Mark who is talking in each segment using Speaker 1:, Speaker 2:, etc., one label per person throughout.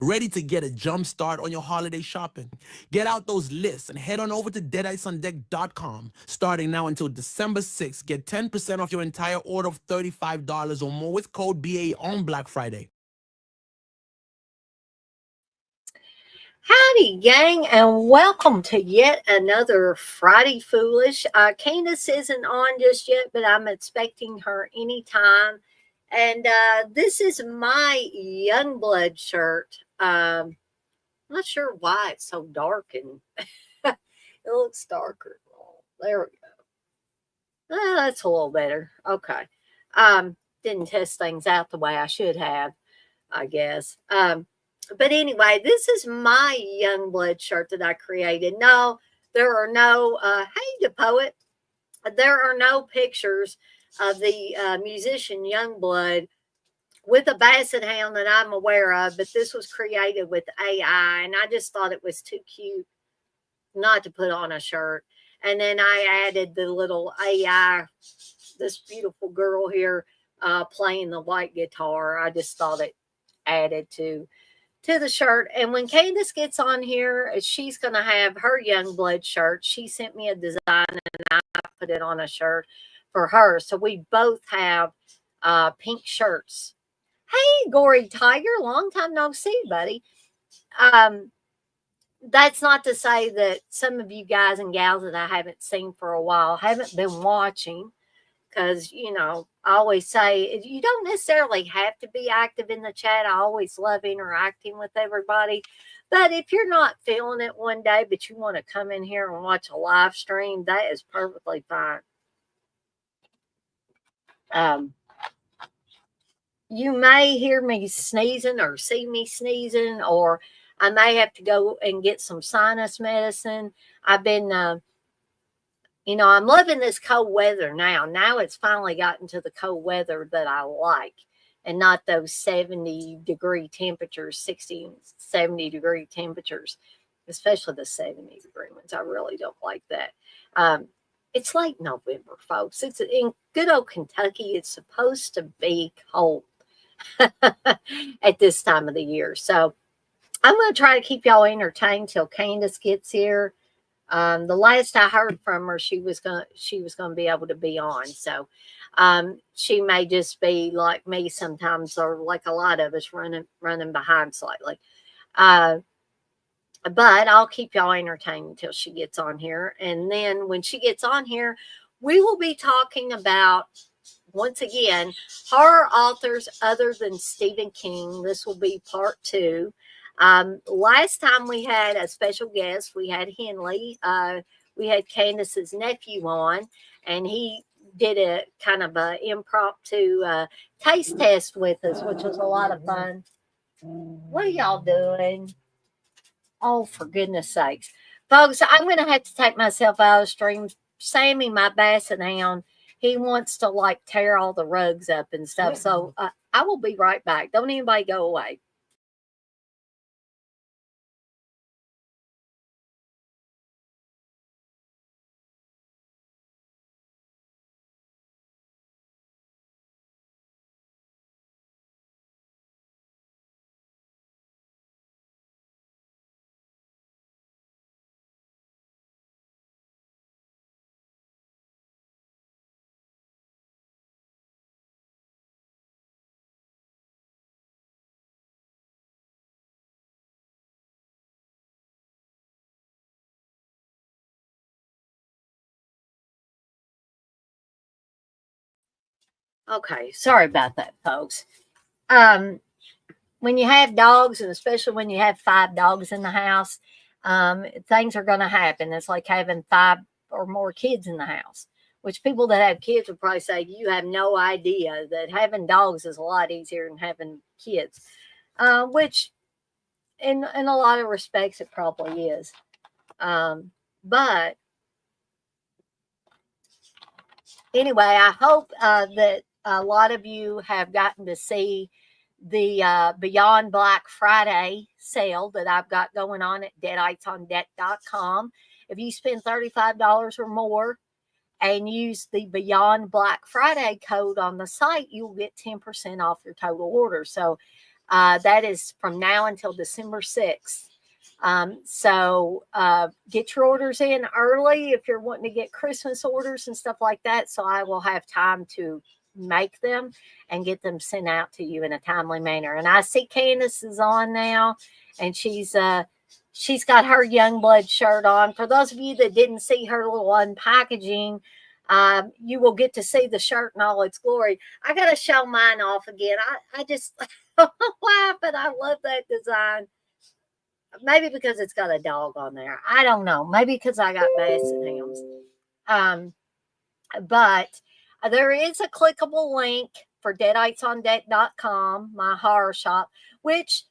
Speaker 1: Ready to get a jump start on your holiday shopping? Get out those lists and head on over to deadiceondeck.com. Starting now until December 6th, get 10% off your entire order of $35 or more with code BA on Black Friday.
Speaker 2: Howdy, gang, and welcome to yet another Friday Foolish. Candice isn't on just yet, but I'm expecting her anytime. And this is my Youngblood shirt. Not sure why it's so dark and it looks darker. There we go. That's a little better. Okay. Didn't test things out the way I should have, I guess. But anyway, this is my Youngblood shirt that I created. No, there are no, hey, the poet, there are no pictures of the musician Youngblood with a basset hound that I'm aware of, but this was created with AI, and I just thought it was too cute not to put on a shirt. And then I added the little AI, this beautiful girl here playing the white guitar. I just thought it added to the shirt. And when Candice gets on here, she's going to have her Youngblood shirt. She sent me a design and I put it on a shirt for her. So we both have pink shirts. Hey, Gory Tiger, long time no see, buddy. That's not to say that some of you guys and gals that I haven't seen for a while haven't been watching. Because, I always say you don't necessarily have to be active in the chat. I always love interacting with everybody. But if you're not feeling it one day, but you want to come in here and watch a live stream, that is perfectly fine. You may hear me sneezing or see me sneezing, or I may have to go and get some sinus medicine. I've been... I'm loving this cold weather now. Now it's finally gotten to the cold weather that I like and not those 70-degree temperatures, 60, 70-degree temperatures, especially the 70-degree ones. I really don't like that. It's late November, folks. It's in good old Kentucky. It's supposed to be cold at this time of the year. So I'm going to try to keep y'all entertained till Candice gets here. The last I heard from her, she was going to be able to be on. So she may just be like me sometimes, or like a lot of us running behind slightly. But I'll keep y'all entertained until she gets on here. And then when she gets on here, we will be talking about, once again, horror authors other than Stephen King. This will be part 2. Last time we had a special guest, we had Henley. We had Candice's nephew on, and he did a kind of a impromptu taste test with us, which was a lot of fun. What are y'all doing? Oh, for goodness sakes. Folks, I'm going to have to take myself out of the stream. Sammy, my basset hound, he wants to like tear all the rugs up and stuff. So I will be right back. Don't anybody go away. Okay, sorry about that, folks. When you have dogs, and especially when you have 5 dogs in the house, things are going to happen. It's like having 5 or more kids in the house, which people that have kids would probably say, you have no idea that having dogs is a lot easier than having kids, which in a lot of respects, it probably is. But anyway, I hope that a lot of you have gotten to see the Beyond Black Friday sale that I've got going on at deadiceondeck.com. If you spend $35 or more and use the Beyond Black Friday code on the site, you'll get 10% off your total order. So That is from now until December 6th. So get your orders in early if you're wanting to get Christmas orders and stuff like that. So I will have time to make them and get them sent out to you in a timely manner. And I see Candice is on now, and she's got her young blood shirt on. For those of you that didn't see her little unpackaging, you will get to see the shirt in all its glory. I got to show mine off again. I just laugh, but I love that design. Maybe because it's got a dog on there. I don't know. Maybe because I got basset hounds. But there is a clickable link for deaditesondeck.com, my horror shop, which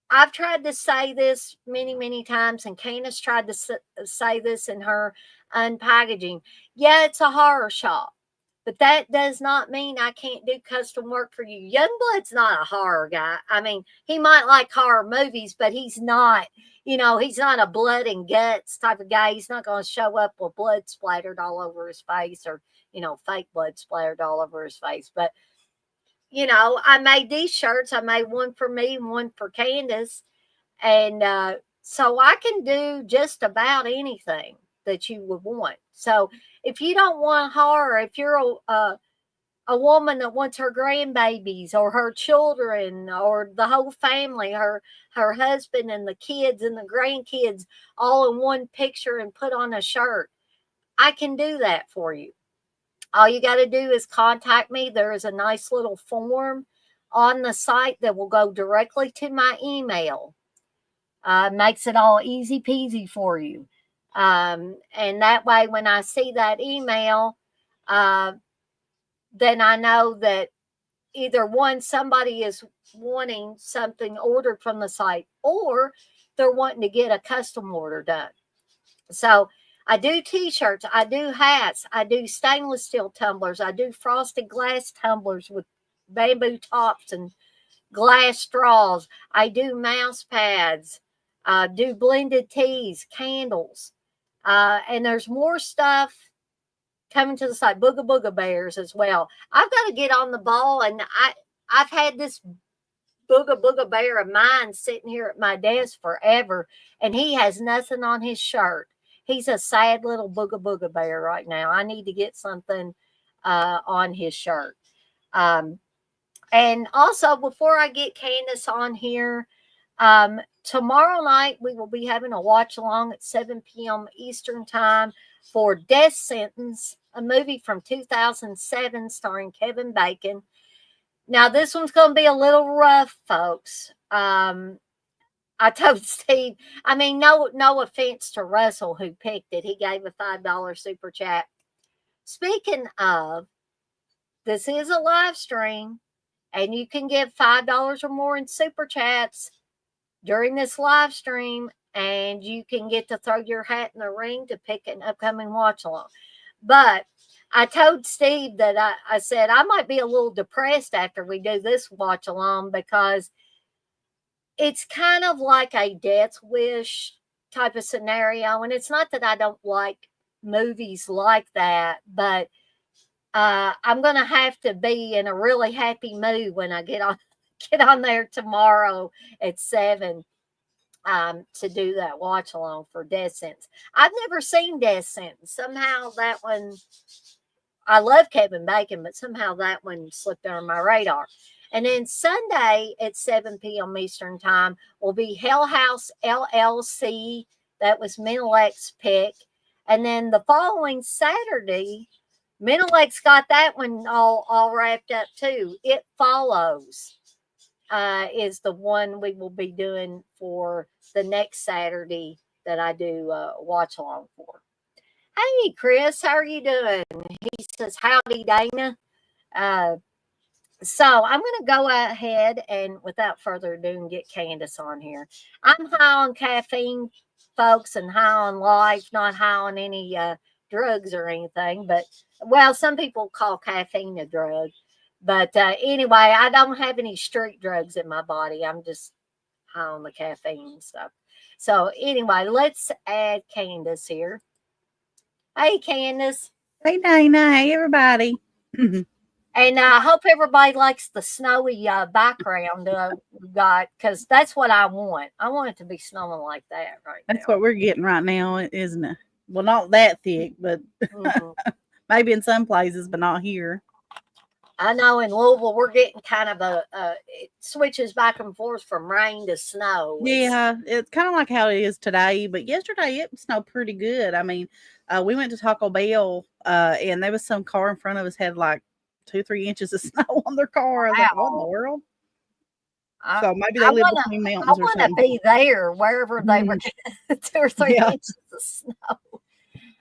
Speaker 2: I've tried to say this many, many times, and Candace tried to say this in her unpackaging. Yeah, it's a horror shop, but that does not mean I can't do custom work for you. Youngblood's not a horror guy. I mean, he might like horror movies, but he's not, he's not a blood and guts type of guy. He's not going to show up with blood splattered all over his face or, fake blood splattered all over his face. But, I made these shirts. I made one for me and one for Candace. And so I can do just about anything that you would want. So if you don't want horror, if you're a woman that wants her grandbabies or her children or the whole family, her husband and the kids and the grandkids all in one picture and put on a shirt, I can do that for you. All you got to do is contact me. There is a nice little form on the site that will go directly to my email. Makes it all easy peasy for you. And that way, when I see that email, then I know that either one, somebody is wanting something ordered from the site, or they're wanting to get a custom order done. So I do t-shirts, I do hats, I do stainless steel tumblers, I do frosted glass tumblers with bamboo tops and glass straws. I do mouse pads, do blended teas, candles, and there's more stuff coming to the site. Booga Booga Bears as well. I've got to get on the ball, and I've had this Booga Booga Bear of mine sitting here at my desk forever, and he has nothing on his shirt. He's a sad little Booga Booga Bear right now. I need to get something on his shirt. And also, before I get Candace on here, tomorrow night we will be having a watch along at 7 p.m. Eastern Time for Death Sentence, a movie from 2007 starring Kevin Bacon. Now, this one's going to be a little rough, folks. I told Steve, I mean, no offense to Russell who picked it. He gave a $5 super chat. Speaking of, this is a live stream, and you can give $5 or more in super chats during this live stream, and you can get to throw your hat in the ring to pick an upcoming watch along. But I told Steve that I said I might be a little depressed after we do this watch along, because it's kind of like a death wish type of scenario. And it's not that I don't like movies like that, but I'm going to have to be in a really happy mood when I get on there tomorrow at 7 to do that watch along for Death Sentence. I've never seen Death Sentence. Somehow that one, I love Kevin Bacon, but somehow that one slipped under my radar. And then Sunday at 7 p.m. Eastern Time will be Hell House LLC. That was Menelek's pick. And then the following Saturday, Menelek's got that one all wrapped up too. It Follows is the one we will be doing for the next Saturday that I do watch along for. Hey, Chris, how are you doing? He says, howdy, Dana. So I'm going to go ahead and, without further ado, and get Candace on here. I'm high on caffeine, folks, and high on life, not high on any drugs or anything. But, well, some people call caffeine a drug. But anyway, I don't have any street drugs in my body. I'm just high on the caffeine and stuff. So anyway, let's add Candace here. Hey, Candace.
Speaker 3: Hey, Dana. Hey, everybody.
Speaker 2: And I hope everybody likes the snowy background we got, because that's what I want. I want it to be snowing like that right
Speaker 3: That's
Speaker 2: now.
Speaker 3: what we're getting right now, isn't it? Well, not that thick, but
Speaker 2: Hmm.
Speaker 3: maybe in some places, but not here.
Speaker 2: I know in Louisville we're getting kind of it switches back and forth from rain to snow.
Speaker 3: Yeah, it's kind of like how it is today, but yesterday it snowed pretty good. I mean, we went to Taco Bell, and there was some car in front of us had like 2, 3 inches of snow on their car. I was like, "What in the
Speaker 2: Wow.
Speaker 3: world?"
Speaker 2: I
Speaker 3: So maybe
Speaker 2: I
Speaker 3: they live
Speaker 2: wanna
Speaker 3: between
Speaker 2: I
Speaker 3: mountains or
Speaker 2: wanna
Speaker 3: something.
Speaker 2: be there wherever they were
Speaker 3: Mm,
Speaker 2: getting 2 or 3
Speaker 3: yeah,
Speaker 2: inches of snow.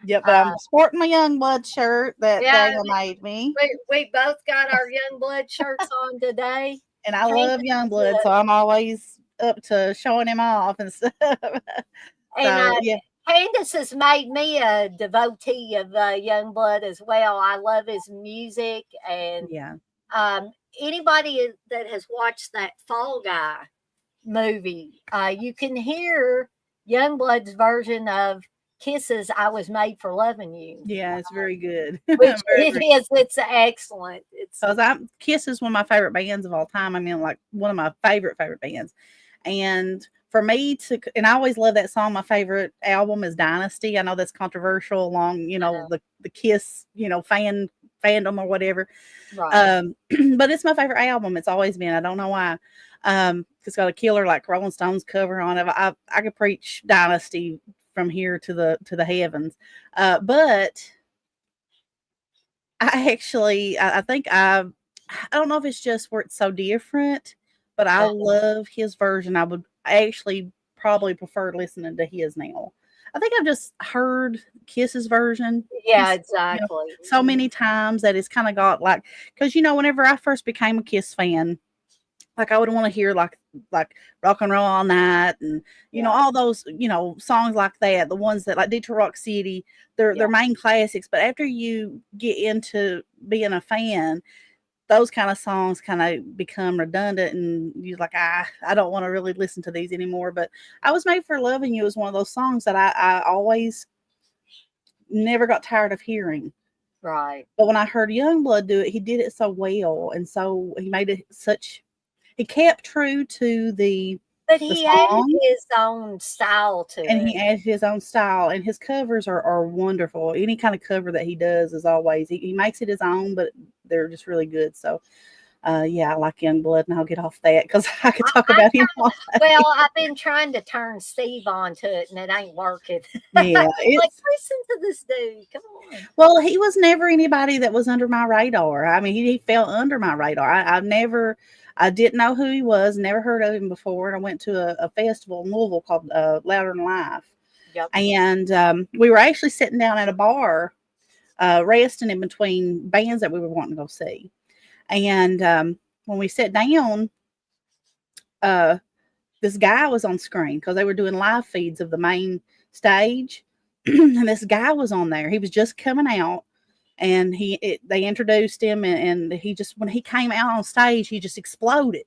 Speaker 3: yeah. But I'm
Speaker 2: Uh,
Speaker 3: sporting my young blood shirt that
Speaker 2: yeah,
Speaker 3: Dana made me,
Speaker 2: we both got our young blood shirts on today.
Speaker 3: and I love
Speaker 2: Candace
Speaker 3: young
Speaker 2: is
Speaker 3: blood, so I'm always up to showing him off and stuff.
Speaker 2: and
Speaker 3: So yeah,
Speaker 2: Candace has made me a devotee of young blood as well. I love his music, and
Speaker 3: yeah,
Speaker 2: um, anybody that has watched that Fall Guy movie, you can hear Youngblood's version of Kisses I Was Made for Loving You,
Speaker 3: yeah. It's very good,
Speaker 2: which
Speaker 3: very
Speaker 2: it
Speaker 3: very.
Speaker 2: is. It's excellent. It's
Speaker 3: Because I Kiss is one of my favorite bands of all time. I mean, like one of my favorite bands. And for me to, and I always love that song. My favorite album is Dynasty. I know that's controversial along, the Kiss, fandom or whatever.
Speaker 2: right.
Speaker 3: But it's my favorite album. It's always been. I don't know why. It's got a killer like Rolling Stones cover on it. I could preach Dynasty from here to the heavens. But I think I don't know if it's just where it's so different, but I
Speaker 2: Uh,
Speaker 3: love his version. I actually probably prefer listening to his now. I think I've just heard Kiss's version.
Speaker 2: yeah,
Speaker 3: He's,
Speaker 2: exactly.
Speaker 3: so many times that it's kind of got like, because whenever I first became a Kiss fan, like I would want to hear like rock and roll all night and
Speaker 2: Yeah,
Speaker 3: all those songs like that, the ones that like Detroit Rock City, they're
Speaker 2: yeah,
Speaker 3: main classics. But after you get into being a fan, those kind of songs kind of become redundant and you're like, I don't want to really listen to these anymore. But I Was Made for Loving You is one of those songs that I always never got tired of hearing.
Speaker 2: right.
Speaker 3: But when I heard Youngblood do it, he did it so well, and so he made it such. He kept true to
Speaker 2: But
Speaker 3: the
Speaker 2: he added
Speaker 3: song,
Speaker 2: his own style to
Speaker 3: and
Speaker 2: it.
Speaker 3: he added his own style, and his covers are wonderful. Any kind of cover that he does is always he makes it his own, but they're just really good. So yeah, I like Youngblood, and I'll get off that because I could talk
Speaker 2: I
Speaker 3: about him all
Speaker 2: Well,
Speaker 3: day.
Speaker 2: I've been trying to turn Steve on to it, and it ain't working. Like,
Speaker 3: Yeah, it's
Speaker 2: listen to this dude. Come on.
Speaker 3: well, he was never anybody that was under my radar. I mean, he fell under my radar. I didn't know who he was, never heard of him before. And I went to a festival in Louisville called Louder Than Life.
Speaker 2: Yep.
Speaker 3: And we were actually sitting down at a bar, resting in between bands that we were wanting to go see. And when we sat down, uh, this guy was on screen because they were doing live feeds of the main stage. And this guy was on there. He was just coming out and they introduced him and he just when he came out on stage he just exploded,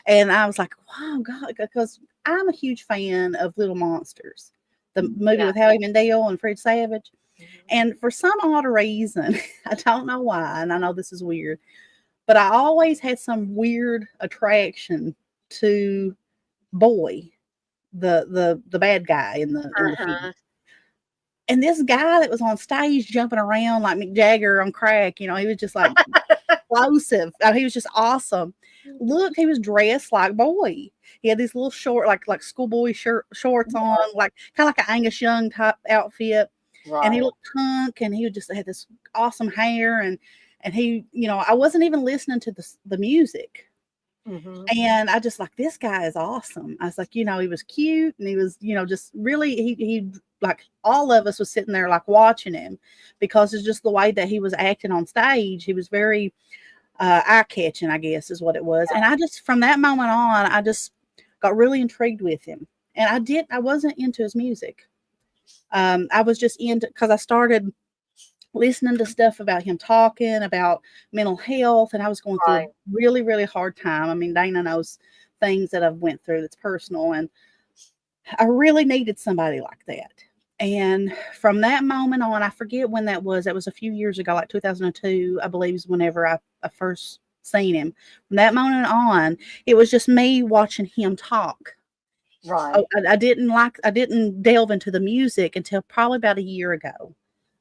Speaker 3: and I was like, wow, God, because I'm a huge fan of Little Monsters, the movie
Speaker 2: Yeah.
Speaker 3: with Howie Mandel and Fred Savage.
Speaker 2: Mhm.
Speaker 3: And for some odd reason, I don't know why, and I know this is weird, but I always had some weird attraction to Boy, the bad guy in the film.
Speaker 2: Uh-huh.
Speaker 3: And this guy that was on stage jumping around like Mick Jagger on crack, he was just like explosive. I mean, he was just awesome. Look, he was dressed like Boy. He had these little short, like schoolboy shorts on, like kind of like an Angus Young type outfit. And he
Speaker 2: Right.
Speaker 3: looked punk, and he just had this awesome hair, and he, I wasn't even listening to the music.
Speaker 2: Hmm.
Speaker 3: And I just like, this guy is awesome. I was like, he was cute, and he was, just really, he like all of us was sitting there like watching him because it's just the way that he was acting on stage. He was very eye catching, I guess is what it was. And I just, from that moment on, I just got really intrigued with him. And I wasn't into his music. I was just into, because I started listening to stuff about him talking about mental health, and I was going through a
Speaker 2: Right.
Speaker 3: really really hard time. I mean, Dana knows things that I've went through that's personal, and I really needed somebody like that. And from that moment on, I forget when that was. That was a few years ago, like 2002, I believe, is whenever I first seen him. From that moment on, it was just me watching him talk.
Speaker 2: Right.
Speaker 3: I didn't delve into the music until probably about a year ago.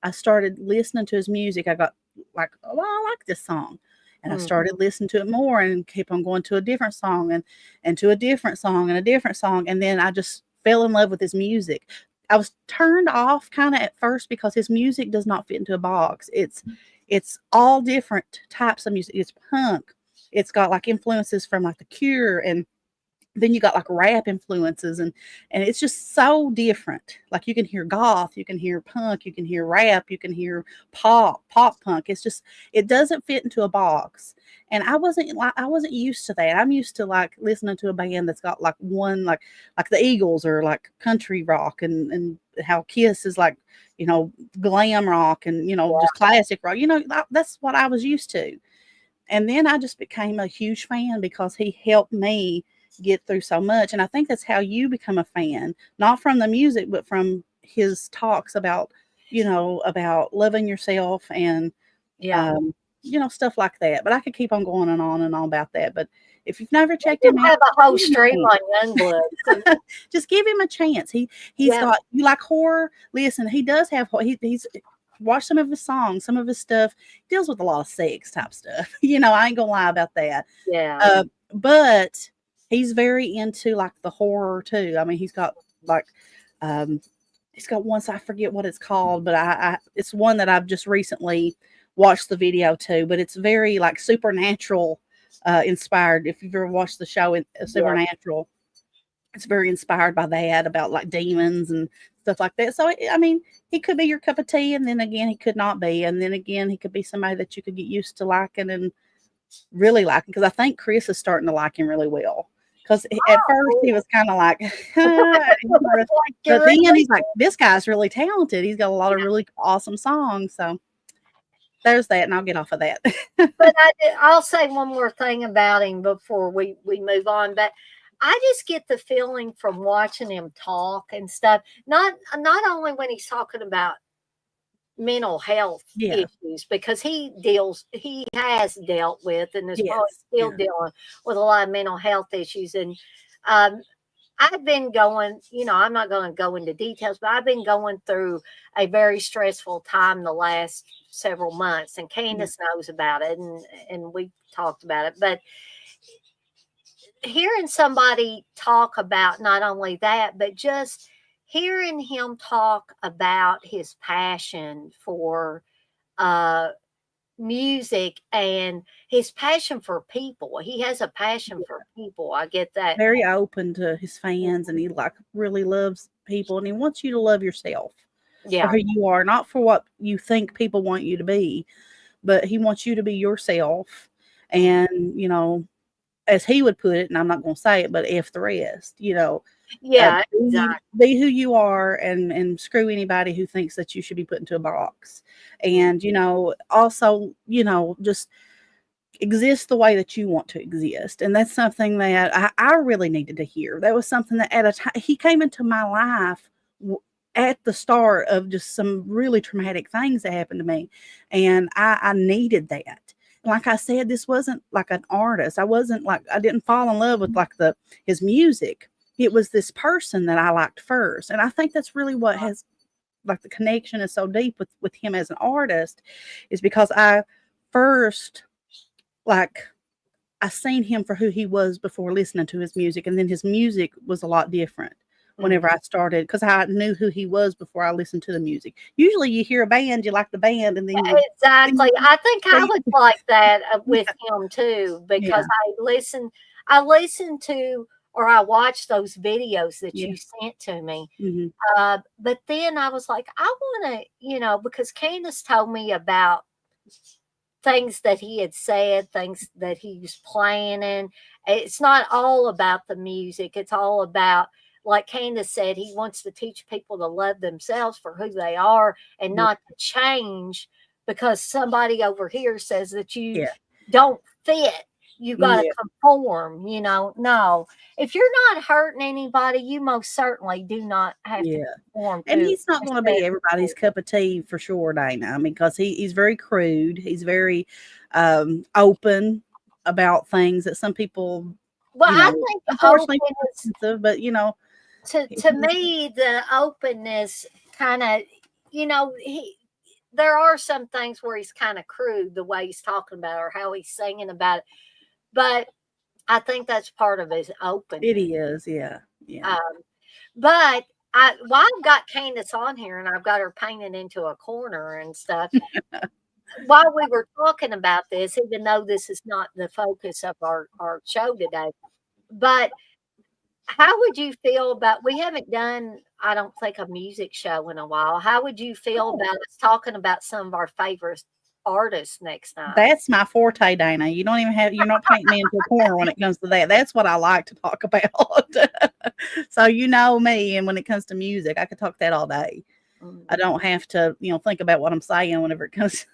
Speaker 3: I started listening to his music. I got like, oh, I like this song. And I
Speaker 2: Mm.
Speaker 3: started listening to it more and keep on going to a different song and to a different song and a different song. And then I just fell in love with his music. I was turned off kind of at first because his music does not fit into a box. It's all different types of music. It's punk. It's got like influences from like The Cure, and then you got like rap influences, and it's just so different. Like you can hear goth, you can hear punk, you can hear rap, you can hear pop punk. It's just, it doesn't fit into a box. And I wasn't used to that. I'm used to like listening to a band that's got like one, like the Eagles, or like country rock, and how Kiss is like, glam rock, and just classic rock. That's what I was used to. And then I just became a huge fan because he helped me get through so much. And I think that's how you become a fan, not from the music, but from his talks about, about loving yourself and,
Speaker 2: Yeah.
Speaker 3: um, stuff like that. But I could keep on and on about that. But if you've never checked
Speaker 2: You
Speaker 3: him out,
Speaker 2: have a whole
Speaker 3: give him
Speaker 2: stream
Speaker 3: a
Speaker 2: on Youngblood. So,
Speaker 3: chance. Just give him a chance. He's
Speaker 2: yeah.
Speaker 3: got, you like horror. Listen, he does have, he's, watch some of his songs, some of his stuff deals with a lot of sex type stuff. I ain't gonna lie about that.
Speaker 2: Yeah.
Speaker 3: But he's very into like the horror too. I mean, he's got like, um, he's got one, so I forget what it's called, but it's one that I've just recently watched the video to. But it's very like supernatural inspired. If you've ever watched the show
Speaker 2: Yeah.
Speaker 3: Supernatural, it's very inspired by that, about like demons and stuff like that. So I mean, he could be your cup of tea, and then again, he could not be, and then again, he could be somebody that you could get used to liking and really liking. Because I think Chris is starting to like him really well. Because at first he
Speaker 2: Cool.
Speaker 3: was kind of like,
Speaker 2: Like
Speaker 3: but
Speaker 2: you're
Speaker 3: then
Speaker 2: really,
Speaker 3: he's like, this guy's really talented. He's got a lot of really awesome songs. So there's that, and I'll get off of that.
Speaker 2: but I'll say one more thing about him before we move on. But I just get the feeling from watching him talk and stuff. Not only when he's talking about mental health
Speaker 3: Yeah.
Speaker 2: issues, because he has dealt with and is probably
Speaker 3: Yes.
Speaker 2: still
Speaker 3: Yeah.
Speaker 2: dealing with a lot of mental health issues. And um, I've been going, I'm not going to go into details, but I've been going through a very stressful time the last several months, and
Speaker 3: Yeah.
Speaker 2: Candice knows about it, and we talked about it. But hearing somebody talk about not only that, but just hearing him talk about his passion for uh, music and his passion for people. He has a passion for people. I get that.
Speaker 3: Very open to his fans, and he like really loves people, and he wants you to love yourself for
Speaker 2: Yeah.
Speaker 3: who you are, not for what you think people want you to be, but he wants you to be yourself. And, as he would put it, and I'm not going to say it, but F the rest,
Speaker 2: Yeah, exactly.
Speaker 3: be who you are, and screw anybody who thinks that you should be put into a box. And, also, just exist the way that you want to exist. And that's something that I really needed to hear. That was something that at a time he came into my life at the start of just some really traumatic things that happened to me. And I needed that. And like I said, this wasn't like an artist. I didn't fall in love with like his music. It was this person that I liked first. And I think that's really what has, like, the connection is so deep with him as an artist, is because I first, like, I seen him for who he was before listening to his music, and then his music was a lot different
Speaker 2: Mhm.
Speaker 3: whenever I started, because I knew who he was before I listened to the music. Usually, you hear a band, you like the band, and then
Speaker 2: Exactly. I think I
Speaker 3: you
Speaker 2: was like that with him too, because
Speaker 3: yeah,
Speaker 2: I listened to, or I watched those videos that
Speaker 3: yeah,
Speaker 2: you sent to me.
Speaker 3: mhm,
Speaker 2: But then I was like, I want to, because Candace told me about things that he had said, things that he was planning. It's not all about the music. It's all about, like Candace said, he wants to teach people to love themselves for who they are and
Speaker 3: yeah,
Speaker 2: not to change because somebody over here says that you
Speaker 3: yeah,
Speaker 2: don't fit. you got to
Speaker 3: Yeah,
Speaker 2: conform, no, if you're not hurting anybody, you most certainly do not have to
Speaker 3: yeah.
Speaker 2: conform
Speaker 3: And
Speaker 2: to
Speaker 3: he's not
Speaker 2: a
Speaker 3: going to
Speaker 2: set
Speaker 3: be everybody's
Speaker 2: rule.
Speaker 3: cup of tea for sure, Dana. I mean, because he's very crude. He's very open about things that some people,
Speaker 2: Well, I think
Speaker 3: unfortunately,
Speaker 2: open is,
Speaker 3: offensive, but
Speaker 2: to
Speaker 3: he's,
Speaker 2: me, the openness kind of, he there are some things where he's kind of crude the way he's talking about it or how he's singing about it, but I think that's part of his
Speaker 3: it
Speaker 2: openness.
Speaker 3: is, yeah, yeah.
Speaker 2: Um, but while I've got Candace on here and I've got her painted into a corner and stuff, while we were talking about this, even though this is not the focus of our show today, but how would you feel about, we haven't done, I don't think, a music show in a while. How would you feel
Speaker 3: Oh,
Speaker 2: about us talking about some of our favorite artists next time?
Speaker 3: that's my forte, Dana. You don't even have, you're not painting me into a corner when it comes to that. That's what I like to talk about. So you know me, and when it comes to music, I could talk that all day. I
Speaker 2: Mm.
Speaker 3: don't have to, think about what I'm saying whenever it comes.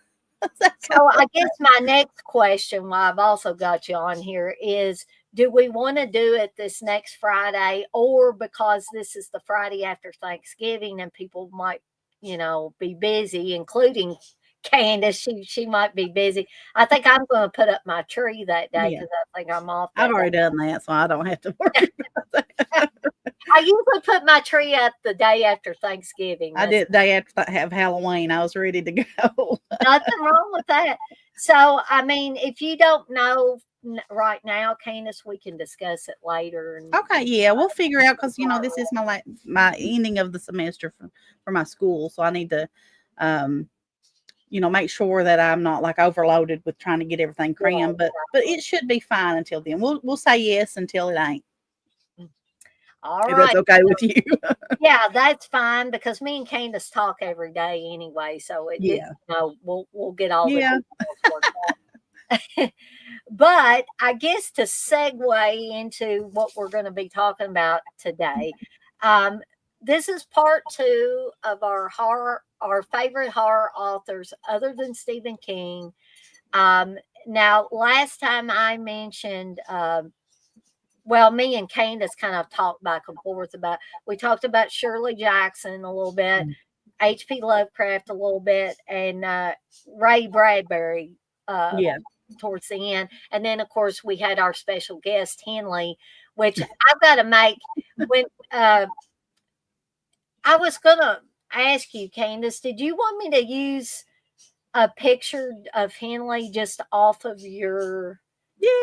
Speaker 2: So I guess my next question, while I've also got you on here, is do we want to do it this next Friday, or because this is the Friday after Thanksgiving and people might, be busy, including Candace, she might be busy. I think I'm going to put up my tree that day
Speaker 3: Yeah,
Speaker 2: because I think I'm off
Speaker 3: I've
Speaker 2: that day.
Speaker 3: already done that, so I don't have to worry about that.
Speaker 2: I usually put my tree up the day after Thanksgiving.
Speaker 3: I
Speaker 2: That's
Speaker 3: did day after have Halloween. I was ready to go.
Speaker 2: nothing wrong with that. So, I mean, if you don't know right now, Candace, we can discuss it later. And
Speaker 3: Okay, yeah, we'll figure out because this is my ending of the semester for my school, so I need to, um, make sure that I'm not like overloaded with trying to get everything
Speaker 2: yeah,
Speaker 3: crammed. But
Speaker 2: exactly.
Speaker 3: it should be fine until then. We'll say yes until it ain't,
Speaker 2: All
Speaker 3: if that's
Speaker 2: right.
Speaker 3: okay with you.
Speaker 2: Yeah, that's fine because me and Candace talk every day anyway. So
Speaker 3: Yeah,
Speaker 2: we'll get all the
Speaker 3: yeah,
Speaker 2: details worked out. But I guess to segue into what we're going to be talking about today, um, this is part two of our favorite horror authors other than Stephen King. Um, Now, last time I mentioned, well, me and Candace kind of talked back and forth about. We talked about Shirley Jackson a little bit, H.P. Lovecraft a little bit, and Ray Bradbury. Uh,
Speaker 3: yeah.
Speaker 2: Towards the end. And then, of course, we had our special guest, Henley, which I've got to make. When I was going to ask you, Candace, did you want me to use a picture of Henley just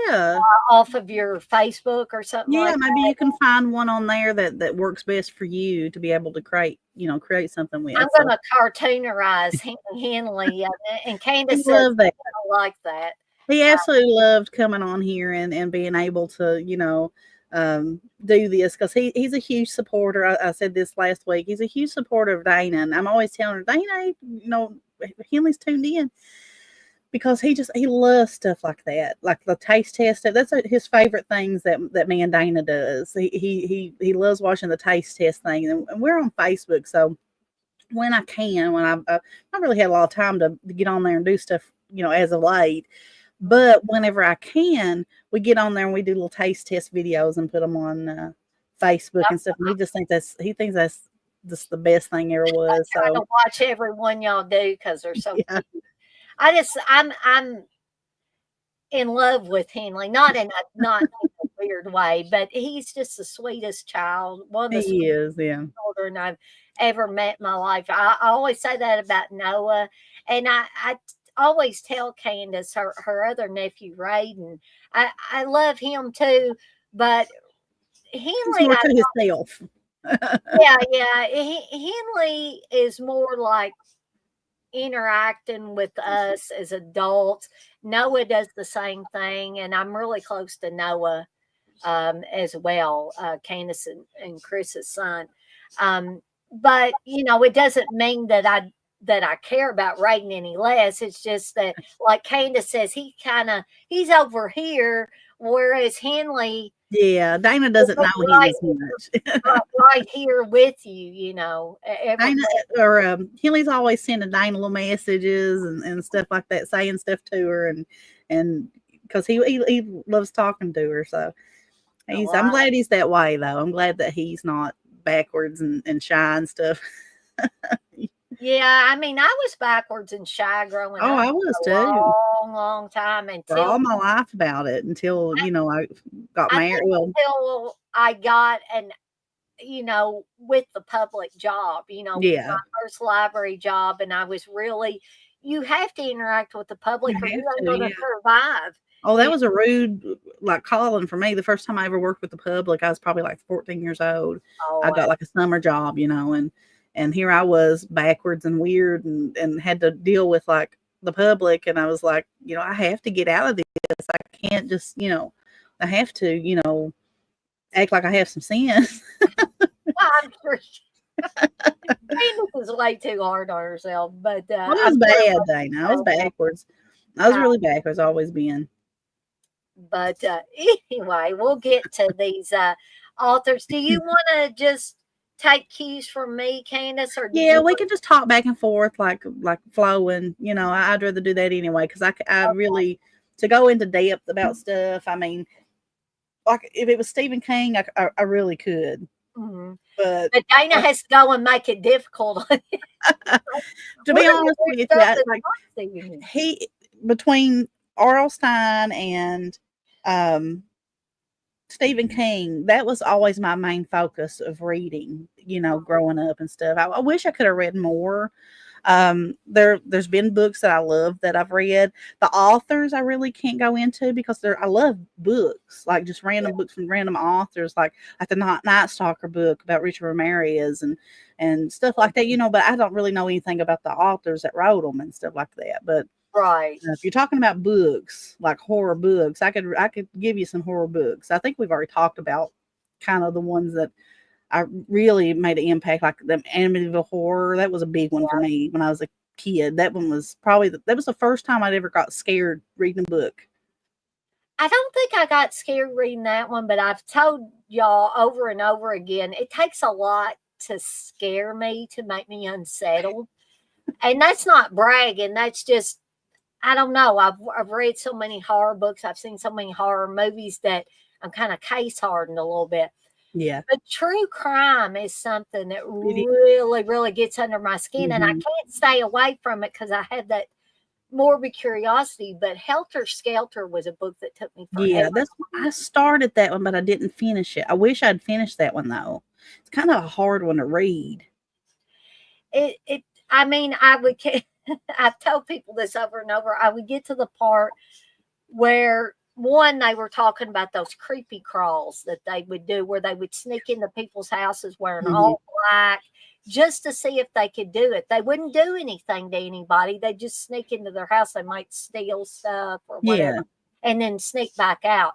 Speaker 3: Yeah.
Speaker 2: off of your Facebook or something
Speaker 3: Yeah,
Speaker 2: like
Speaker 3: maybe
Speaker 2: that?
Speaker 3: you can find one on there that works best for you to be able to create something
Speaker 2: I'm
Speaker 3: with.
Speaker 2: going
Speaker 3: So
Speaker 2: to cartoonerize Henley, and
Speaker 3: he
Speaker 2: Candace says
Speaker 3: loved that.
Speaker 2: I like that.
Speaker 3: He absolutely loved coming on here and being able to, do this because he's a huge supporter. I said this last week. He's a huge supporter of Dana, and I'm always telling her, Dana, Henley's tuned in because he loves stuff like that, like the taste test. That's his favorite things that me and Dana does. He loves watching the taste test thing, and we're on Facebook, so when I can, when I really had a lot of time to get on there and do stuff, as of late. But whenever I can, we get on there and we do little taste test videos and put them on Facebook and stuff. And he thinks that's just the best thing ever was.
Speaker 2: Try
Speaker 3: So
Speaker 2: to watch every one y'all do because they're so
Speaker 3: yeah,
Speaker 2: cute. I'm in love with Henley, not in a weird way, but he's just the sweetest child, one of the
Speaker 3: he
Speaker 2: sweetest
Speaker 3: is. Yeah,
Speaker 2: children I've ever met in my life. I always say that about Noah, and I always tell Candace, her other nephew, Raiden, I love him too, but
Speaker 3: he's
Speaker 2: Henley,
Speaker 3: more to himself.
Speaker 2: yeah, Henley is more like interacting with us as adults. Noah does the same thing, and I'm really close to Noah as well, Candace and Chris's son. But it doesn't mean that I care about Raiden any less. It's just that, like Candace says, he's over here, whereas Henley
Speaker 3: Yeah, Dana
Speaker 2: is
Speaker 3: doesn't know him
Speaker 2: right
Speaker 3: as much.
Speaker 2: right here with you. Every
Speaker 3: Dana or Kelly's always sending Dana little messages and stuff like that, saying stuff to her and because he loves talking to her. So I'm
Speaker 2: Wow.
Speaker 3: glad he's that way though. I'm glad that he's not backwards and shy and stuff.
Speaker 2: Yeah, I mean, I was backwards and shy growing
Speaker 3: Oh,
Speaker 2: up
Speaker 3: I was
Speaker 2: for a
Speaker 3: too
Speaker 2: long time
Speaker 3: for all
Speaker 2: until
Speaker 3: my life about it until I got
Speaker 2: I
Speaker 3: married.
Speaker 2: think
Speaker 3: Well,
Speaker 2: until I got with the public job,
Speaker 3: yeah,
Speaker 2: my first library job, and I was really, you have to interact with the
Speaker 3: you
Speaker 2: public or
Speaker 3: have
Speaker 2: you ain't
Speaker 3: to.
Speaker 2: going to
Speaker 3: Yeah.
Speaker 2: survive.
Speaker 3: Oh, that
Speaker 2: You,
Speaker 3: was a rude like calling for me. The first time I ever worked with the public, I was probably like 14 years old. I
Speaker 2: oh,
Speaker 3: got like a summer job, and here I was backwards and weird and had to deal with like the public, and I was like, I have to get out of this. I can't just, I have to, act like I have some sense.
Speaker 2: I'm sure Candace is way too hard on herself, but
Speaker 3: Well, I
Speaker 2: I'm
Speaker 3: was
Speaker 2: sure
Speaker 3: bad, Dana. I was backwards. I was really backwards, always been.
Speaker 2: but anyway, we'll get to these authors. Do you want to just take cues from me, Candace, or do
Speaker 3: Yeah,
Speaker 2: you
Speaker 3: we
Speaker 2: want
Speaker 3: can just talk back and forth like flowing. I'd rather do that anyway because I
Speaker 2: to?
Speaker 3: really to go into depth about stuff. I mean, like if it was Stephen King, I really could,
Speaker 2: Mhm.
Speaker 3: but
Speaker 2: But Dana
Speaker 3: like,
Speaker 2: has to go and make it difficult.
Speaker 3: to
Speaker 2: We're
Speaker 3: be
Speaker 2: gonna
Speaker 3: honest
Speaker 2: do
Speaker 3: with you,
Speaker 2: stuff that's
Speaker 3: like
Speaker 2: not Stephen King.
Speaker 3: he between R.L. Stein and um Stephen King, that was always my main focus of reading, growing up and stuff. I wish I could have read more. There's been books that I love that I've read. The authors I really can't go into because I love books, like just random books from random authors, like the Night Stalker book about Richard Ramirez and stuff like that, but I don't really know anything about the authors that wrote them and stuff like that. But
Speaker 2: Right.
Speaker 3: if you're talking about books, like horror books, I could give you some horror books. I think we've already talked about kind of the ones that I really made an impact, like the Amityville Horror. That was a big one for me when I was a kid. That one was probably that was the first time I'd ever got scared reading a book.
Speaker 2: I don't think I got scared reading that one, but I've told y'all over and over again, it takes a lot to scare me to make me unsettled. And that's not bragging. That's just, I don't know. I've read so many horror books. I've seen so many horror movies that I'm kind of case hardened a little bit.
Speaker 3: Yeah,
Speaker 2: But true crime is something that
Speaker 3: it is.
Speaker 2: really, really gets under my skin, and I
Speaker 3: Mhm.
Speaker 2: can't stay away from it because I have that morbid curiosity. But Helter Skelter was a book that took me forever.
Speaker 3: Yeah, that's I started that one, but I didn't finish it. I wish I'd finished that one though. It's kind of a hard one to read.
Speaker 2: I mean, I would. I've told people this over and over. I would get to the part where one they were talking about those creepy crawls that they would do where they would sneak into people's houses wearing
Speaker 3: Mhm.
Speaker 2: all black just to see if they could do it. They wouldn't do anything to anybody. They'd just sneak into their house. They might steal stuff or whatever
Speaker 3: Yeah,
Speaker 2: and then sneak back out.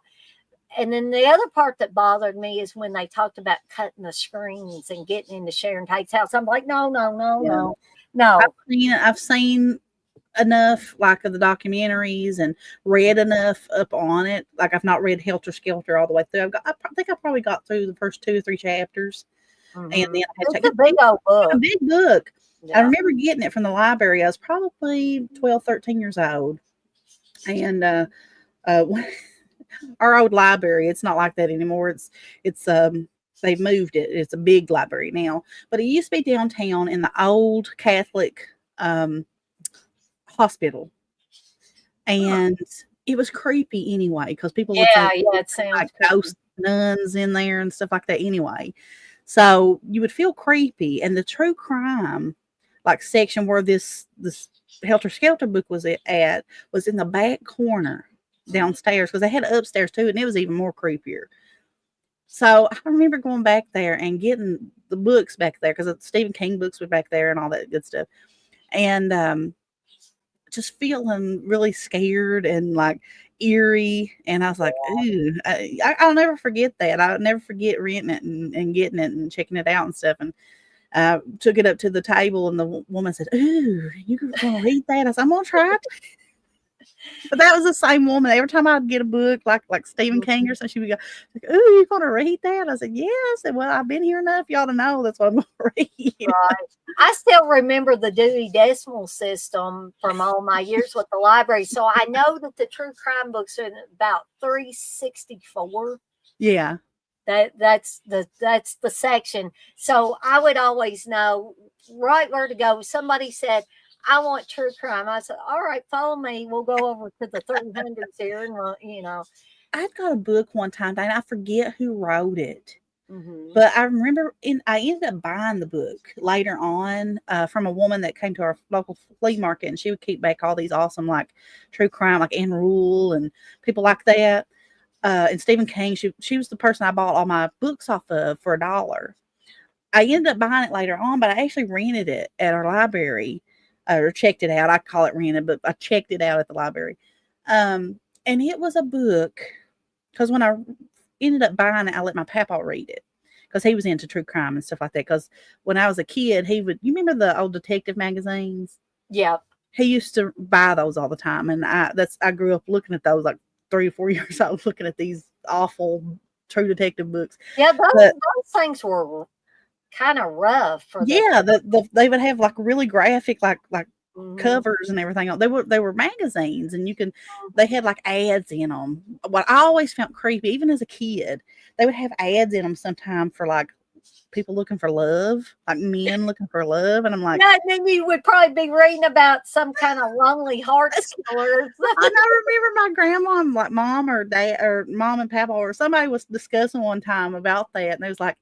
Speaker 2: And then the other part that bothered me is when they talked about cutting the screens and getting into Sharon Tate's house. I'm like, no, no, no,
Speaker 3: yeah.
Speaker 2: no, no.
Speaker 3: I've seen enough like of the documentaries and read enough up on it. Like I've not read Helter Skelter all the way through. I think I probably got through the first 2 or 3 chapters, and
Speaker 2: Mhm.
Speaker 3: then I had to
Speaker 2: It's
Speaker 3: take
Speaker 2: a big old
Speaker 3: a
Speaker 2: book.
Speaker 3: big book. I
Speaker 2: Yeah.
Speaker 3: remember getting it from the library. I was probably 12, 13 years old, and uh, our old library. It's not like that anymore. It's they've moved it. It's a big library now, but it used to be downtown in the old Catholic um, hospital, and it was creepy anyway because people would say
Speaker 2: Yeah, yeah, it
Speaker 3: like
Speaker 2: sounds creepy.
Speaker 3: ghost nuns in there and stuff like that anyway. So you would feel creepy. And the true crime like section where this Helter Skelter book at was in the back corner downstairs because they had it upstairs too, and it was even more creepier. So I remember going back there and getting the books back there because the Stephen King books were back there and all that good stuff. And just feeling really scared and like eerie. And I was like, ooh, I'll never forget that. I'll never forget renting it and getting it and checking it out and stuff. And took it up to the table, and the woman said, "Ooh, you going to read that?" I said, "I'm going to try it." But that was the same woman. Every time I'd get a book like Stephen King or something, she would go, like, "Ooh, you gonna read that?" I said, "Yeah." I said, "Well, I've been here enough, y'all to know that's what I'm gonna read."
Speaker 2: Right. I still remember the Dewey Decimal System from all my years with the library. So I know that the true crime books are about 364.
Speaker 3: Yeah.
Speaker 2: That's the section. So I would always know right where to go. Somebody said, I want true crime. I said, all right, follow me. We'll go over to the 300s here and
Speaker 3: I got a book one time, and I forget who wrote it.
Speaker 2: hmm
Speaker 3: But I remember I ended up buying the book later on from a woman that came to our local flea market, and she would keep back all these awesome, like, true crime, like Anne Rule and people like that. And Stephen King, she was the person I bought all my books off of for $1. I ended up buying it later on, but I actually rented it at our library or checked it out. I call it rented, but I checked it out at the library. And it was a book because when I ended up buying it, I let my papa read it because he was into true crime and stuff like that. Because when I was a kid, you remember the old detective magazines?
Speaker 2: Yeah.
Speaker 3: He used to buy those all the time, and I grew up looking at those like 3 or 4 years old, looking at these awful true detective books.
Speaker 2: Yeah,
Speaker 3: But
Speaker 2: those things were kind of rough for the
Speaker 3: yeah, they would have like really graphic like
Speaker 2: Mhm.
Speaker 3: covers and everything. They were magazines, and they had like ads in them. What I always found creepy, even as a kid, they would have ads in them sometime for like people looking for love, like men looking for love, and I'm like,
Speaker 2: Yeah, and then you would probably be reading about some kind of lonely hearts killers.
Speaker 3: and I remember my grandma, and like mom or dad or mom and papa or somebody was discussing one time about that, and they was like,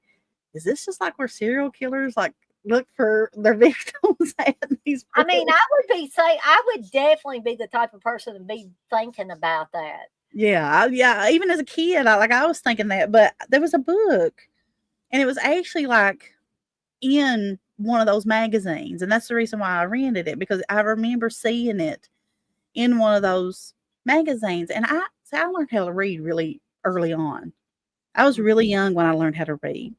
Speaker 3: "Is this just like where serial killers like look for their victims at these
Speaker 2: I mean,
Speaker 3: books?"
Speaker 2: I would definitely be the type of person to be thinking about that.
Speaker 3: Yeah. Even as a kid, I was thinking that, but there was a book, and it was actually like in one of those magazines, and that's the reason why I rented it because I remember seeing it in one of those magazines, and I learned how to read really early on. I was really young when I learned how to read.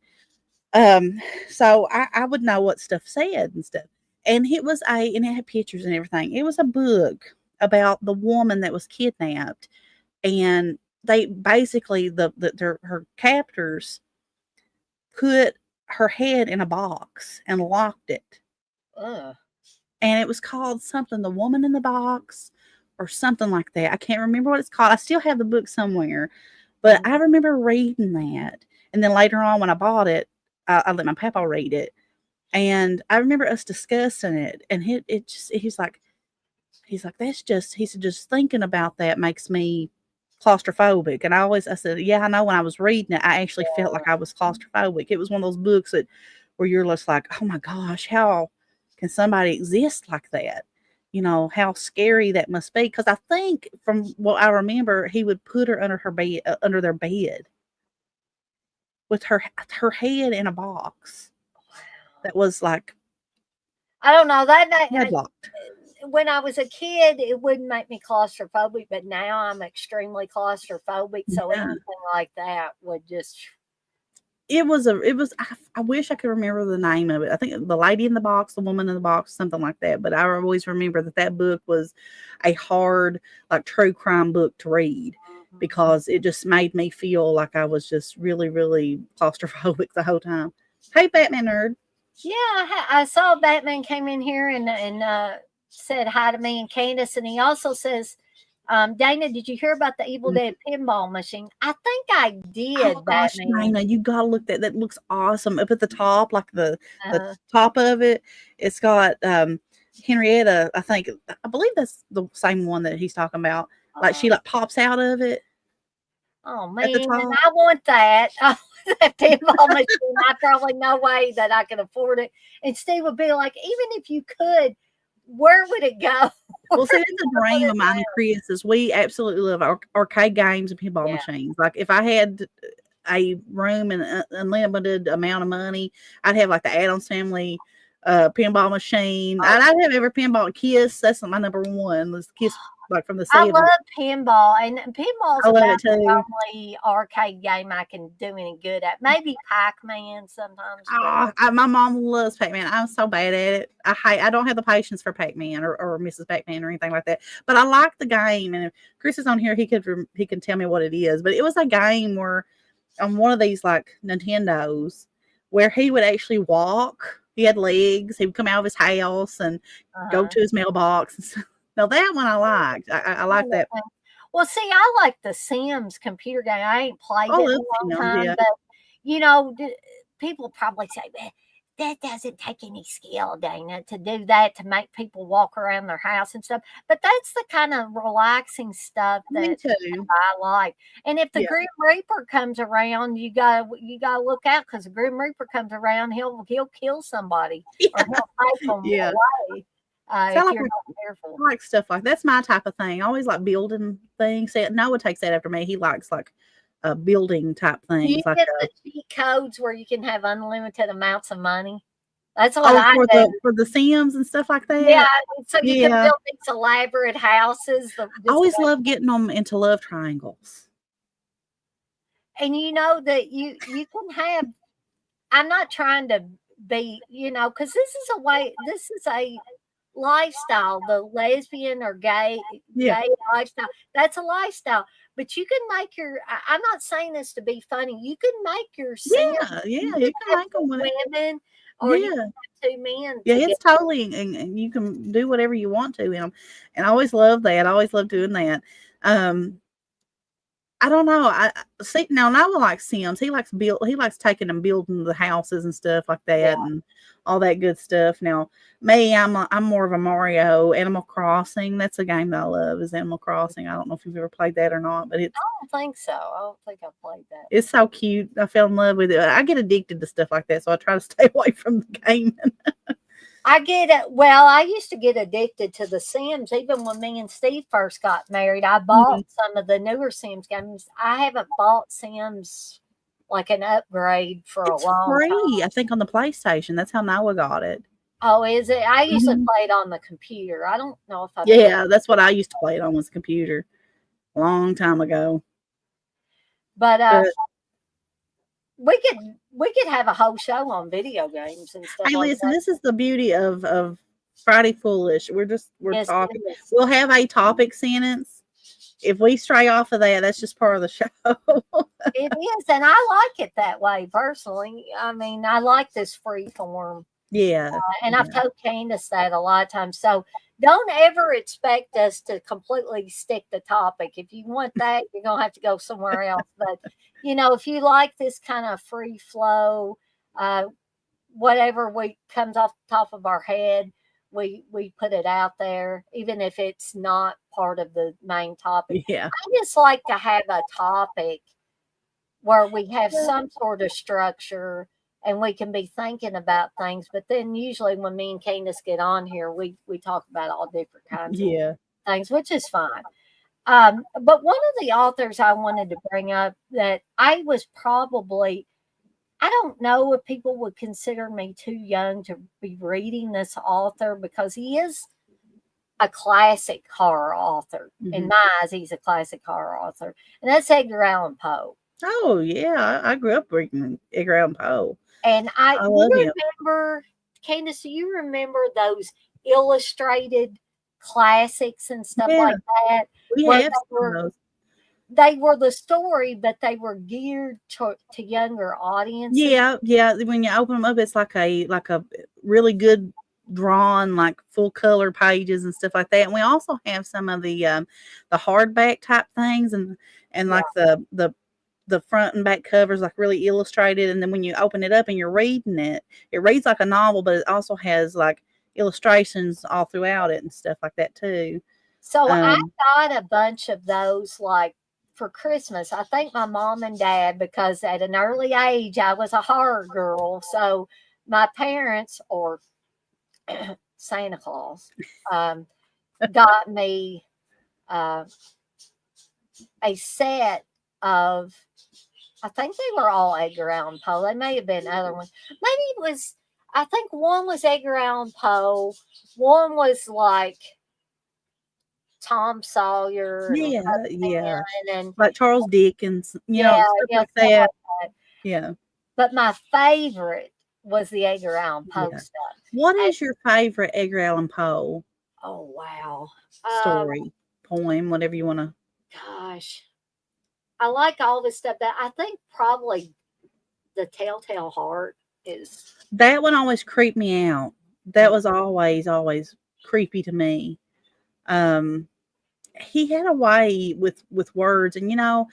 Speaker 3: Um, so I would know what stuff said and stuff. And and it had pictures and everything. It was a book about the woman that was kidnapped, and they basically her captors put her head in a box and locked it.
Speaker 2: Ugh.
Speaker 3: And it was called something, The Woman in the Box or something like that. I can't remember what it's called. I still have the book somewhere, but I remember reading that. And then later on, when I bought it, I let my papa read it. And I remember us discussing it. And he's like, he said, just thinking about that makes me claustrophobic. And I said, yeah, I know when I was reading it, I actually felt like I was claustrophobic. It was one of those books where you're just like, oh my gosh, how can somebody exist like that? How scary that must be. Because I think from what I remember, he would put her under her bed, under their bed with her head in a box that was like
Speaker 2: I don't know
Speaker 3: headlocked.
Speaker 2: when I was a kid, it wouldn't make me claustrophobic, but now I'm extremely claustrophobic. So
Speaker 3: Yeah.
Speaker 2: anything like that would just.
Speaker 3: I wish I could remember the name of it. I think The Lady in the Box, The Woman in the Box, something like that. But I always remember that book was a hard, like, true crime book to read because it just made me feel like I was just really, really claustrophobic the whole time. Hey, Batman nerd.
Speaker 2: Yeah, I saw Batman came in here and said hi to me and Candice, and he also says, Dana, did you hear about the Evil Dead pinball machine? I think I
Speaker 3: Oh
Speaker 2: did,
Speaker 3: gosh,
Speaker 2: Batman.
Speaker 3: Nina, you gotta look that looks awesome. Up at the top, like the
Speaker 2: Uh,
Speaker 3: top of it, it's got Henrietta, I believe that's the same one that he's talking about. Like she like pops out of it
Speaker 2: oh
Speaker 3: at the
Speaker 2: man, and
Speaker 3: top.
Speaker 2: I want that. I want that pinball machine. I probably no way that I can afford it. And Steve would be like, even if you could, where would it go?
Speaker 3: Well, see,
Speaker 2: Where
Speaker 3: that's
Speaker 2: would
Speaker 3: a
Speaker 2: you put
Speaker 3: dream
Speaker 2: it
Speaker 3: of mine and Chris is we absolutely love arcade games and pinball
Speaker 2: Yeah.
Speaker 3: machines. Like if I had a room and unlimited amount of money, I'd have like the Addams Family pinball machine.
Speaker 2: Oh,
Speaker 3: I'd have every pinball. Kiss, that's my number one. Was Kiss like from the
Speaker 2: I
Speaker 3: sea of.
Speaker 2: love pinball, and pinball's
Speaker 3: I love
Speaker 2: about
Speaker 3: it
Speaker 2: the
Speaker 3: too.
Speaker 2: only arcade game I can do any good at. Maybe Pac-Man sometimes, but
Speaker 3: My mom loves Pac-Man. I'm so bad at it. I don't have the patience for Pac-Man or Mrs. Pac-Man or anything like that. But I like the game. And if Chris is on here, he can tell me what it is. But it was a game where on one of these like Nintendos where he would actually walk. He had legs. He would come out of his house and go
Speaker 2: uh-huh.
Speaker 3: to his mailbox. Now that one I liked. I
Speaker 2: I
Speaker 3: like
Speaker 2: love
Speaker 3: that.
Speaker 2: that. Well, see, I like the Sims computer game. I ain't played
Speaker 3: I
Speaker 2: it in
Speaker 3: love
Speaker 2: a long
Speaker 3: Sims.
Speaker 2: time,
Speaker 3: Yeah.
Speaker 2: but you know, people probably say, "Man, that doesn't take any skill, Dana, to do that to make people walk around their house and stuff." But that's the kind of relaxing stuff
Speaker 3: Me
Speaker 2: that
Speaker 3: too.
Speaker 2: I like. And if the
Speaker 3: Yeah.
Speaker 2: Grim Reaper comes around, you gotta look out because the Grim Reaper comes around, he'll kill somebody or
Speaker 3: Yeah.
Speaker 2: he'll take them
Speaker 3: Yeah.
Speaker 2: away
Speaker 3: So
Speaker 2: if you're not careful.
Speaker 3: I like stuff like that's my type of thing. I always like building things. See, Noah takes that after me. He likes like building type
Speaker 2: Do you
Speaker 3: things, like
Speaker 2: get the cheat codes where you can have unlimited amounts of money? That's what
Speaker 3: oh
Speaker 2: I do.
Speaker 3: for the Sims and stuff like
Speaker 2: Yeah,
Speaker 3: that.
Speaker 2: so you can
Speaker 3: Yeah,
Speaker 2: build these elaborate houses,
Speaker 3: I
Speaker 2: just the
Speaker 3: always
Speaker 2: way.
Speaker 3: love getting them into love triangles.
Speaker 2: And you know that you can have. I'm not trying to be, because this is a lifestyle, the lesbian or
Speaker 3: Yeah,
Speaker 2: gay lifestyle. That's a lifestyle. But you can make I'm not saying this to be funny. You can make your Sims.
Speaker 3: yeah.
Speaker 2: You can
Speaker 3: You can
Speaker 2: have
Speaker 3: make them
Speaker 2: two
Speaker 3: with it.
Speaker 2: women or you
Speaker 3: Yeah,
Speaker 2: can have two men
Speaker 3: yeah.
Speaker 2: together.
Speaker 3: It's totally, and you can do whatever you want to in them. And I always love that. I always love doing that. Um, I don't know. I see now. Noah likes Sims. He likes build. He likes taking and building the houses and stuff like
Speaker 2: Yeah.
Speaker 3: that, and all that good stuff. Now, me, I'm more of a Mario Animal Crossing. That's a game that I love. Is Animal Crossing. I don't know if you've ever played that or not, but
Speaker 2: I don't think so. I don't think I played that.
Speaker 3: it's so cute. I fell in love with it. I get addicted to stuff like that, so I try to stay away from the game.
Speaker 2: I get it. Well, I used to get addicted to the Sims. Even when me and Steve first got married, I bought some of the newer Sims games. I haven't bought Sims like an upgrade for a
Speaker 3: It's
Speaker 2: long time.
Speaker 3: free, I think, on the PlayStation. That's how Noah got it.
Speaker 2: Oh, is it? I usually
Speaker 3: Mhm.
Speaker 2: play it on the computer. I don't know if I've ever.
Speaker 3: Yeah, that's what I used to play it on was a computer a long time ago.
Speaker 2: But
Speaker 3: But
Speaker 2: we could have a whole show on video games and stuff
Speaker 3: hey,
Speaker 2: like
Speaker 3: listen,
Speaker 2: that.
Speaker 3: this is the beauty of Friday Foolish. We're
Speaker 2: Yes, it
Speaker 3: talking.
Speaker 2: is.
Speaker 3: We'll have a topic sentence. If we stray off of that, that's just part of the show.
Speaker 2: It is, and I like it that way personally. I mean, I like this free form.
Speaker 3: Yeah.
Speaker 2: And I've told Candice that a lot of times. So don't ever expect us to completely stick the topic. If you want that, you're gonna have to go somewhere else. But if you like this kind of free flow, uh, whatever we comes off the top of our head, we put it out there, even if it's not part of the main topic.
Speaker 3: Yeah.
Speaker 2: I just like to have a topic where we have some sort of structure and we can be thinking about things. But then usually when me and Candace get on here, we talk about all different kinds of
Speaker 3: Yeah.
Speaker 2: things, which is fine. But one of the authors I wanted to bring up that I was probably, I don't know if people would consider me too young to be reading this author because he is a classic horror author. In
Speaker 3: Mhm.
Speaker 2: my eyes, he's a classic horror author. And that's Edgar Allan Poe.
Speaker 3: Oh yeah, I grew up reading Edgar Allan Poe.
Speaker 2: And
Speaker 3: I love him.
Speaker 2: remember, Candace, do you remember those illustrated classics and stuff
Speaker 3: Yeah,
Speaker 2: like that?
Speaker 3: we
Speaker 2: Where
Speaker 3: have some of those.
Speaker 2: they were the story, but they were geared to younger audiences.
Speaker 3: Yeah, yeah. When you open them up, it's like a really good drawn, like full color pages and stuff like that. And we also have some of the hardback type things and
Speaker 2: Yeah.
Speaker 3: like the front and back covers like really illustrated. And then when you open it up and you're reading it, it reads like a novel, but it also has like illustrations all throughout it and stuff like that too.
Speaker 2: So I
Speaker 3: Um,
Speaker 2: got a bunch of those like for Christmas. I think my mom and dad, because at an early age I was a horror girl. So my parents or Santa Claus um, got me uh, a set of, I think they were all Edgar Allan Poe. They may have been other ones. Maybe it was, I think one was Edgar Allan Poe. One was like Tom Sawyer and
Speaker 3: Yeah, yeah.
Speaker 2: and
Speaker 3: Like Charles Dickens,
Speaker 2: yeah,
Speaker 3: stuff
Speaker 2: yeah,
Speaker 3: like
Speaker 2: stuff
Speaker 3: that.
Speaker 2: like that.
Speaker 3: Yeah,
Speaker 2: But my favorite was the Edgar Allan Poe
Speaker 3: yeah.
Speaker 2: stuff.
Speaker 3: What
Speaker 2: And
Speaker 3: is your favorite Edgar Allan Poe
Speaker 2: oh wow,
Speaker 3: story, poem, whatever you want to?
Speaker 2: gosh, I like all this stuff. That I think probably the Telltale Heart is.
Speaker 3: That one always creeped me out. That
Speaker 2: Mm,
Speaker 3: was always creepy to me. Um, he had a way with words, and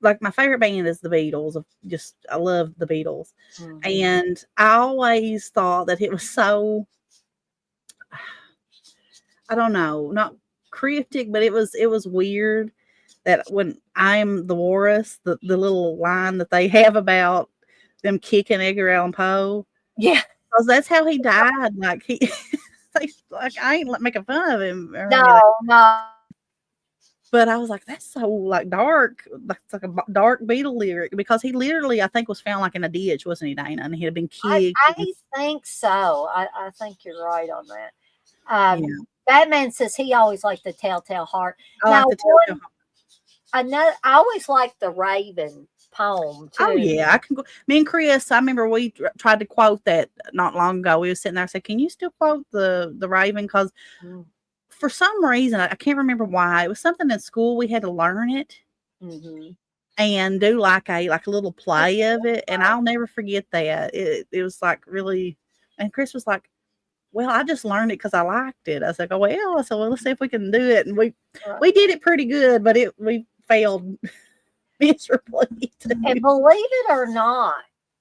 Speaker 3: like my favorite band is the Beatles. Just I love the Beatles,
Speaker 2: mhm.
Speaker 3: and I always thought that it was so, I don't know, not cryptic, but it was weird that when I'm the walrus, the little line that they have about them kicking Edgar Allan Poe,
Speaker 2: Yeah,
Speaker 3: because that's how he died. Like like I ain't like making fun of him or
Speaker 2: no,
Speaker 3: anything.
Speaker 2: no,
Speaker 3: But I was like, that's so like dark. That's like a dark Beatle lyric because he literally, I think, was found like in a ditch, wasn't he, Dana? And he had been kicked.
Speaker 2: I think so. I think you're right on that.
Speaker 3: Yeah,
Speaker 2: Batman says he always liked the Telltale Heart.
Speaker 3: I
Speaker 2: Now,
Speaker 3: like the Telltale.
Speaker 2: I always liked the Raven poem
Speaker 3: Oh
Speaker 2: too.
Speaker 3: yeah, I can go. Me and Chris, I remember we tried to quote that not long ago. We were sitting there and said, "Can you still quote the Raven?" Because for some reason, I can't remember why. It was something in school we had to learn it
Speaker 2: Mm-hmm.
Speaker 3: and do like a little play of it, and I'll never forget that. It was like really, and Chris was like, "Well, I just learned it because I liked it." I was like, "Oh well," I said, "Well, let's see if we can do it," and we did it pretty good, but we failed miserably too.
Speaker 2: And believe it or not,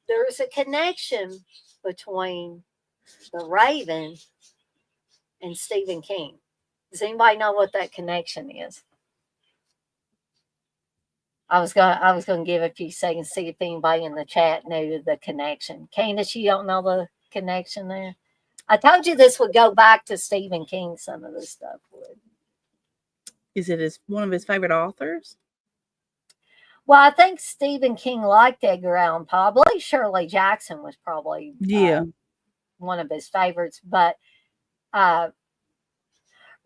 Speaker 2: there's a connection between the Raven and Stephen King. Does anybody know what that connection is? I was gonna give a few seconds, see if anybody in the chat knew the connection. Candace, you don't know the connection there? I told you this would go back to Stephen King, some of this stuff would.
Speaker 3: Is it one of his favorite authors?
Speaker 2: Well, I think Stephen King liked Edgar Allan Poe. I believe Shirley Jackson was probably
Speaker 3: Yeah.
Speaker 2: one of his favorites, but uh,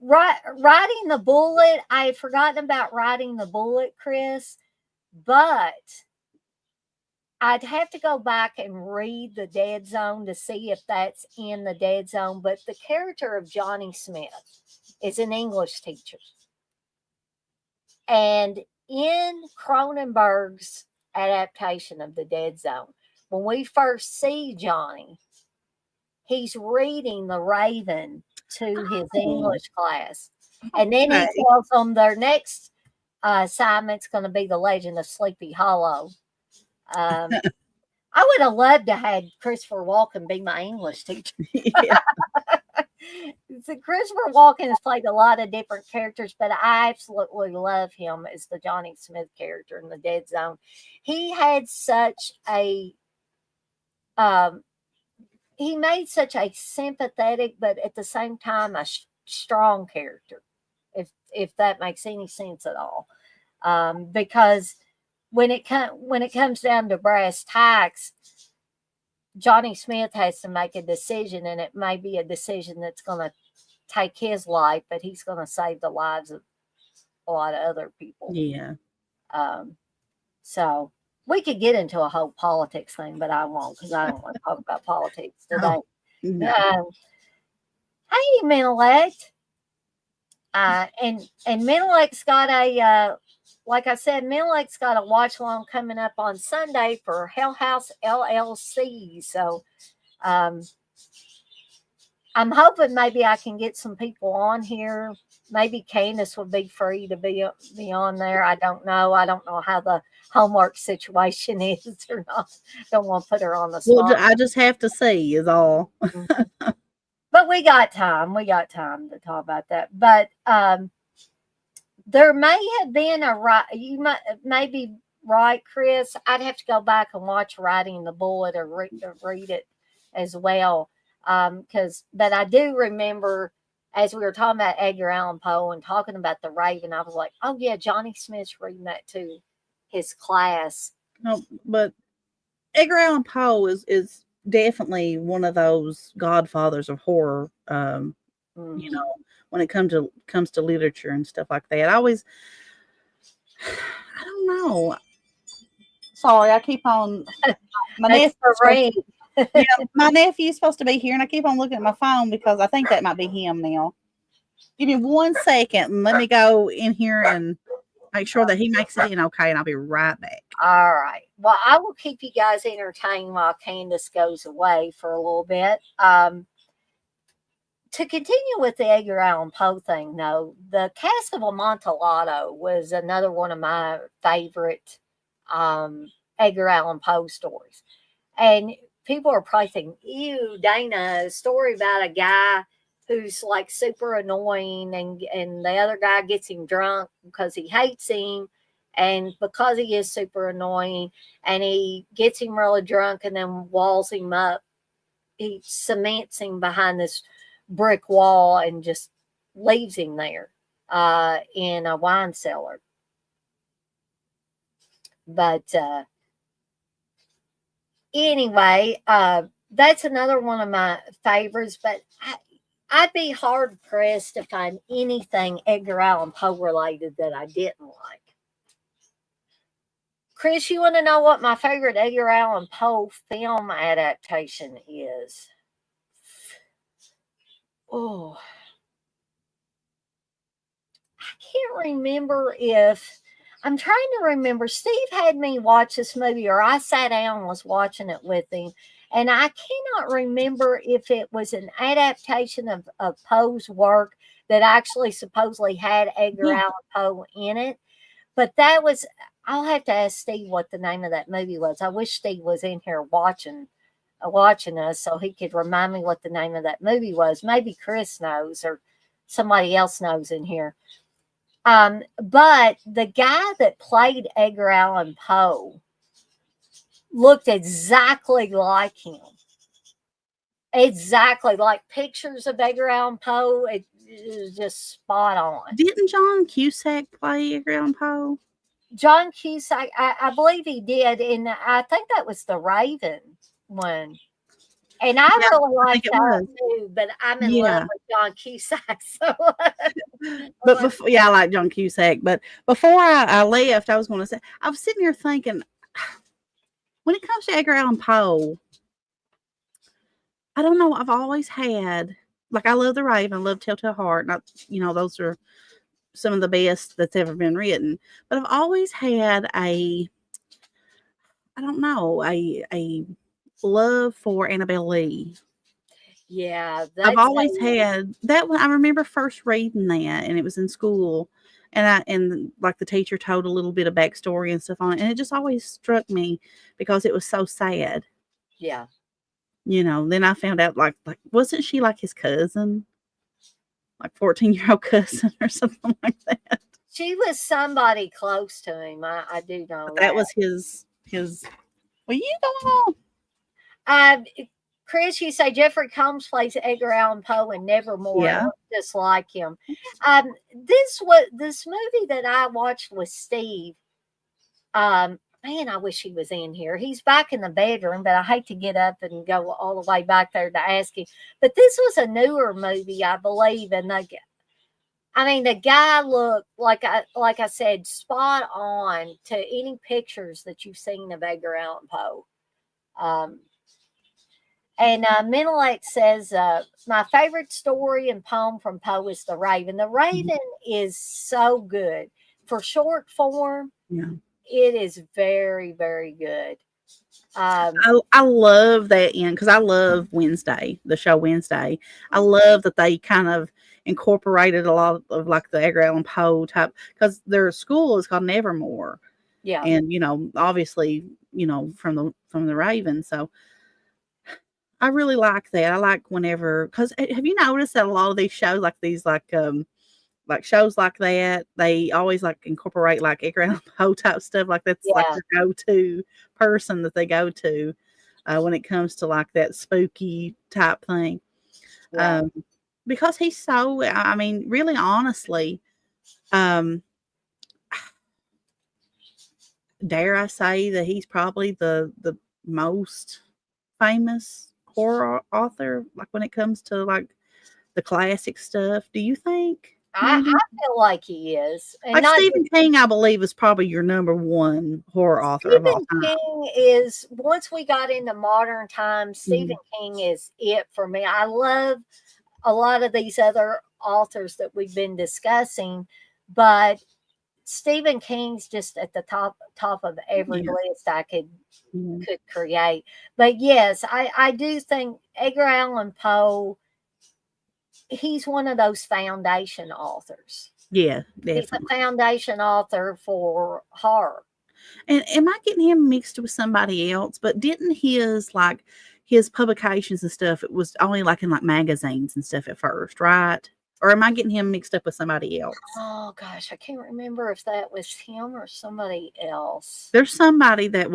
Speaker 2: riding the bullet, I had forgotten about riding the bullet, Chris, but I'd have to go back and read the Dead Zone to see if that's in the Dead Zone. But the character of Johnny Smith is an English teacher. And in Cronenberg's adaptation of the Dead Zone, when we first see Johnny, he's reading The Raven to his
Speaker 3: Oh,
Speaker 2: English class. And then he
Speaker 3: okay.
Speaker 2: tells them their next assignment's going to be The Legend of Sleepy Hollow. I would have loved to have Christopher Walken be my English teacher.
Speaker 3: Yeah.
Speaker 2: So Christopher Walken has played a lot of different characters, but I absolutely love him as the Johnny Smith character in the Dead Zone. He had such a he made such a sympathetic, but at the same time a strong character, if that makes any sense at all. Because when it comes down to brass tacks, Johnny Smith has to make a decision, and it may be a decision that's going to take his life, but he's going to save the lives of a lot of other people.
Speaker 3: Yeah.
Speaker 2: Um, so we could get into a whole politics thing, but I won't because I don't want to talk about politics today.
Speaker 3: Oh, no.
Speaker 2: Hey, Menelect. And Menelect's got a like I said, Menelect's got a watch along coming up on Sunday for Hell House LLC. So I'm hoping maybe I can get some people on here. Maybe Candace would be free to be on there. I don't know. I don't know how the homework situation is or not. Don't want to put her on the
Speaker 3: Well,
Speaker 2: spot.
Speaker 3: I just have to see is all.
Speaker 2: But we got time. We got time to talk about that. But there may have been you may be right, Chris. I'd have to go back and watch Riding the Bullet or read it as well. But I do remember as we were talking about Edgar Allan Poe and talking about the Raven, I was like, oh yeah, Johnny Smith's reading that to his class.
Speaker 3: No, but Edgar Allan Poe is definitely one of those godfathers of horror. You know, when it comes to literature and stuff like that. I don't know. Sorry, I keep on my
Speaker 2: That's
Speaker 3: nephew's
Speaker 2: for
Speaker 3: supposed
Speaker 2: rain.
Speaker 3: yeah, my nephew's supposed to be here, and I keep on looking at my phone because I think that might be him now. Give me 1 second and let me go in here and make sure that he makes it in okay, and I'll be right back.
Speaker 2: All right. Well, I will keep you guys entertained while Candice goes away for a little bit. To continue with the Edgar Allan Poe thing, though, the Cask of Amontillado was another one of my favorite Edgar Allan Poe stories. And people are probably thinking, ew, Dana, a story about a guy who's like super annoying and the other guy gets him drunk because he hates him. And because he is super annoying and he gets him really drunk and then walls him up, he cements him behind this brick wall and just leaves him there in a wine cellar. But anyway, that's another one of my favorites. But I'd be hard pressed to find anything Edgar Allan Poe related that I didn't like. Chris, you want to know what my favorite Edgar Allan Poe film adaptation is? Oh, I can't remember if I'm trying to remember. Steve had me watch this movie, or I sat down and was watching it with him. And I cannot remember if it was an adaptation of Poe's work that actually supposedly had Edgar Allan Poe in it. But that was, I'll have to ask Steve what the name of that movie was. I wish Steve was in here watching us so he could remind me what the name of that movie was. Maybe Chris knows or somebody else knows in here. But the guy that played Edgar Allan Poe looked exactly like him. Exactly like pictures of Edgar Allan Poe. It is just spot on.
Speaker 3: Didn't John Cusack play Edgar Allan Poe?
Speaker 2: John Cusack, I believe he did, and I think that was the Raven one. And I really like that too, but I'm in love with John Cusack. So,
Speaker 3: but before, I like John Cusack. But before I left, I was going to say, I was sitting here thinking, when it comes to Edgar Allan Poe, I don't know. I've always had, like, I love The Raven, I love Telltale Heart. Those are some of the best that's ever been written. But I've always had a love for Annabelle Lee.
Speaker 2: Yeah,
Speaker 3: I've always had that one. I remember first reading that, and it was in school, and like the teacher told a little bit of backstory and stuff on it, and it just always struck me because it was so sad.
Speaker 2: Yeah.
Speaker 3: Then I found out like wasn't she like his cousin, like 14-year-old cousin or something like that?
Speaker 2: She was somebody close to him. I do know
Speaker 3: that was his. Well, you go
Speaker 2: on. Chris, you say Jeffrey Combs plays Edgar Allan Poe in Nevermore.
Speaker 3: Yeah.
Speaker 2: Just like him. This movie that I watched with Steve. Man, I wish he was in here. He's back in the bedroom, but I hate to get up and go all the way back there to ask him. But this was a newer movie, I believe, and the guy looked like I said, spot on to any pictures that you've seen of Edgar Allan Poe. And Menelec says, my favorite story and poem from Poe is The Raven. The Raven is so good. For short form, it is very, very good.
Speaker 3: I love that because I love Wednesday, the show Wednesday. I love that they kind of incorporated a lot of like the Edgar Allan Poe type, because their school is called Nevermore.
Speaker 2: Yeah.
Speaker 3: And obviously, from the Raven. So I really like that. I like whenever, because have you noticed that a lot of these shows, like shows like that, they always like incorporate like Edgar Allan Poe type stuff. Like that's like their go-to person that they go to when it comes to like that spooky type thing.
Speaker 2: Yeah.
Speaker 3: Because he's so, really honestly, dare I say that he's probably the most famous horror author, like when it comes to like the classic stuff. Do you think?
Speaker 2: I
Speaker 3: Maybe?
Speaker 2: feel like he is, and
Speaker 3: Like
Speaker 2: not
Speaker 3: Stephen King, I believe, is probably your number one horror author of all
Speaker 2: Stephen
Speaker 3: time.
Speaker 2: King is. Once we got into modern times, Stephen
Speaker 3: Mm-hmm.
Speaker 2: King is it for me. I love a lot of these other authors that we've been discussing, but Stephen King's just at the top of every
Speaker 3: Yeah.
Speaker 2: list I
Speaker 3: Yeah.
Speaker 2: could create. But yes, I do think Edgar Allan Poe, he's one of those foundation authors.
Speaker 3: Yeah,
Speaker 2: He's a
Speaker 3: definitely.
Speaker 2: foundation author for horror.
Speaker 3: And am I getting him mixed with somebody else? But didn't his publications and stuff, it was only like in like magazines and stuff at first, right? Or am I getting him mixed up with somebody else?
Speaker 2: Oh gosh, I can't remember if that was him or somebody else.
Speaker 3: There's somebody that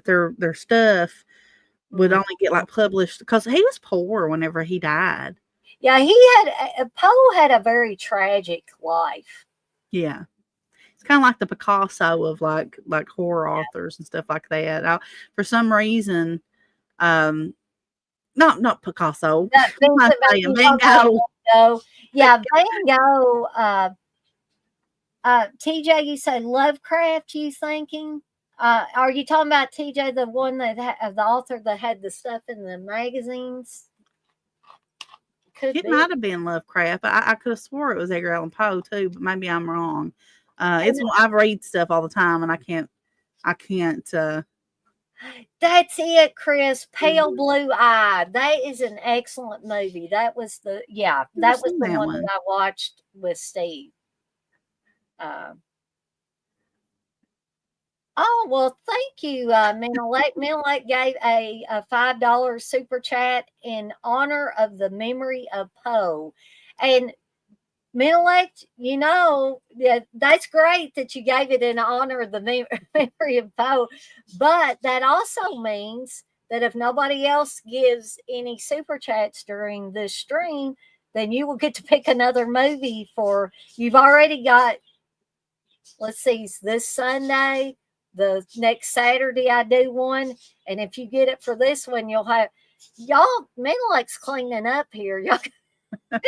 Speaker 3: their stuff would
Speaker 2: Mm.
Speaker 3: only get like published because he was poor whenever he died.
Speaker 2: Yeah, he had Poe had a very tragic life.
Speaker 3: Yeah. It's kind of like the Picasso of like horror authors and stuff like that. For some reason, um, not Picasso.
Speaker 2: That
Speaker 3: What am I
Speaker 2: Vincent
Speaker 3: saying?
Speaker 2: Van
Speaker 3: Van Gogh.
Speaker 2: Gogh.
Speaker 3: Van
Speaker 2: Yeah, Van Gogh. TJ, you said Lovecraft. You thinking? Are you talking about TJ, the one that the author that had the stuff in the magazines? Could
Speaker 3: It
Speaker 2: be.
Speaker 3: might have been Lovecraft. I could have swore it was Edgar Allan Poe too, but maybe I'm wrong.
Speaker 2: And
Speaker 3: I've read stuff all the time, and I can't.
Speaker 2: that's it, Chris. Pale Blue Eye. That is an excellent movie. That was
Speaker 3: Never
Speaker 2: that was
Speaker 3: seen
Speaker 2: the
Speaker 3: that
Speaker 2: one
Speaker 3: one.
Speaker 2: that I watched with Steve. Uh, Oh, well, thank you, Menelec. Menelec gave a $5 super chat in honor of the memory of Poe. And Menelec, that's great that you gave it in honor of the memory of Poe. But that also means that if nobody else gives any super chats during this stream, then you will get to pick another movie you've already got, let's see, this Sunday. The next Saturday, I do one. And if you get it for this one, y'all, Menelec's cleaning up here. Y'all are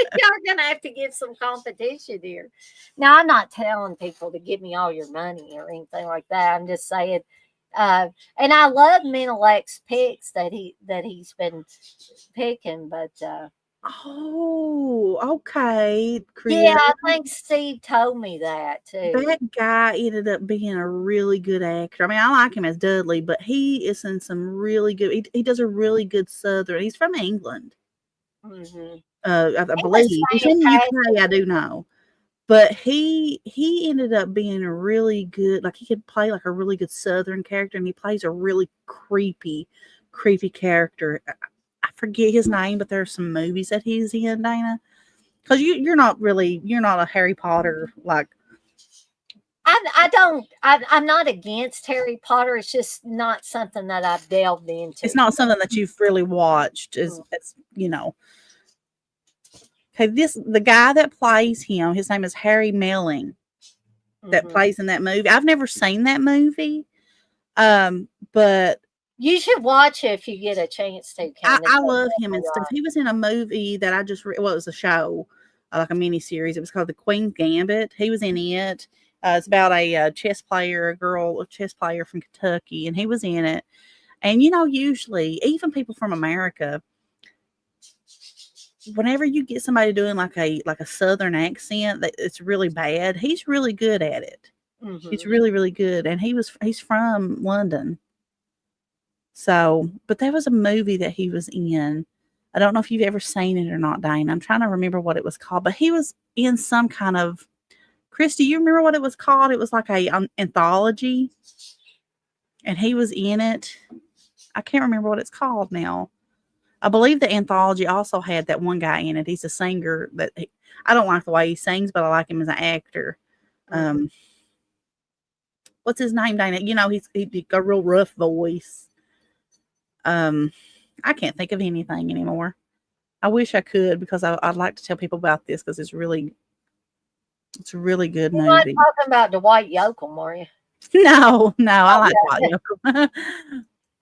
Speaker 2: going to have to give some competition here. Now, I'm not telling people to give me all your money or anything like that. I'm just saying, and I love Menelec's picks that he's been picking, but
Speaker 3: Oh, okay,
Speaker 2: yeah,
Speaker 3: Chris.
Speaker 2: I think Steve told me that too.
Speaker 3: That guy ended up being a really good actor. I mean, I like him as Dudley, but he is in some really good. He does a really good Southern. He's from England,
Speaker 2: Mm-hmm.
Speaker 3: I
Speaker 2: He was
Speaker 3: believe. He's in the UK. I
Speaker 2: fantastic.
Speaker 3: do know, but he ended up being a really good. Like he could play like a really good Southern character, and he plays a really creepy character. I forget his name, but there are some movies that he's in, Dana. Because you're not a Harry Potter like.
Speaker 2: I'm not against Harry Potter. It's just not something that I've delved into.
Speaker 3: It's not something that you've really watched
Speaker 2: Mm-hmm.
Speaker 3: as Okay, the guy that plays him, his name is Harry Melling, that
Speaker 2: Mm-hmm.
Speaker 3: plays in that movie. I've never seen that movie. But
Speaker 2: You should watch it if you get a chance to, Candice.
Speaker 3: I love him and stuff. He was in a movie that I just it was a show, like a mini series. It was called The Queen's Gambit. He was in it. It's about a chess player, a chess player from Kentucky, and he was in it. And usually, even people from America, whenever you get somebody doing like a Southern accent, that it's really bad. He's really good at it.
Speaker 2: Mm-hmm.
Speaker 3: He's really really good, and he's from London. So, but there was a movie that he was in. I don't know if you've ever seen it or not, Dane. I'm trying to remember what it was called, but he was in some kind of. Chris, do you remember what it was called? It was like a anthology, and he was in it. I can't remember what it's called now. I believe the anthology also had that one guy in it. He's a singer I don't like the way he sings, but I like him as an actor. What's his name, Dana? He's got a real rough voice. I can't think of anything anymore. I wish I could because I'd like to tell people about this because it's a really good
Speaker 2: You're not
Speaker 3: movie.
Speaker 2: talking about Dwight Yoakam, are you?
Speaker 3: No, I like Dwight Yoakam.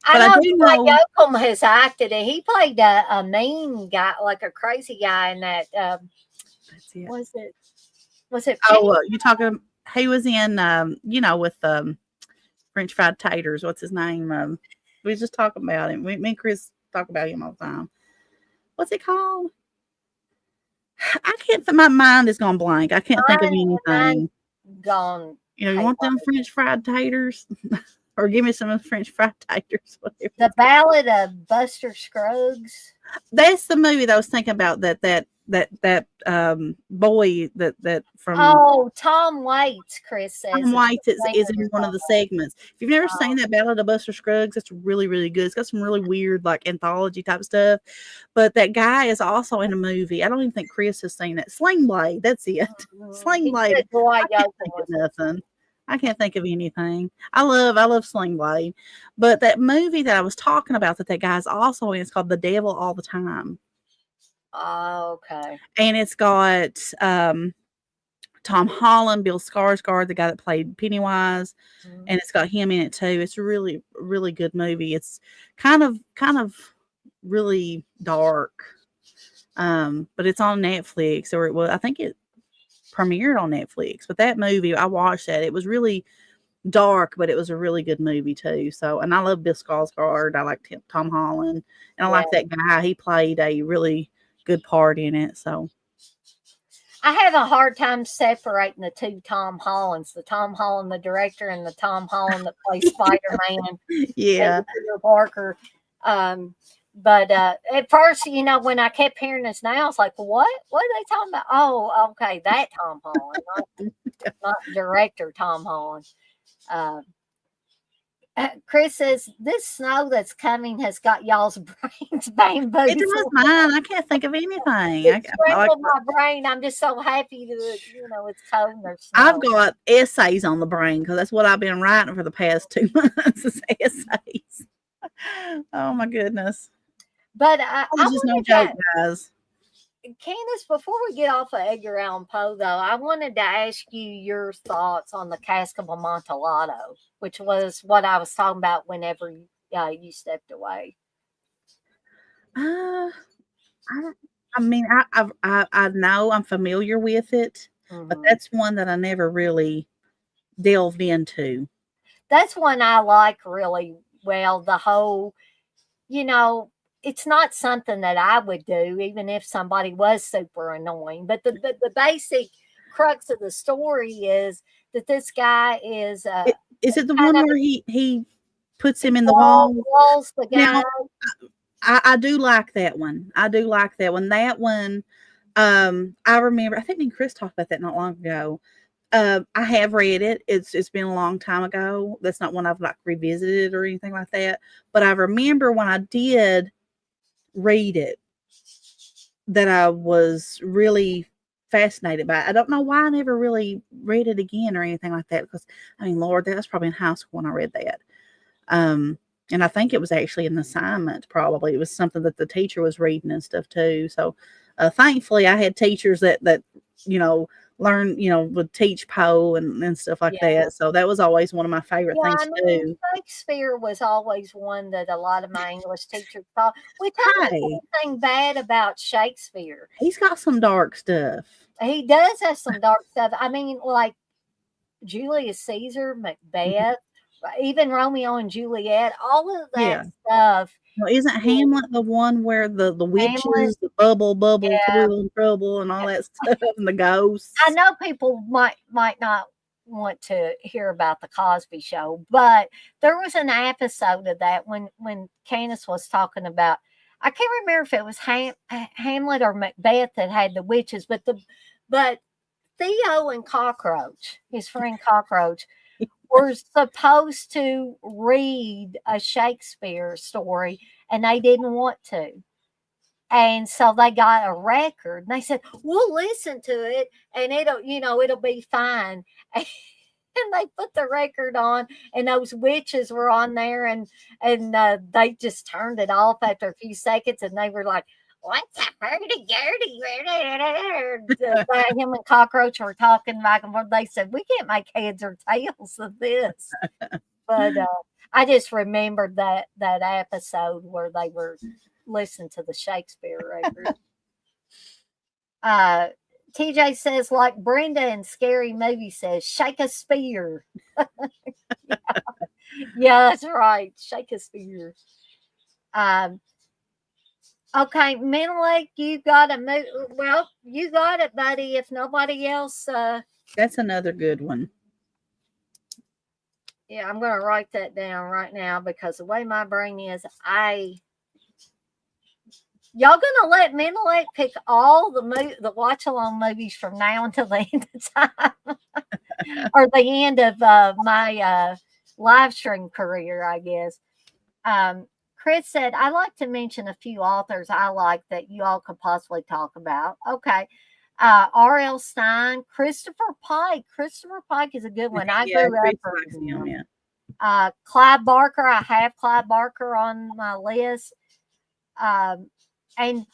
Speaker 2: I
Speaker 3: But I
Speaker 2: know
Speaker 3: do
Speaker 2: Dwight
Speaker 3: know
Speaker 2: Yoakam has acted it. He played a mean guy, like a crazy guy in that.
Speaker 3: that's it.
Speaker 2: Was it? Was it?
Speaker 3: Oh, you talking? He was in, with French fried taters. What's his name? We just talk about him. Me and Chris talk about him all the time. What's it called? I can't. My mind is gone blank. I can't think of
Speaker 2: Mine
Speaker 3: anything.
Speaker 2: gone.
Speaker 3: You want them French fried taters, or give me some of the French fried taters? Whatever.
Speaker 2: The Ballad of Buster Scruggs.
Speaker 3: That's the movie that I was thinking about. That boy that from
Speaker 2: Oh, Tom Waits, Chris says.
Speaker 3: Tom
Speaker 2: Is
Speaker 3: White
Speaker 2: the
Speaker 3: is
Speaker 2: singer
Speaker 3: in
Speaker 2: you're
Speaker 3: one of the
Speaker 2: talking
Speaker 3: segments. If you've never
Speaker 2: about.
Speaker 3: seen that Ballad of Buster Scruggs, it's really, really good. It's got some really weird, like anthology type stuff. But that guy is also in a movie. I don't even think Chris has seen it. Sling Blade, that's it. Sling
Speaker 2: He
Speaker 3: Blade.
Speaker 2: said Dwight
Speaker 3: I can't
Speaker 2: Yoakam
Speaker 3: think
Speaker 2: was
Speaker 3: of nothing. I can't think of anything. I love Sling Blade. But that movie that I was talking about that guy's also in, it's called The Devil All the Time.
Speaker 2: Oh, okay.
Speaker 3: And it's got Tom Holland, Bill Skarsgård, the guy that played Pennywise, and it's got him in it too. It's a really, really good movie. It's kind of really dark, but it's on Netflix, or it was. I think it premiered on Netflix. But that movie, I watched that. It was really dark, but it was a really good movie too. So, and I love Bill Skarsgård. I like Tom Holland, and I like that guy. He played a really good part in it. So.
Speaker 2: I have a hard time separating the two Tom Hollands, the Tom Holland, the director, and the Tom Holland that plays Spider-Man.
Speaker 3: Yeah.
Speaker 2: Peter Parker. But at first, when I kept hearing this now, I was like, what? What are they talking about? Oh, okay, that Tom Holland, not director Tom Holland. Chris says, this snow that's coming has got y'all's brains bamboozled.
Speaker 3: It does mine. I can't think of anything.
Speaker 2: It scrambled my brain. I'm just so happy that, it's cold and there's snow.
Speaker 3: I've got essays on the brain because that's what I've been writing for the past 2 months is essays. Oh, my goodness.
Speaker 2: But I
Speaker 3: just no joke, guys.
Speaker 2: Candice, before we get off of Edgar Allan Poe, though, I wanted to ask you your thoughts on the Cask of Amontillado, which was what I was talking about whenever you stepped away.
Speaker 3: I mean, I know I'm familiar with it, but that's one that I never really delved into.
Speaker 2: That's one I like really well. The whole, it's not something that I would do, even if somebody was super annoying. But the basic crux of the story is that this guy is.
Speaker 3: Is it the one where he puts him in the walls?
Speaker 2: The guy.
Speaker 3: Now, I do like that one. I do like that one. That one, I remember. I think me and Chris talked about that not long ago. I have read it. It's been a long time ago. That's not one I've like revisited or anything like that. But I remember when I did read it that I was really fascinated by it. I don't know why I never really read it again or anything like that because I mean, Lord, that was probably in high school when I read that. And I think it was actually an assignment. Probably it was something that the teacher was reading and stuff too. So, thankfully, I had teachers that learn, would teach Poe and stuff like that. So that was always one of my favorite things to do.
Speaker 2: Shakespeare was always one that a lot of my English teachers thought. We don't have anything bad about Shakespeare.
Speaker 3: He's got some dark stuff.
Speaker 2: He does have some dark stuff. I mean, like Julius Caesar, Macbeth, even Romeo and Juliet, all of that stuff.
Speaker 3: Well, isn't Hamlet the one where the witches, the bubble, trouble, and all that stuff, and the ghosts?
Speaker 2: I know people might not want to hear about the Cosby Show, but there was an episode of that when Candice was talking about. I can't remember if it was Hamlet or Macbeth that had the witches, but Theo and Cockroach, his friend Cockroach, were supposed to read a Shakespeare story and they didn't want to. And so they got a record and they said, we'll listen to it and it'll be fine. And they put the record on and those witches were on there and they just turned it off after a few seconds and they were like, what's a hurdy-gurdy? Him and Cockroach were talking back and forth. They said, we can't make heads or tails of this. But I just remembered that episode where they were listening to the Shakespeare record. Uh, TJ says, like Brenda in Scary Movie says, shake a spear. Yeah, that's right. Shake a spear. Um, okay, Menelik, you got to move. Well, you got it, buddy. If nobody else,
Speaker 3: That's another good one.
Speaker 2: yeah, I'm going to write that down right now because the way my brain is, y'all gonna let Menelik pick all the watch along movies from now until the end of time, or the end of my live stream career, I guess. Chris said, "I like to mention a few authors I like that you all could possibly talk about." Okay, R.L. Stein, Christopher Pike. Christopher Pike is a good one. I
Speaker 3: Yeah,
Speaker 2: grew up
Speaker 3: Chris likes
Speaker 2: reading
Speaker 3: him,
Speaker 2: him.
Speaker 3: yeah.
Speaker 2: Clive Barker. I have Clive Barker on my list. And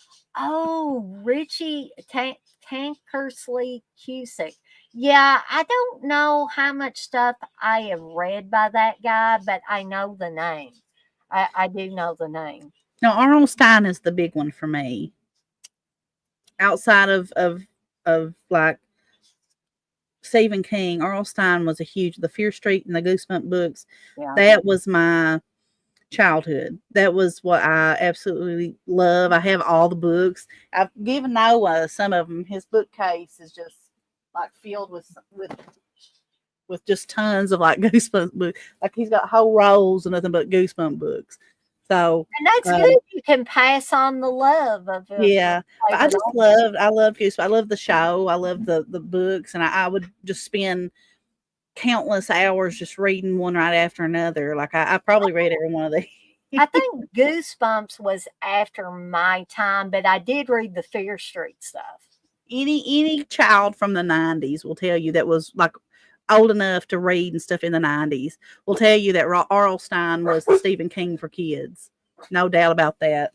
Speaker 2: Richie Tankersley Cusick. Yeah, I don't know how much stuff I have read by that guy, but I know the name. I do know the name.
Speaker 3: No, Arnold Stein is the big one for me. Outside of like Stephen King, Arnold Stein was a huge the Fear Street and the Goosebump books.
Speaker 2: Yeah.
Speaker 3: That was my childhood. That was what I absolutely love. I have all the books. I've given Noah some of them. His bookcase is just like filled with just tons of like Goosebump books. Like he's got whole rolls of nothing but Goosebump books. So
Speaker 2: And that's good. You can pass on the love of
Speaker 3: yeah, but
Speaker 2: favorite author.
Speaker 3: I love Goosebumps. I love the show. I love the books, and I would just spend countless hours just reading one right after another. Like I probably read every one of these.
Speaker 2: I think Goosebumps was after my time, but I did read the Fear Street stuff.
Speaker 3: Any child from the 90s will tell you that was like old enough to read and stuff in the 90s will tell you that R.L. Stein was the Stephen King for kids. No doubt about that.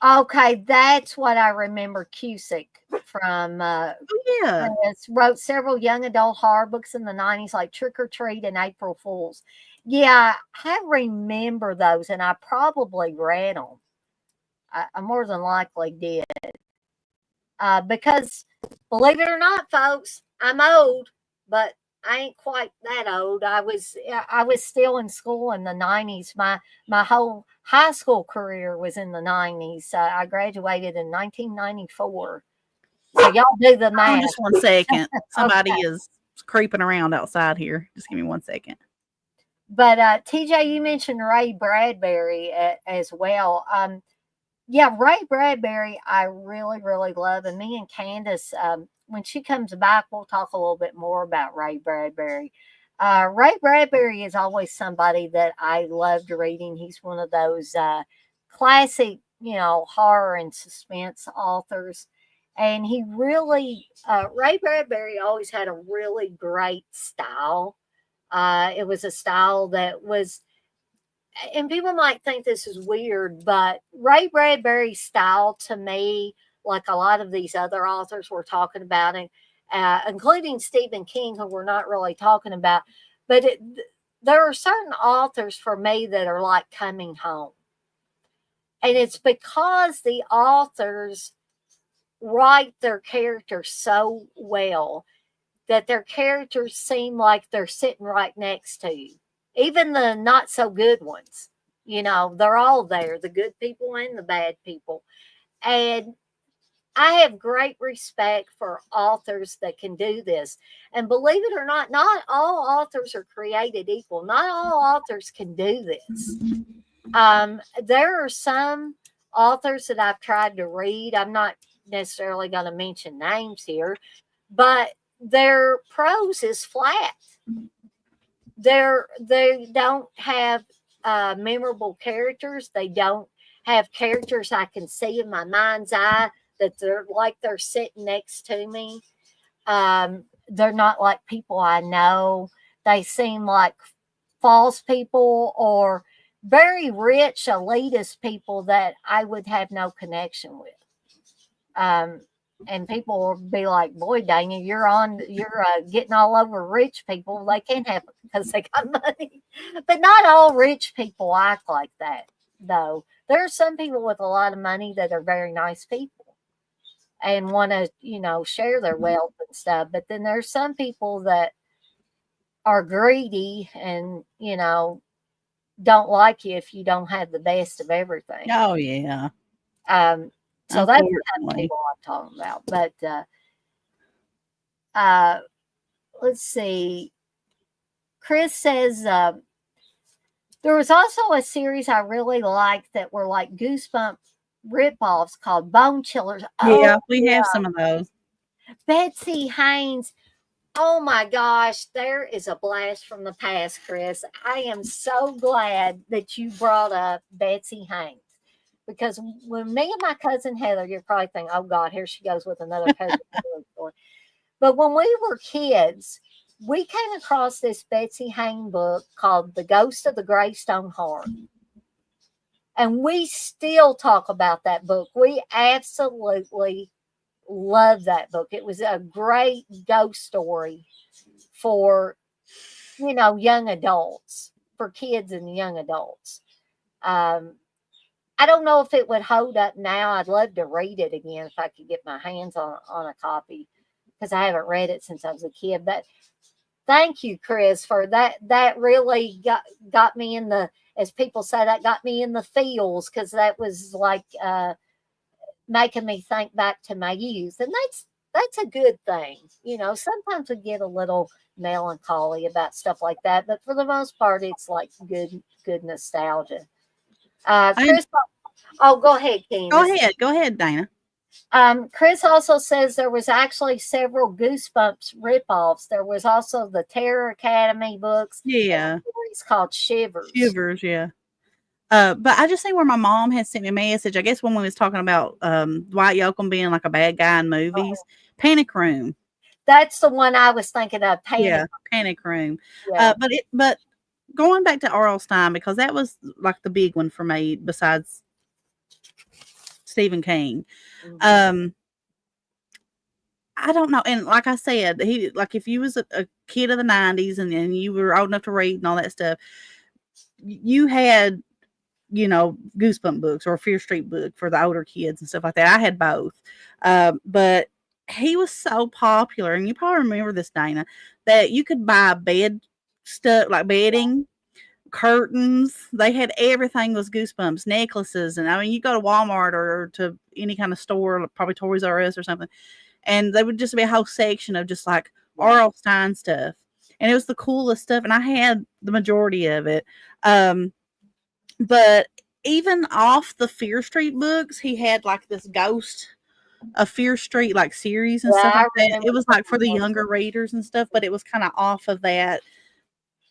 Speaker 2: Okay, that's what I remember Cusick from.
Speaker 3: Oh, yeah.
Speaker 2: Wrote several young adult horror books in the 90s, like Trick or Treat and April Fools. Yeah, I remember those, and I probably read them. I more than likely did. Because, believe it or not, folks, I'm old, but I ain't quite that old. I was still in school in the 90s. My whole high school career was in the 90s. I graduated in 1994. So y'all do the math.
Speaker 3: Just 1 second. Somebody
Speaker 2: Okay.
Speaker 3: is creeping around outside here. Just give me 1 second.
Speaker 2: But TJ, you mentioned Ray Bradbury as well. Yeah, Ray Bradbury, I really, really love. And me and Candice, when she comes back, we'll talk a little bit more about Ray Bradbury. Ray Bradbury is always somebody that I loved reading. He's one of those classic, horror and suspense authors. And he really, Ray Bradbury always had a really great style. It was a style that was, and people might think this is weird, but Ray Bradbury's style to me, like a lot of these other authors we're talking about, and including Stephen King, who we're not really talking about, but there are certain authors for me that are like coming home. And it's because the authors write their characters so well that their characters seem like they're sitting right next to you. Even the not so good ones, they're all there, the good people and the bad people. And I have great respect for authors that can do this. And believe it or not all authors are created equal. Not all authors can do this. There are some authors that I've tried to read. I'm not necessarily going to mention names here, but their prose is flat. They don't have memorable characters. They don't have characters I can see in my mind's eye that they're sitting next to me. They're not like people I know. They seem like false people or very rich elitist people that I would have no connection with. And people will be like, "Boy, Dana, you're getting all over rich people. They can't have it because they got money." But not all rich people act like that, though. There are some people with a lot of money that are very nice people and want to, share their wealth and stuff. But then there's some people that are greedy and, don't like you if you don't have the best of everything.
Speaker 3: Oh yeah.
Speaker 2: Um, so that's the kind of
Speaker 3: Unfortunately.
Speaker 2: people I'm talking about. But uh, let's see. Chris says there was also a series I really liked that were like Goosebump ripoffs called Bone Chillers.
Speaker 3: Yeah,
Speaker 2: Oh,
Speaker 3: we have some of those.
Speaker 2: Betsy Haynes. Oh my gosh, there is a blast from the past, Chris. I am so glad that you brought up Betsy Haynes because when me and my cousin Heather, you're probably thinking, oh God, here she goes with another cousin. But when we were kids, we came across this Betsy Haynes book called The Ghost of the Greystone Heart. And we still talk about that book. We absolutely love that book. It was a great ghost story for, young adults, for kids and young adults. I don't know if it would hold up now. I'd love to read it again if I could get my hands on a copy because I haven't read it since I was a kid. But thank you, Chris, for that. That really got me in the, as people say, that got me in the feels because that was like making me think back to my youth, and that's a good thing. Sometimes we get a little melancholy about stuff like that, but for the most part, it's like good nostalgia. Chris, oh, go ahead, Candace.
Speaker 3: Go ahead, Dana.
Speaker 2: Chris also says there was actually several Goosebumps ripoffs. There was also the Terror Academy books.
Speaker 3: Yeah.
Speaker 2: It's called Shivers.
Speaker 3: Shivers, yeah. But I just see where my mom had sent me a message. I guess when we was talking about Dwight Yoakam being like a bad guy in movies, Panic Room.
Speaker 2: That's the one I was thinking of.
Speaker 3: Panic Room.
Speaker 2: Yeah.
Speaker 3: But going back to R.L. Stine, because that was like the big one for me besides Stephen King.
Speaker 2: Mm-hmm.
Speaker 3: I don't know. And like I said, if you was a kid of the 90s and you were old enough to read and all that stuff, you had, Goosebump books or Fear Street book for the older kids and stuff like that. I had both. But he was so popular, and you probably remember this, Dana, that you could buy bed stuff like bedding, curtains. They had everything was Goosebumps, necklaces, and I mean, you go to Walmart or to any kind of store, probably Toys R Us or something, and there would just be a whole section of just like R.L. Stine stuff, and it was the coolest stuff. And I had the majority of it. But even off the Fear Street books, he had like this Ghost of Fear Street like series and stuff like that. It was like for the younger readers and stuff, but it was kind of off of that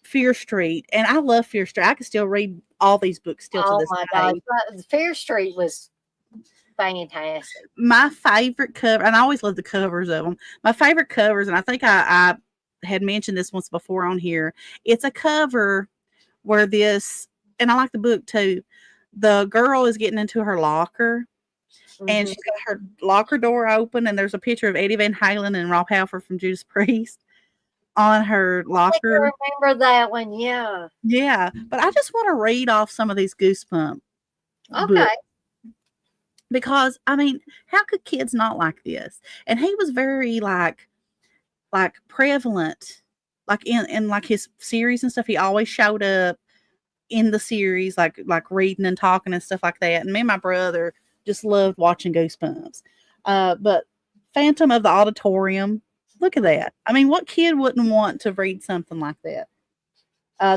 Speaker 3: Fear Street. And I love Fear Street. I can still read all these books still to this day.
Speaker 2: Oh my God. Fear Street was fantastic.
Speaker 3: My favorite cover, and I always love the covers of them. My favorite covers, and I think I had mentioned this once before on here. It's a cover where and I like the book too. The girl is getting into her locker, and she's got her locker door open, and there's a picture of Eddie Van Halen and Rob Halford from Judas Priest on her locker.
Speaker 2: I remember that one, yeah.
Speaker 3: Yeah, but I just want to read off some of these Goosebump books. Because I mean, how could kids not like this? And he was very like prevalent, like in like his series and stuff. He always showed up in the series, like reading and talking and stuff like that. And me and my brother just loved watching Goosebumps. But Phantom of the Auditorium, look at that. I mean, what kid wouldn't want to read something like that?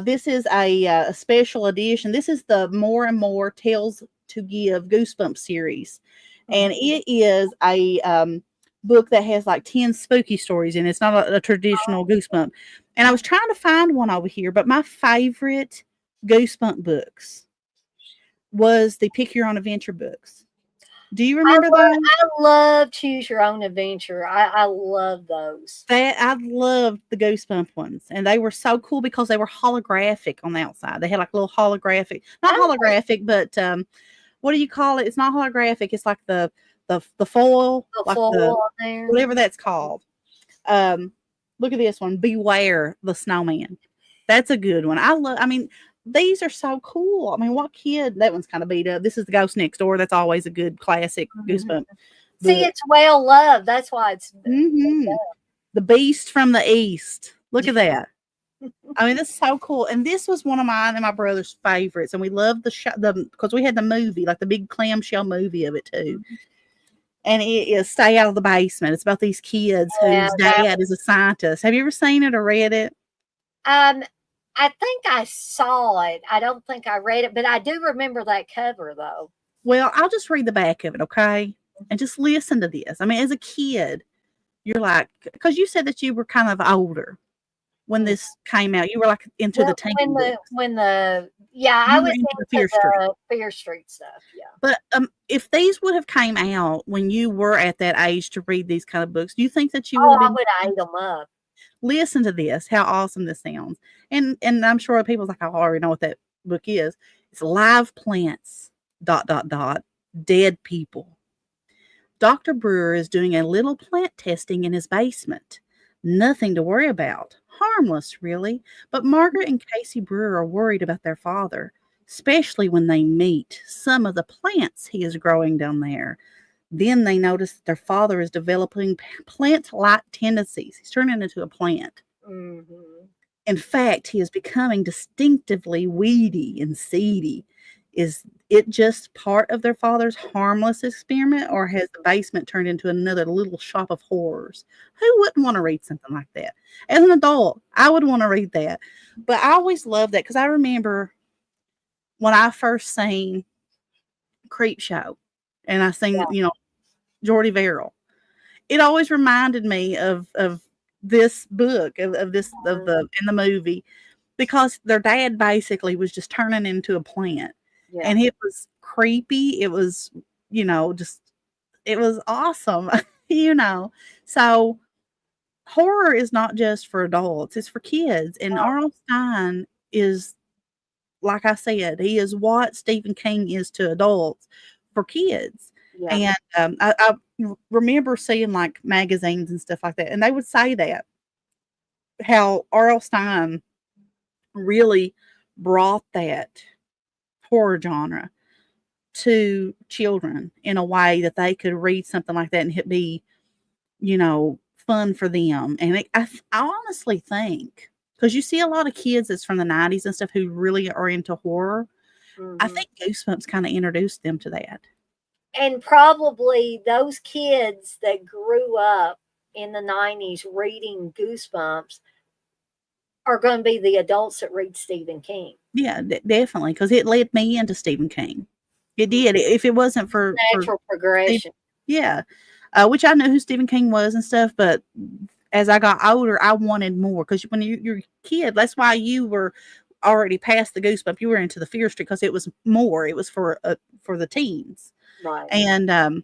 Speaker 3: This is a special edition. This is the More and More Tales to Give Goosebumps series. And it is a book that has like 10 spooky stories in it. It's not a traditional Goosebump. And I was trying to find one over here, but my favorite Goosebump books was the Pick Your Own Adventure books. Do you remember those?
Speaker 2: I love Choose Your Own Adventure. I love those.
Speaker 3: I loved the Goosebump ones, and they were so cool because they were holographic on the outside. They had like a little holographic, not holographic, but what do you call it? It's not holographic. It's like the the foil,
Speaker 2: The
Speaker 3: like
Speaker 2: foil
Speaker 3: the
Speaker 2: on there.
Speaker 3: whatever that's called. Look at this one. Beware the Snowman. That's a good one. I mean, these are so cool. I mean, what kid? That one's kind of beat up. This is the Ghost Next Door. That's always a good classic
Speaker 2: Mhm.
Speaker 3: Goosebump
Speaker 2: See,
Speaker 3: book.
Speaker 2: it's well loved. That's why it's
Speaker 3: The Beast from the East. Look at that. I mean, this is so cool. And this was one of mine and my brother's favorites. And we loved the because we had the movie, like the big clamshell movie of it too. And it is Stay Out of the Basement. It's about these kids
Speaker 2: yeah.
Speaker 3: whose dad is a scientist. Have you ever seen it or read it?
Speaker 2: Um, I think I saw it. I don't think I read it, but I do remember that cover though.
Speaker 3: Well, I'll just read the back of it, okay? And just listen to this. I mean, as a kid, you're like, because you said that you were kind of older when this came out. You were like into the
Speaker 2: Well,
Speaker 3: teen
Speaker 2: when
Speaker 3: books.
Speaker 2: I
Speaker 3: You were
Speaker 2: was
Speaker 3: into the
Speaker 2: into
Speaker 3: Fear Street.
Speaker 2: the Fear Street stuff. Yeah.
Speaker 3: But if these would have came out when you were at that age to read these kind of books, do you think that you would
Speaker 2: Oh,
Speaker 3: have
Speaker 2: I
Speaker 3: been?
Speaker 2: would have ate them up.
Speaker 3: Listen to this. How awesome this sounds. And I'm sure people's like, I already know what that book is. It's Live Plants. ... Dead People. Dr. Brewer is doing a little plant testing in his basement. Nothing to worry about. Harmless, really. But Margaret and Casey Brewer are worried about their father, especially when they meet some of the plants he is growing down there. Then they notice that their father is developing plant-like tendencies. He's turning into a plant.
Speaker 2: Mm-hmm.
Speaker 3: In fact, he is becoming distinctively weedy and seedy. Is it just part of their father's harmless experiment, or has the basement turned into another little shop of horrors? Who wouldn't want to read something like that? As an adult, I would want to read that. But I always loved that because I remember when I first seen Creep Show and I seen, Jordy Verrill. It always reminded me of this book, of this of the in the movie, because their dad basically was just turning into a plant.
Speaker 2: Yeah.
Speaker 3: And it was creepy. It was, just it was awesome, So horror is not just for adults, it's for kids. And R.L. Stein is, like I said, he is what Stephen King is to adults for kids.
Speaker 2: Yeah.
Speaker 3: And I remember seeing like magazines and stuff like that, and they would say that how R.L. Stein really brought that horror genre to children in a way that they could read something like that and it be, fun for them. And I honestly think, because you see a lot of kids that's from the 90s and stuff who really are into horror, I think Goosebumps kind of introduced them to that.
Speaker 2: And probably those kids that grew up in the 90s reading Goosebumps are going to be the adults that read Stephen King.
Speaker 3: Yeah, definitely, because it led me into Stephen King. It did. If it wasn't for
Speaker 2: Natural progression.
Speaker 3: Yeah, which I knew who Stephen King was and stuff, but as I got older, I wanted more, because when you're a kid, that's why you were already past the Goosebump. You were into the Fear Street because it was more. It was for the teens,
Speaker 2: right?
Speaker 3: And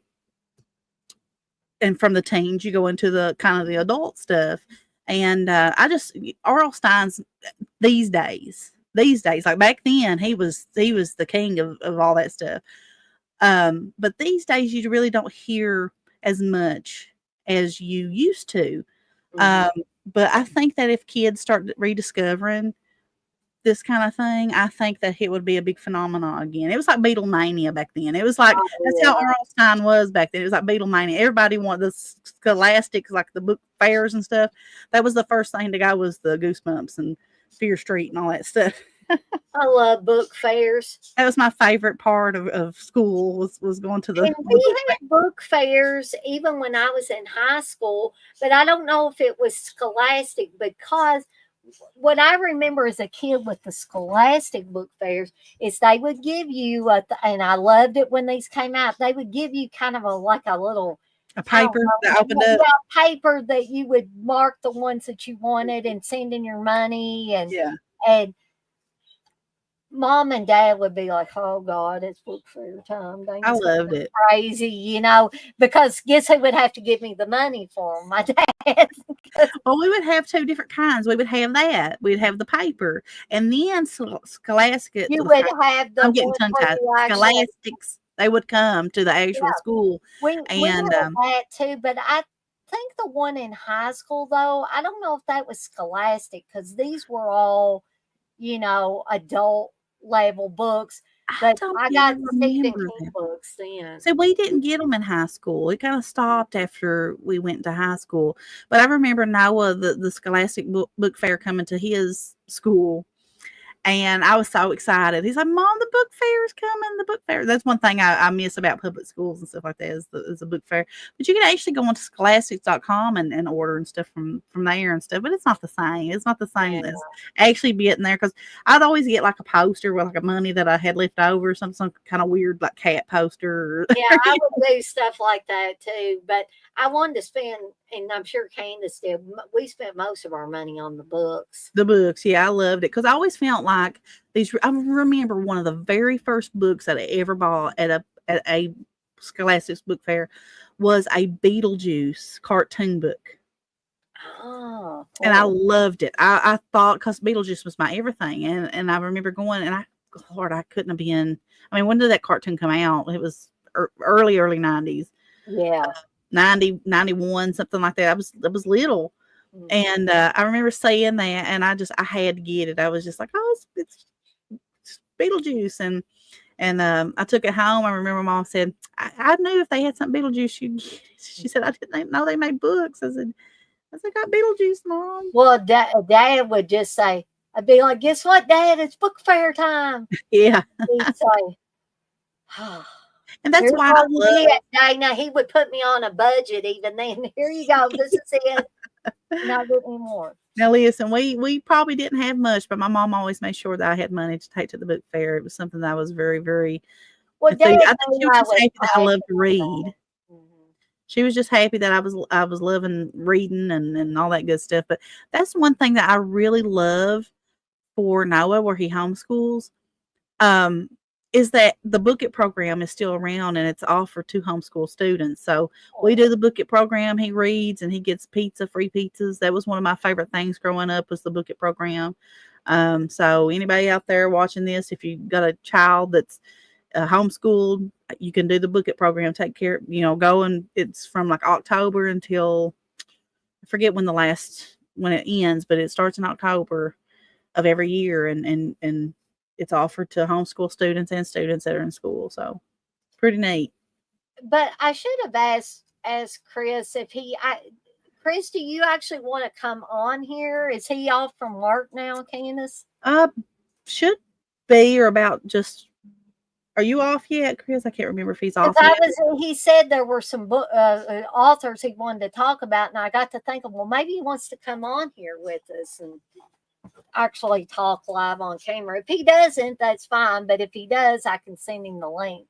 Speaker 3: from the teens, you go into the kind of the adult stuff. And I just R.L. Stein's these days, like back then, he was the king of all that stuff. But these days, you really don't hear as much as you used to. But I think that if kids start rediscovering this kind of thing, I think that it would be a big phenomenon again. It was like Beatlemania back then. It was like, that's how R.L. Stein was back then. It was like Beatlemania. Everybody wanted the scholastics, like the book fairs and stuff. That was the first thing to go, was the Goosebumps and Fear Street and all that stuff.
Speaker 2: I love book fairs.
Speaker 3: That was my favorite part of school, was going to the.
Speaker 2: And we had book fairs even when I was in high school, but I don't know if it was scholastic, because what I remember as a kid with the scholastic book fairs is they would give you, and I loved it when these came out, they would give you kind of a little
Speaker 3: paper that opened up.
Speaker 2: Yeah, paper that you would mark the ones that you wanted and send in your money. And Mom and Dad would be like, "Oh God, it's book fair time."
Speaker 3: I loved it.
Speaker 2: Crazy, because guess who would have to give me the money for them? My dad.
Speaker 3: Well, we would have two different kinds. We would have that. We'd have the paper, and then scholastic.
Speaker 2: You would have the.
Speaker 3: I'm getting tongue tied. Scholastics. They would come to the
Speaker 2: Yeah,
Speaker 3: actual school,
Speaker 2: we
Speaker 3: and
Speaker 2: had that too, but I think the one in high school though, I don't know if that was Scholastic because these were all, adult level books.
Speaker 3: I
Speaker 2: But
Speaker 3: don't
Speaker 2: I got
Speaker 3: even
Speaker 2: Stephen
Speaker 3: remember
Speaker 2: King
Speaker 3: that.
Speaker 2: books then.
Speaker 3: So we didn't get them in high school. It kind of stopped after we went to high school. But I remember Noah, the Scholastic book fair coming to his school. And I was so excited. He's like, Mom, the book fair is coming. The book fair. That's one thing I miss about public schools and stuff like that is the book fair. But you can actually go onto scholastics.com and order and stuff from there and stuff. But it's not the same. It's not the same
Speaker 2: Yeah.
Speaker 3: as actually being there because I'd always get like a poster with like a money that I had left over, some kind of weird like cat poster.
Speaker 2: Yeah, I would do stuff like that too. But I wanted to spend, and I'm sure Candace did. We spent most of our money on the books.
Speaker 3: The books, yeah, I loved it because I always felt like these. I remember one of the very first books that I ever bought at a Scholastic's book fair was a Beetlejuice cartoon book,
Speaker 2: Oh,
Speaker 3: and I
Speaker 2: cool.
Speaker 3: loved it. I thought because Beetlejuice was my everything, and I remember going and Lord, I couldn't have been. I mean, when did that cartoon come out? It was early 90s,
Speaker 2: Yeah.
Speaker 3: 90, 91, something like that. I was little.
Speaker 2: Mhm.
Speaker 3: And I remember saying that, and I had to get it. I was just like, oh, it's Beetlejuice, and I took it home. I remember Mom said, I knew if they had some Beetlejuice, she said I didn't know they made books. I said, got Beetlejuice, Mom.
Speaker 2: Well, Dad would just say, I'd be like, guess what, Dad? It's book fair time.
Speaker 3: Yeah,
Speaker 2: He'd say, oh,
Speaker 3: and that's
Speaker 2: here's
Speaker 3: why I
Speaker 2: all you
Speaker 3: love.
Speaker 2: get, Dana. He would put me on a budget even then. Here you go. This is it. Not get any more.
Speaker 3: Now listen, we probably didn't have much, but my mom always made sure that I had money to take to the book fair. It was something that I was very, very
Speaker 2: Well, Dad
Speaker 3: enthused. I think
Speaker 2: knew
Speaker 3: she was
Speaker 2: I
Speaker 3: just
Speaker 2: was
Speaker 3: happy that I loved to
Speaker 2: passionate.
Speaker 3: read.
Speaker 2: Mhm.
Speaker 3: She was just happy that I was loving reading and all that good stuff. But that's one thing that I really love for Noah, where he homeschools, um, is that the Book It program is still around and it's offered to homeschool students. So we do the Book It program. He reads and he gets free pizzas. That was one of my favorite things growing up was the Book It program. So anybody out there watching this, if you got a child that's homeschooled, you can do the Book It program. Take care, go, and it's from like October until I forget when it ends, but it starts in October of every year, and it's offered to homeschool students and students that are in school. So pretty neat.
Speaker 2: But I should have asked Chris if Chris, do you actually want to come on here? Is he off from work now, Candace?
Speaker 3: Uh, should be or about just. Are you off yet, Chris? I can't remember if he's
Speaker 2: Because
Speaker 3: off yet.
Speaker 2: he said there were some authors he wanted to talk about, and I got to thinking, well, maybe he wants to come on here with us and actually talk live on camera. If he doesn't, that's fine. But if he does, I can send him the link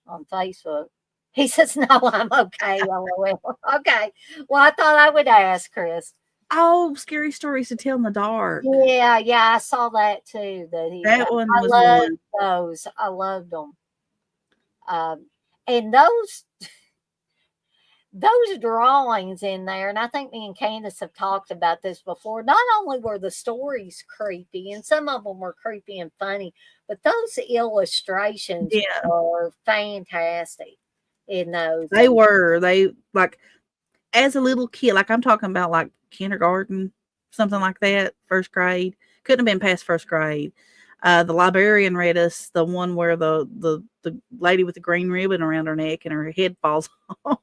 Speaker 2: on Facebook. He says, no, I'm okay. LOL. Okay. Well, I thought I would ask Chris.
Speaker 3: Oh, scary stories to tell in the dark.
Speaker 2: Yeah, I saw that too.
Speaker 3: That one
Speaker 2: I
Speaker 3: was
Speaker 2: love
Speaker 3: one.
Speaker 2: those. I loved them. And those drawings in there, and I think me and Candace have talked about this before. Not only were the stories creepy, and some of them were creepy and funny, but those illustrations
Speaker 3: Yeah,
Speaker 2: were fantastic in those.
Speaker 3: they were. They like as a little kid, like I'm talking about like kindergarten, something like that, first grade. Couldn't have been past first grade. The librarian read us the one where the lady with the green ribbon around her neck and her head falls off.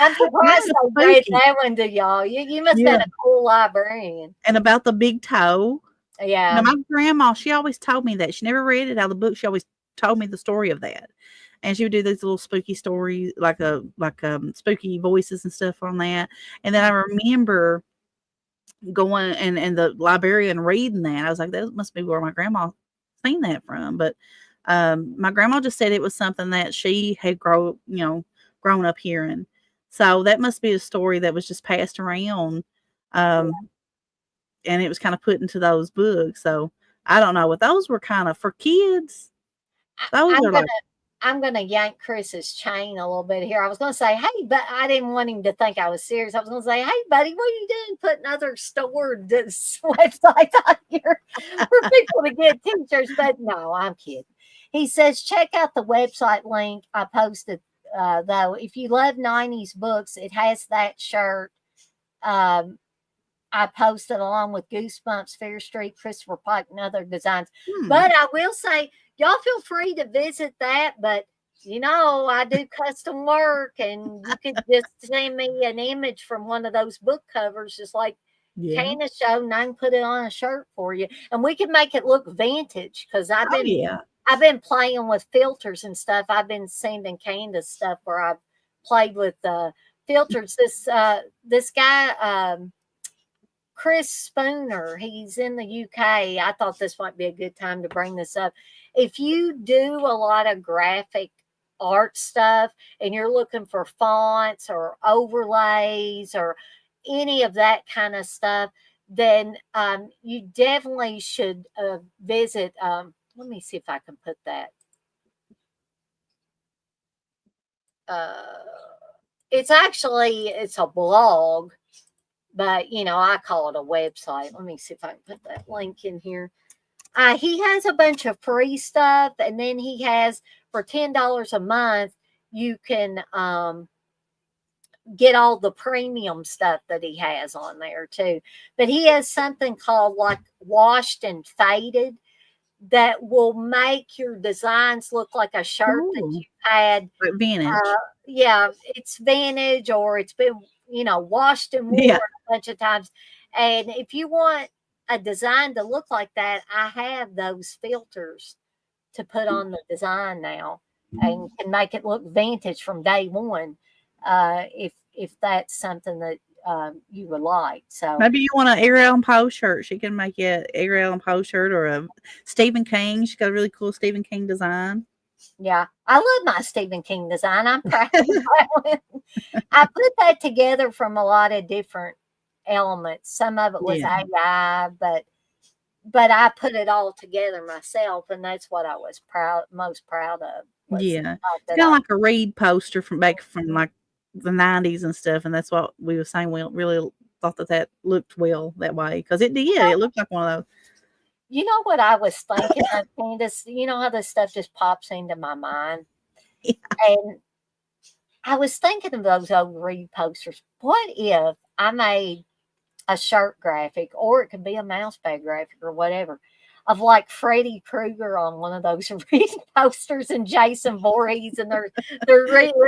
Speaker 2: I'm
Speaker 3: That
Speaker 2: surprised
Speaker 3: was
Speaker 2: they read
Speaker 3: spooky.
Speaker 2: that one to y'all. You must have
Speaker 3: Yeah.
Speaker 2: been a cool librarian.
Speaker 3: And about the big toe.
Speaker 2: Yeah.
Speaker 3: Now my grandma, she always told me that. She never read it out of the book. She always told me the story of that. And she would do these little spooky stories, like spooky voices and stuff on that. And then I remember going and the librarian reading that. I was like, that must be where my grandma seen that from. But my grandma just said it was something that she had grown up hearing. So that must be a story that was just passed around. Um, and it was kind of put into those books. So I don't know what those were kind of for kids. Those
Speaker 2: I'm
Speaker 3: are
Speaker 2: gonna
Speaker 3: like,
Speaker 2: I'm gonna yank Chris's chain a little bit here. I was gonna say, hey, but I didn't want him to think I was serious. I was gonna say, hey, buddy, what are you doing putting other stored websites on here for people to get t-shirts? But no, I'm kidding. He says, check out the website link I posted. Though, if you love 90s books, it has that shirt. Um, I posted along with Goosebumps, Fair Street, Christopher Pike, and other designs. But I will say, y'all feel free to visit that. But I do custom work, and you could just send me an image from one of those book covers, just like Candace showed, and I can put it on a shirt for you, and we can make it look vintage. Because I've been playing with filters and stuff. I've been sending Candace stuff where I've played with filters. This guy. Chris Spooner, he's in the UK. I thought this might be a good time to bring this up. If you do a lot of graphic art stuff and you're looking for fonts or overlays or any of that kind of stuff, then you definitely should visit. Let me see if I can put that. It's a blog. But, I call it a website. Let me see if I can put that link in here. He has a bunch of free stuff. And then he has, for $10 a month, you can get all the premium stuff that he has on there, too. But he has something called, like, Washed and Faded that will make your designs look like a shirt that you had.
Speaker 3: Vintage.
Speaker 2: Yeah, it's vintage, or it's been washed and worn a bunch of times. And if you want a design to look like that, I have those filters to put on the design now and can make it look vintage from day one. If that's something that you would like. So
Speaker 3: maybe you want an Ariel and Poe shirt. She can make you an Ariel and Poe shirt, or a Stephen King. She's got a really cool Stephen King design.
Speaker 2: Yeah, I love my Stephen King design. I'm proud of that one. I put that together from a lot of different elements. Some of it was AI, but I put it all together myself, and that's what I was most proud of.
Speaker 3: It's kind of like a Reed poster from back from like the 90s and stuff, and that's what we were saying. We really thought that looked well that way, because it did. It looked like one of those.
Speaker 2: You know what I was thinking of, Candace? You know how this stuff just pops into my mind? Yeah. And I was thinking of those old Reed posters. What if I made a shirt graphic, or it could be a mouse pad graphic or whatever, of like Freddy Krueger on one of those Reed posters and Jason Voorhees, and they're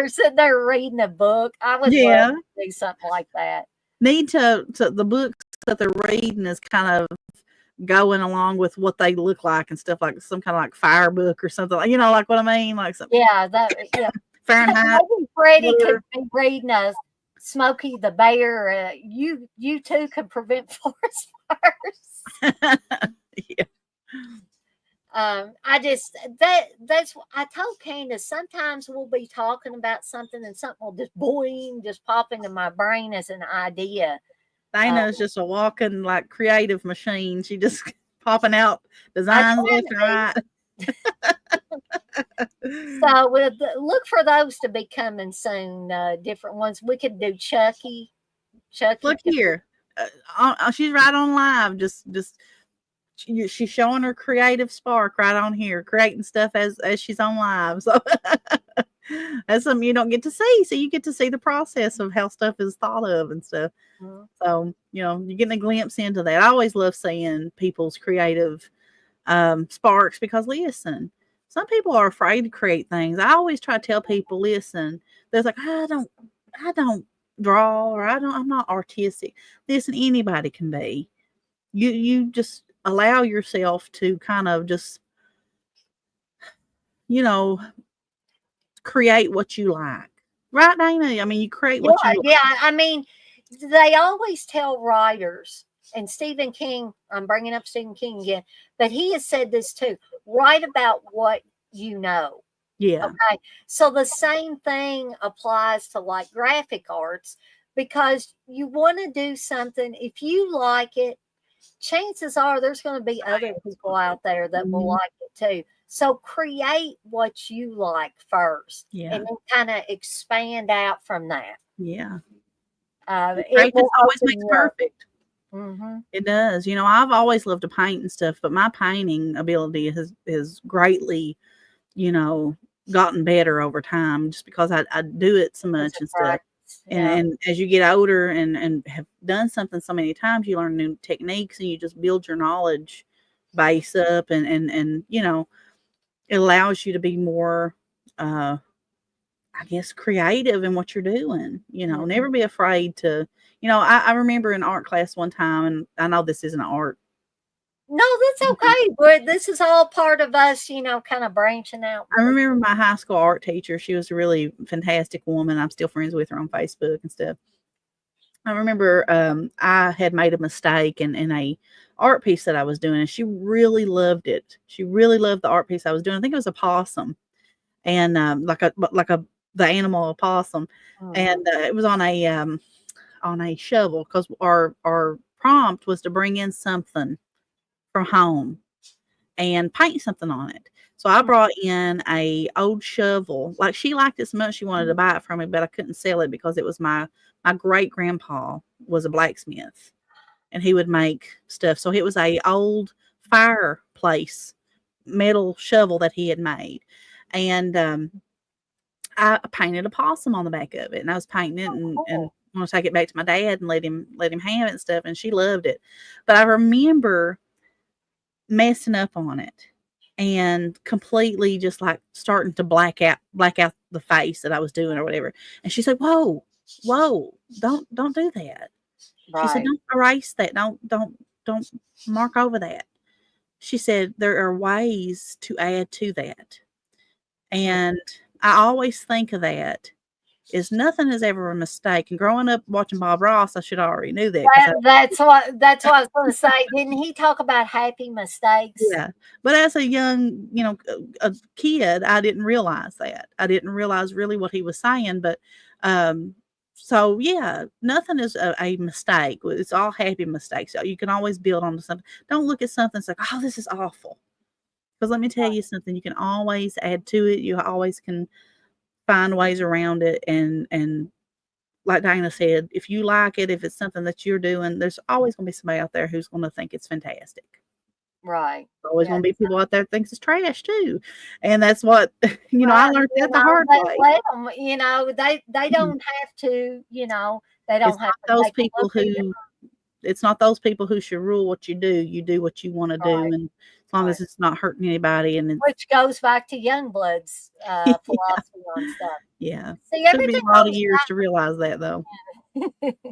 Speaker 2: sitting there reading a book. I would love to do something like that.
Speaker 3: Need to the books that they're reading is kind of going along with what they look like and stuff, like some kind of like fire book or something, like, like what I mean, like something.
Speaker 2: Yeah,
Speaker 3: Fahrenheit.
Speaker 2: Maybe Freddie could be reading a Smokey the Bear. You too could prevent forest fires. That's I told Candace, sometimes we'll be talking about something and something will just pop into my brain as an idea.
Speaker 3: Dana's just a walking like creative machine. She just popping out designs left and right.
Speaker 2: So we'll look for those to be coming soon. Different ones. We could do Chucky.
Speaker 3: Look here, she's right on live. She's showing her creative spark right on here, creating stuff as she's on live. So that's something you don't get to see. So you get to see the process of how stuff is thought of and stuff. Mm-hmm. So, you're getting a glimpse into that. I always love seeing people's creative sparks, because listen, some people are afraid to create things. I always try to tell people, listen, there's like, I don't draw, or I'm not artistic. Listen, anybody can be. You just allow yourself to kind of just, create what you like. Right, Dana? I mean, you create what you like.
Speaker 2: Yeah, I mean, they always tell writers, and Stephen King, I'm bringing up Stephen King again, but he has said this too, write about what you know.
Speaker 3: Yeah.
Speaker 2: Okay. So the same thing applies to like graphic arts, because you want to do something, if you like it, chances are there's going to be other people out there that will like it too. So create what you like first, and then kind of expand out from that.
Speaker 3: Yeah.
Speaker 2: It will
Speaker 3: always makes perfect.
Speaker 2: Mm-hmm.
Speaker 3: It does. I've always loved to paint and stuff, but my painting ability has greatly you know, gotten better over time just because I do it so
Speaker 2: It's
Speaker 3: much
Speaker 2: a
Speaker 3: and stuff.
Speaker 2: practice. Yeah.
Speaker 3: And as you get older and have done something so many times, you learn new techniques and you just build your knowledge base up and you know, it allows you to be more I guess creative in what you're doing. You know,
Speaker 2: Mhm.
Speaker 3: never be afraid to, you know, I remember in art class one time, and I know this isn't art.
Speaker 2: No, that's okay. But this is all part of us, kind of branching out.
Speaker 3: I remember my high school art teacher. She was a really fantastic woman. I'm still friends with her on Facebook and stuff. I remember I had made a mistake in a art piece that I was doing, and she really loved it. She really loved the art piece I was doing. I think it was a possum, and like a the animal opossum, and
Speaker 2: Mhm.
Speaker 3: it was on a shovel because our prompt was to bring in something from home and paint something on it. So I brought in a old shovel. Like she liked it so much she wanted to buy it from me, but I couldn't sell it because it was my great grandpa was a blacksmith and he would make stuff. So it was a old fireplace metal shovel that he had made. And I painted a possum on the back of it and I was painting it and
Speaker 2: Cool.
Speaker 3: want to take it back to my dad and let him have it and stuff. And she loved it. But I remember messing up on it and completely just like starting to black out the face that I was doing or whatever. And she said, Whoa, don't do that. She said,
Speaker 2: Right.
Speaker 3: don't erase that. Don't mark over that. She said, there are ways to add to that.
Speaker 2: Mm.
Speaker 3: And I always think of that is nothing is ever a mistake. And growing up watching Bob Ross, I should already knew that because
Speaker 2: That's what I was going to say. Didn't he talk about happy mistakes?
Speaker 3: yeah, but as a young, you know, a kid, I didn't realize that. I didn't realize really what he was saying, but, um, so yeah, nothing is a mistake. It's all happy mistakes. So you can always build onto something. Don't look at something and say, "Oh, this is awful." Because let me tell you something, you can always add to it. You always can find ways around it, and like Diana said, if you like it, if it's something that you're doing, there's always gonna be somebody out there who's gonna think it's fantastic.
Speaker 2: Right.
Speaker 3: Always
Speaker 2: Yeah.
Speaker 3: gonna be people out there that thinks it's trash too, and that's what I
Speaker 2: Well,
Speaker 3: learned that the hard way.
Speaker 2: let them, they
Speaker 3: Mhm.
Speaker 2: don't have to, they
Speaker 3: It's
Speaker 2: don't have
Speaker 3: not
Speaker 2: to
Speaker 3: those
Speaker 2: take a
Speaker 3: people
Speaker 2: look at it.
Speaker 3: who it's not those people who should rule what you do what you wanna do,
Speaker 2: Right.
Speaker 3: and as long
Speaker 2: Right.
Speaker 3: as it's not hurting anybody and it's
Speaker 2: Which goes back to Youngblood's
Speaker 3: yeah,
Speaker 2: philosophy on stuff.
Speaker 3: yeah.
Speaker 2: See,
Speaker 3: Took me
Speaker 2: everything
Speaker 3: a lot of
Speaker 2: goes
Speaker 3: years to realize that though.
Speaker 2: back.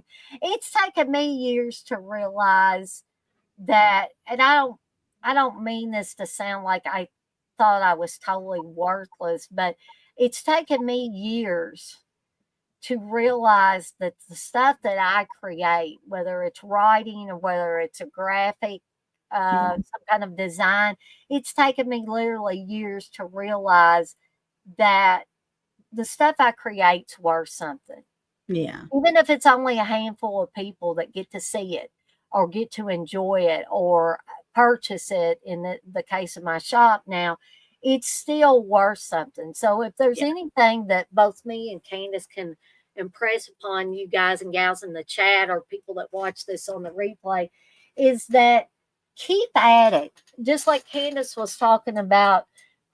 Speaker 2: It's taken me years to realize that, and I don't mean this to sound like I thought I was totally worthless, but it's taken me years to realize that the stuff that I create, whether it's writing or whether it's a graphic,
Speaker 3: Yeah,
Speaker 2: some kind of design, it's taken me literally years to realize that the stuff I create's worth something.
Speaker 3: yeah,
Speaker 2: Even if it's only a handful of people that get to see it or get to enjoy it or purchase it in the case of my shop now, it's still worth something. So if there's
Speaker 3: yeah,
Speaker 2: anything that both me and Candice can impress upon you guys and gals in the chat or people that watch this on the replay, is that keep at it. Just like Candice was talking about,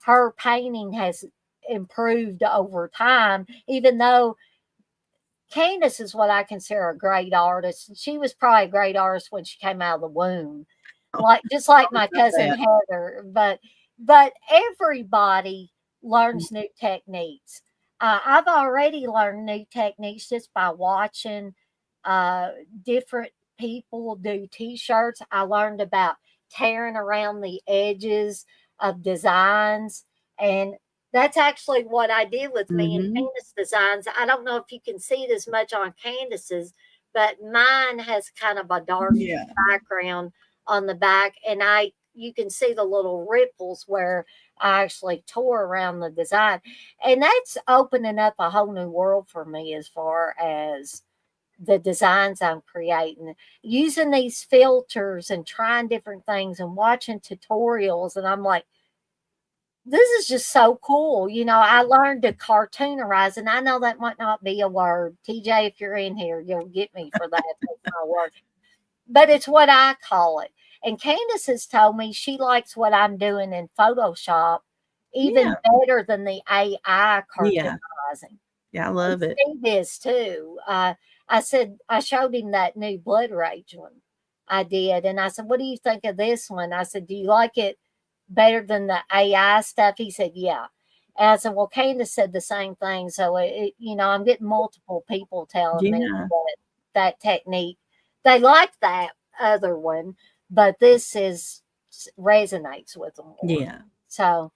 Speaker 2: her painting has improved over time, even though Candace is what I consider a great artist. She was probably a great artist when she came out of the womb,
Speaker 3: oh,
Speaker 2: like just like
Speaker 3: always
Speaker 2: my
Speaker 3: about
Speaker 2: cousin
Speaker 3: that.
Speaker 2: Heather. But everybody
Speaker 3: Mm,
Speaker 2: learns new techniques. I've already learned new techniques just by watching uh, different people do T-shirts. I learned about tearing around the edges of designs, and that's actually what I did with me and
Speaker 3: mhm,
Speaker 2: Candace designs. I don't know if you can see it as much on Candace's, but mine has kind of a dark
Speaker 3: yeah,
Speaker 2: background on the back, and you can see the little ripples where I actually tore around the design. And that's opening up a whole new world for me as far as the designs I'm creating, using these filters and trying different things and watching tutorials. And I'm like, this is just so cool. I learned to cartoonerize, and I know that might not be a word. TJ, if you're in here, you'll get me for that. That's not a word, but it's what I call it. And Candace has told me she likes what I'm doing in Photoshop even
Speaker 3: Yeah.
Speaker 2: better than the AI
Speaker 3: Yeah.
Speaker 2: cartoonizing.
Speaker 3: Yeah, I love it.
Speaker 2: Steve is too. I said I showed him that new Blood Rage one. I did, and I said, "What do you think of this one?" I said, "Do you like it better than the AI stuff?" He said, "Yeah." And I said, "Well, Candace said the same thing." So I'm getting multiple people telling me
Speaker 3: Yeah.
Speaker 2: that technique. They like that other one, but this resonates with them more.
Speaker 3: Yeah.
Speaker 2: So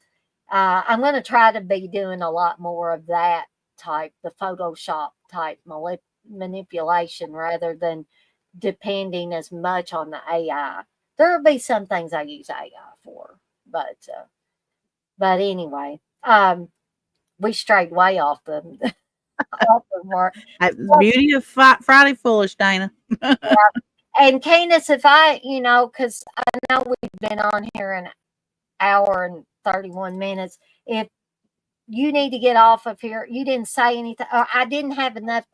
Speaker 2: I'm going to try to be doing a lot more of that type, the Photoshop type manipulation, rather than depending as much on the AI. There will be some things I use AI for, but anyway, we strayed way off the off the mark.
Speaker 3: The beauty of Friday Foolish, Dana.
Speaker 2: And Candace, if because I know we've been on here an hour and 31 minutes. If you need to get off of here, you didn't say anything. Or I didn't have enough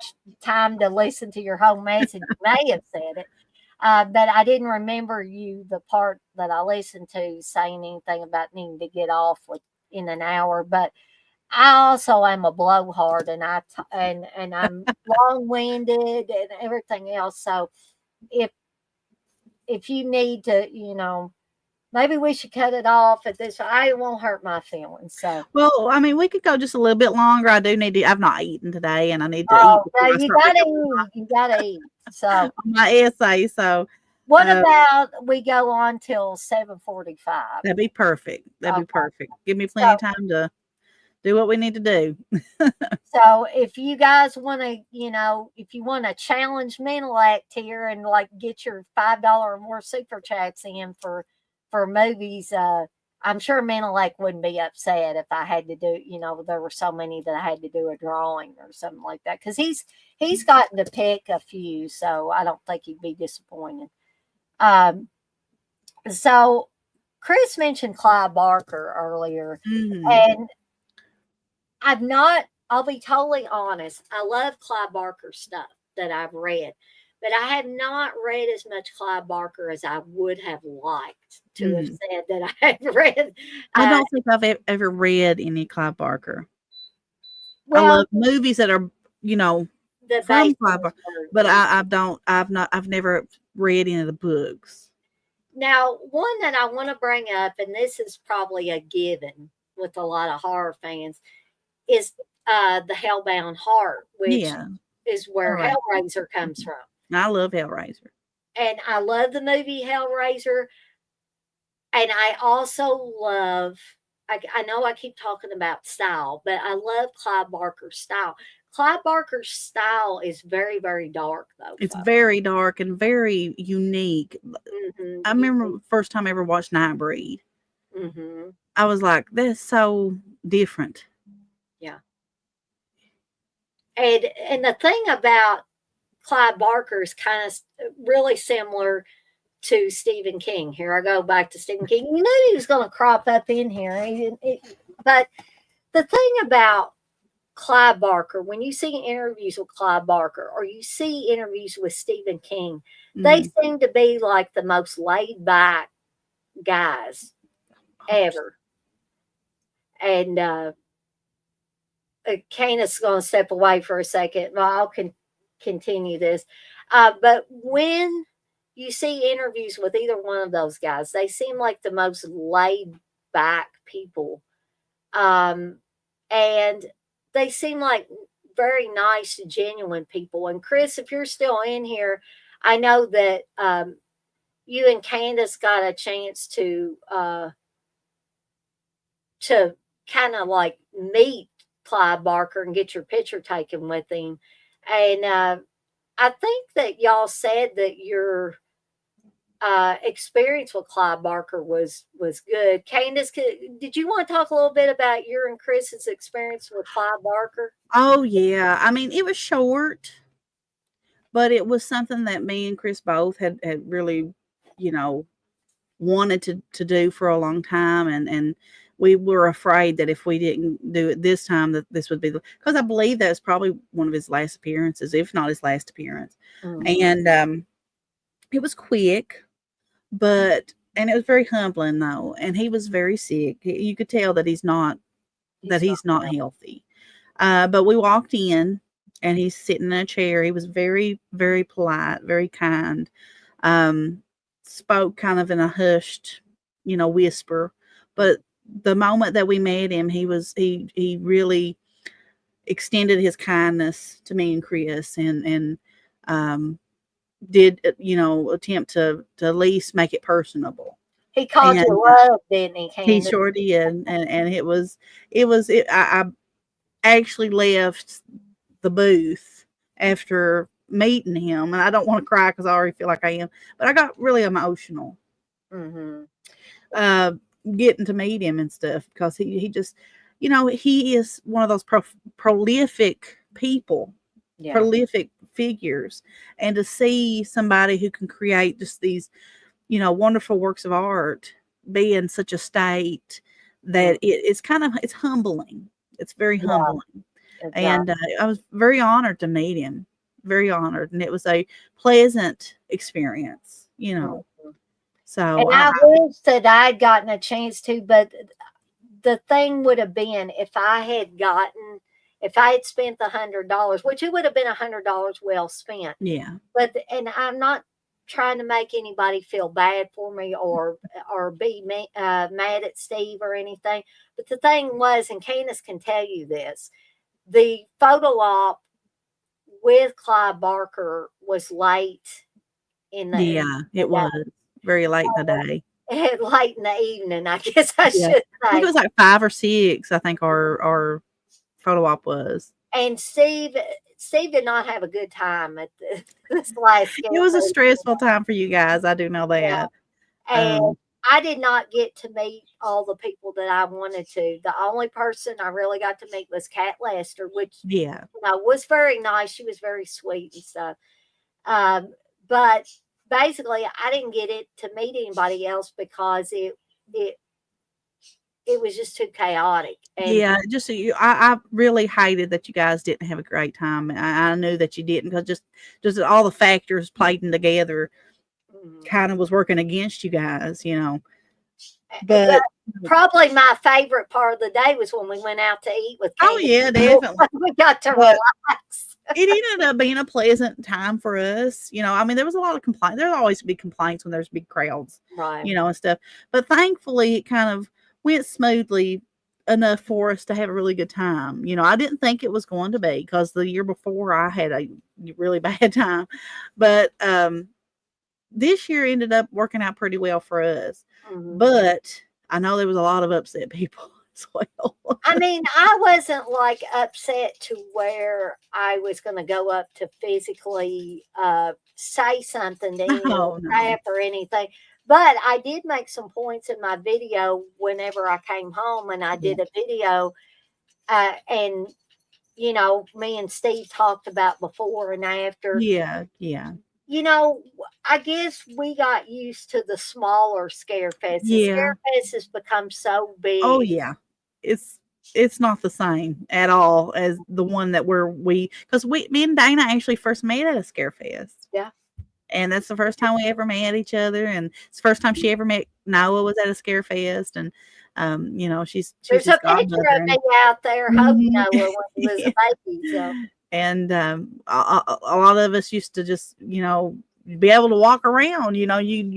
Speaker 2: time to listen to your whole message. You may have said it, but I didn't remember the part that I listened to saying anything about needing to get off in an hour. But I also am a blowhard, and I'm long winded and everything else. So if you need to, maybe we should cut it off at this. I won't hurt my feelings. So,
Speaker 3: Well, I mean, we could go just a little bit longer. I do need to. I've not eaten today, and I need to eat
Speaker 2: oh,
Speaker 3: before I
Speaker 2: you
Speaker 3: start
Speaker 2: gotta eat. You gotta eat. So,
Speaker 3: my essay. So
Speaker 2: what about we go on till 7:45?
Speaker 3: that'd be perfect. That'd be
Speaker 2: Okay.
Speaker 3: perfect. Give me
Speaker 2: So,
Speaker 3: plenty of time to do what we need to do.
Speaker 2: so if you guys want to, if you want to challenge mental act here and like get your $5 or more super chats in for movies, I'm sure mental act wouldn't be upset if I had to do, there were so many that I had to do a drawing or something like that, because he's gotten to pick a few, so I don't think he'd be disappointed. So Chris mentioned Clive Barker earlier, and I'll be totally honest, I love Clive Barker stuff that I've read, but I have not read as much Clive Barker as I would have liked to have said that I had read.
Speaker 3: I don't think I've ever read any Clive Barker. I
Speaker 2: Well,
Speaker 3: love movies that are, from Clive Barker, but I've never read any of the books.
Speaker 2: Now, one that I want to bring up, and this is probably a given with a lot of horror fans, is the Hellbound Heart, which is where Hellraiser comes from.
Speaker 3: I love Hellraiser.
Speaker 2: And I love the movie Hellraiser. And I also love, I know I keep talking about style, but I love Clive Barker's style. Clive Barker's style is very, very dark, though.
Speaker 3: It's very dark and very unique. I remember the first time I ever watched Nightbreed. I was like, that's so different.
Speaker 2: Yeah. And the thing about Clive Barker is kind of really similar to Stephen King. Here I go back to Stephen King. You knew he was going to crop up in here. But the thing about Clive Barker, when you see interviews with Clive Barker or you see interviews with Stephen King, they seem to be like the most laid back guys ever. And Candace is going to step away for a second. Well, I'll continue this. But when you see interviews with either one of those guys, they seem like the most laid back people. And they seem like very nice, genuine people. And Chris, if you're still in here, I know that you and Candace got a chance to kind of like meet Clive Barker and get your picture taken with him. And I think that y'all said that your experience with Clive Barker was good. Candace, did you want to talk a little bit about your and Chris's experience with Clive Barker?
Speaker 3: Oh, yeah. I mean, it was short, but it was something that me and Chris both had really, wanted to do for a long time. And we were afraid that if we didn't do it this time, that this would be because I believe that was probably one of his last appearances, if not his last appearance. And it was quick, but and it was very humbling though. And he was very sick. You could tell that he's not healthy. But we walked in, and he's sitting in a chair. He was very, very polite, very kind. Um, Spoke kind of in a hushed, whisper. But the moment that we met him, he really extended his kindness to me and Chris, and did attempt to at least make it personable.
Speaker 2: He called
Speaker 3: And
Speaker 2: you love, didn't he,
Speaker 3: he
Speaker 2: Candace?
Speaker 3: sure did, and I actually left the booth after meeting him, and I don't want to cry because I already feel like I am, but I got really emotional
Speaker 2: Mm-hmm.
Speaker 3: uh getting to meet him and stuff, because he just, he is one of those prolific people,
Speaker 2: Yeah.
Speaker 3: prolific figures, and to see somebody who can create just these, wonderful works of art be in such a state that it's humbling. It's very
Speaker 2: Yeah.
Speaker 3: humbling.
Speaker 2: Exactly.
Speaker 3: And I was very honored to meet him, very honored, and it was a pleasant experience.
Speaker 2: Mhm.
Speaker 3: So
Speaker 2: And I wish that I'd gotten a chance to, but the thing would have been if I had spent the $100, which it would have been $100 well spent.
Speaker 3: yeah,
Speaker 2: And I'm not trying to make anybody feel bad for me or be mad at Steve or anything. But the thing was, and Candace can tell you this, the photo op with Clyde Barker was late in
Speaker 3: yeah, it was very late in the day.
Speaker 2: late in the evening, I guess I
Speaker 3: Yeah,
Speaker 2: should
Speaker 3: I think
Speaker 2: say.
Speaker 3: it was like 5 or 6. I think our photo op was.
Speaker 2: And Steve did not have a good time at this last
Speaker 3: It was a
Speaker 2: scare.
Speaker 3: stressful time for you guys. I do know
Speaker 2: Yeah.
Speaker 3: that.
Speaker 2: And I did not get to meet all the people that I wanted to. The only person I really got to meet was Kat Lester, which
Speaker 3: Yeah,
Speaker 2: was very nice. She was very sweet and stuff. But basically, I didn't get it to meet anybody else because it was just too chaotic. And
Speaker 3: yeah. Just so I really hated that you guys didn't have a great time. I knew that you didn't, because just all the factors played in together kind of was working against you guys, But
Speaker 2: probably my favorite part of the day was when we went out to eat with
Speaker 3: oh
Speaker 2: Candace.
Speaker 3: yeah, definitely.
Speaker 2: We got to
Speaker 3: But
Speaker 2: relax.
Speaker 3: it ended up being a pleasant time for us. I mean, there was a lot of complaints. There'll always be complaints when there's big crowds,
Speaker 2: Right.
Speaker 3: And stuff. But thankfully, it kind of went smoothly enough for us to have a really good time. I didn't think it was going to be, because the year before I had a really bad time. But this year ended up working out pretty well for us.
Speaker 2: Mhm.
Speaker 3: But I know there was a lot of upset people as well.
Speaker 2: I mean, I wasn't like upset to where I was going to go up to physically say something to any of the
Speaker 3: No.
Speaker 2: staff or anything. But I did make some points in my video whenever I came home, and I did a video, and me and Steve talked about before and after.
Speaker 3: Yeah.
Speaker 2: I guess we got used to the smaller scare fests. The
Speaker 3: Yeah.
Speaker 2: scare fest has become so big.
Speaker 3: Oh yeah. It's not the same at all as the one that because me and Dana actually first met at a scare fest.
Speaker 2: Yeah.
Speaker 3: And that's the first time we ever met each other, and it's the first time she ever met Noah was at a scare fest. And she's
Speaker 2: There's
Speaker 3: his
Speaker 2: a picture
Speaker 3: godmother,
Speaker 2: of me out there hugging Noah when he was
Speaker 3: Yeah.
Speaker 2: a baby. So
Speaker 3: And a lot of us used to just be able to walk around. You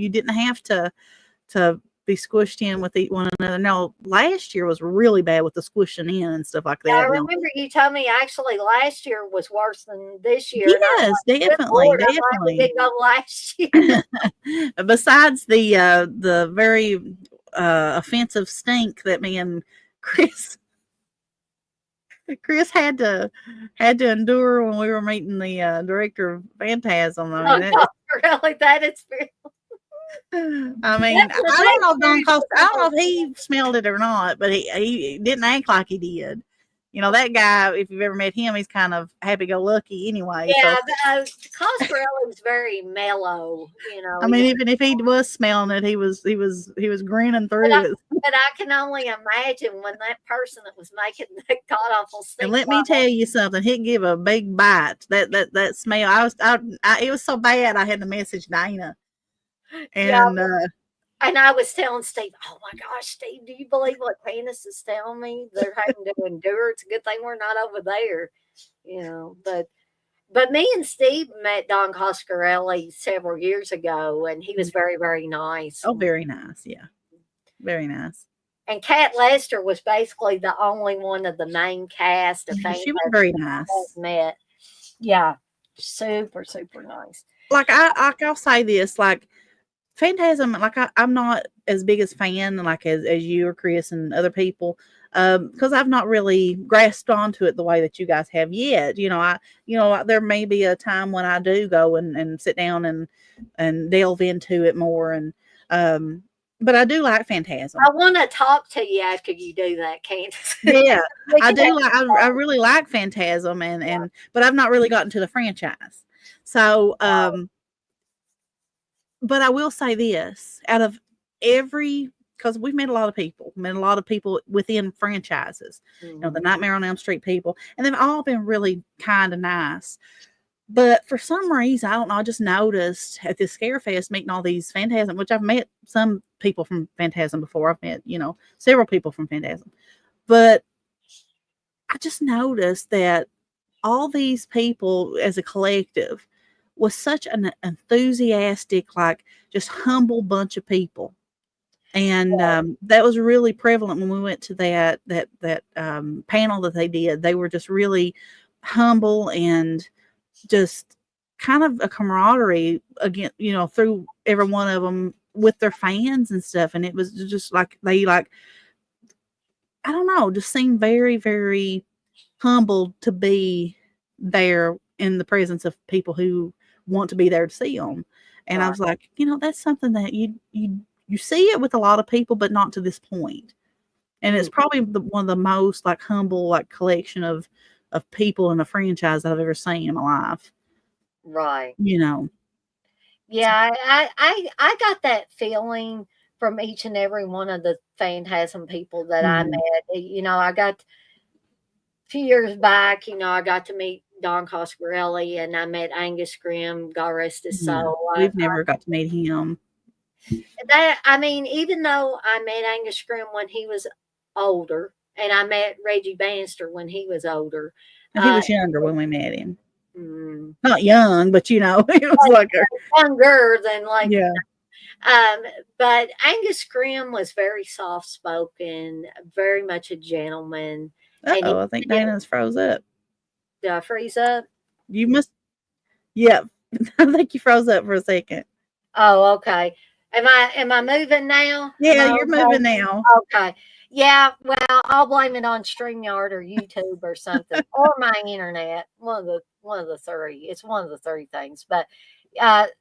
Speaker 3: didn't have to be squished in with one another. No, last year was really bad with the squishing in and stuff like
Speaker 2: yeah, I
Speaker 3: that.
Speaker 2: remember you told me actually last year was worse than this year.
Speaker 3: Yes, definitely,
Speaker 2: Lord, I'm glad we didn't go last year.
Speaker 3: Besides the very offensive stink that me and Chris had to endure when we were meeting the director of Phantasm. I mean,
Speaker 2: really, that is real.
Speaker 3: I mean, I don't know if he smelled it or not, but he didn't act like he did. That guy, if you've ever met him, he's kind of happy-go-lucky anyway.
Speaker 2: Yeah,
Speaker 3: So,
Speaker 2: Coscarelli's very mellow.
Speaker 3: I mean, even if he was smelling it, he was grinning through it.
Speaker 2: But I can only imagine when that person that was making that god awful stink.
Speaker 3: And let me tell you something, he'd give a big bite. That smell, it was so bad I had to message Dana. And
Speaker 2: And I was telling Steve, oh my gosh, Steve, do you believe what Candace is telling me? They're having to endure. It's a good thing we're not over there, you know. But me and Steve met Don Coscarelli several years ago, and he was very, very nice.
Speaker 3: Oh, very nice. Yeah. Very nice.
Speaker 2: And Kat Lester was basically the only one of the main cast of
Speaker 3: Yeah,
Speaker 2: Fantastic
Speaker 3: she was very
Speaker 2: I
Speaker 3: nice.
Speaker 2: met. Yeah, super, super nice.
Speaker 3: I'll say this, like Phantasm, like I'm not as big as fan like as you or Chris and other people, because I've not really grasped onto it the way that you guys have yet. There may be a time when I do go and sit down and delve into it more, and but I do like Phantasm.
Speaker 2: I want to talk to you after you do that, Candace.
Speaker 3: Yeah,
Speaker 2: We
Speaker 3: I
Speaker 2: can
Speaker 3: do
Speaker 2: have
Speaker 3: like. I really like Phantasm, and but I've not really gotten to the franchise. So, but I will say this: out of every, because we've met a lot of people within franchises. The Nightmare on Elm Street people, and they've all been really kind of nice. But for some reason, I don't know, I just noticed at this Scare Fest meeting all these Phantasm, which I've met some people from Phantasm before. I've met, several people from Phantasm. But I just noticed that all these people as a collective was such an enthusiastic, like just humble bunch of people. And that was really prevalent when we went to that panel that they did. They were just really humble and just kind of a camaraderie again, through every one of them with their fans and stuff. And it was just like they I don't know, just seemed very, very humbled to be there in the presence of people who want to be there to see them. And I was like, that's something that you see it with a lot of people, but not to this point. And it's probably one of the most like humble like collection of people in a franchise that I've ever seen in my life.
Speaker 2: Right.
Speaker 3: Yeah,
Speaker 2: I got that feeling from each and every one of the Phantasm people that I met. I got a few years back, I got to meet Don Coscarelli and I met Angus Grimm, God rest his
Speaker 3: yeah.
Speaker 2: soul.
Speaker 3: We've never got to meet him.
Speaker 2: Even though I met Angus Grimm when he was older, and I met Reggie Bannister when he was older.
Speaker 3: And he was younger when we met him.
Speaker 2: Mm,
Speaker 3: Not young, but it was like
Speaker 2: younger than like.
Speaker 3: Yeah.
Speaker 2: But Angus Grimm was very soft spoken, very much a gentleman.
Speaker 3: I think Dana's froze up.
Speaker 2: Did I freeze up?
Speaker 3: You must. Yeah, I think you froze up for a second.
Speaker 2: Oh, okay. Am I moving now?
Speaker 3: Yeah, you're moving now.
Speaker 2: Okay. Yeah, well, I'll blame it on StreamYard or YouTube or something, or my internet. One of the three. It's one of the three things. But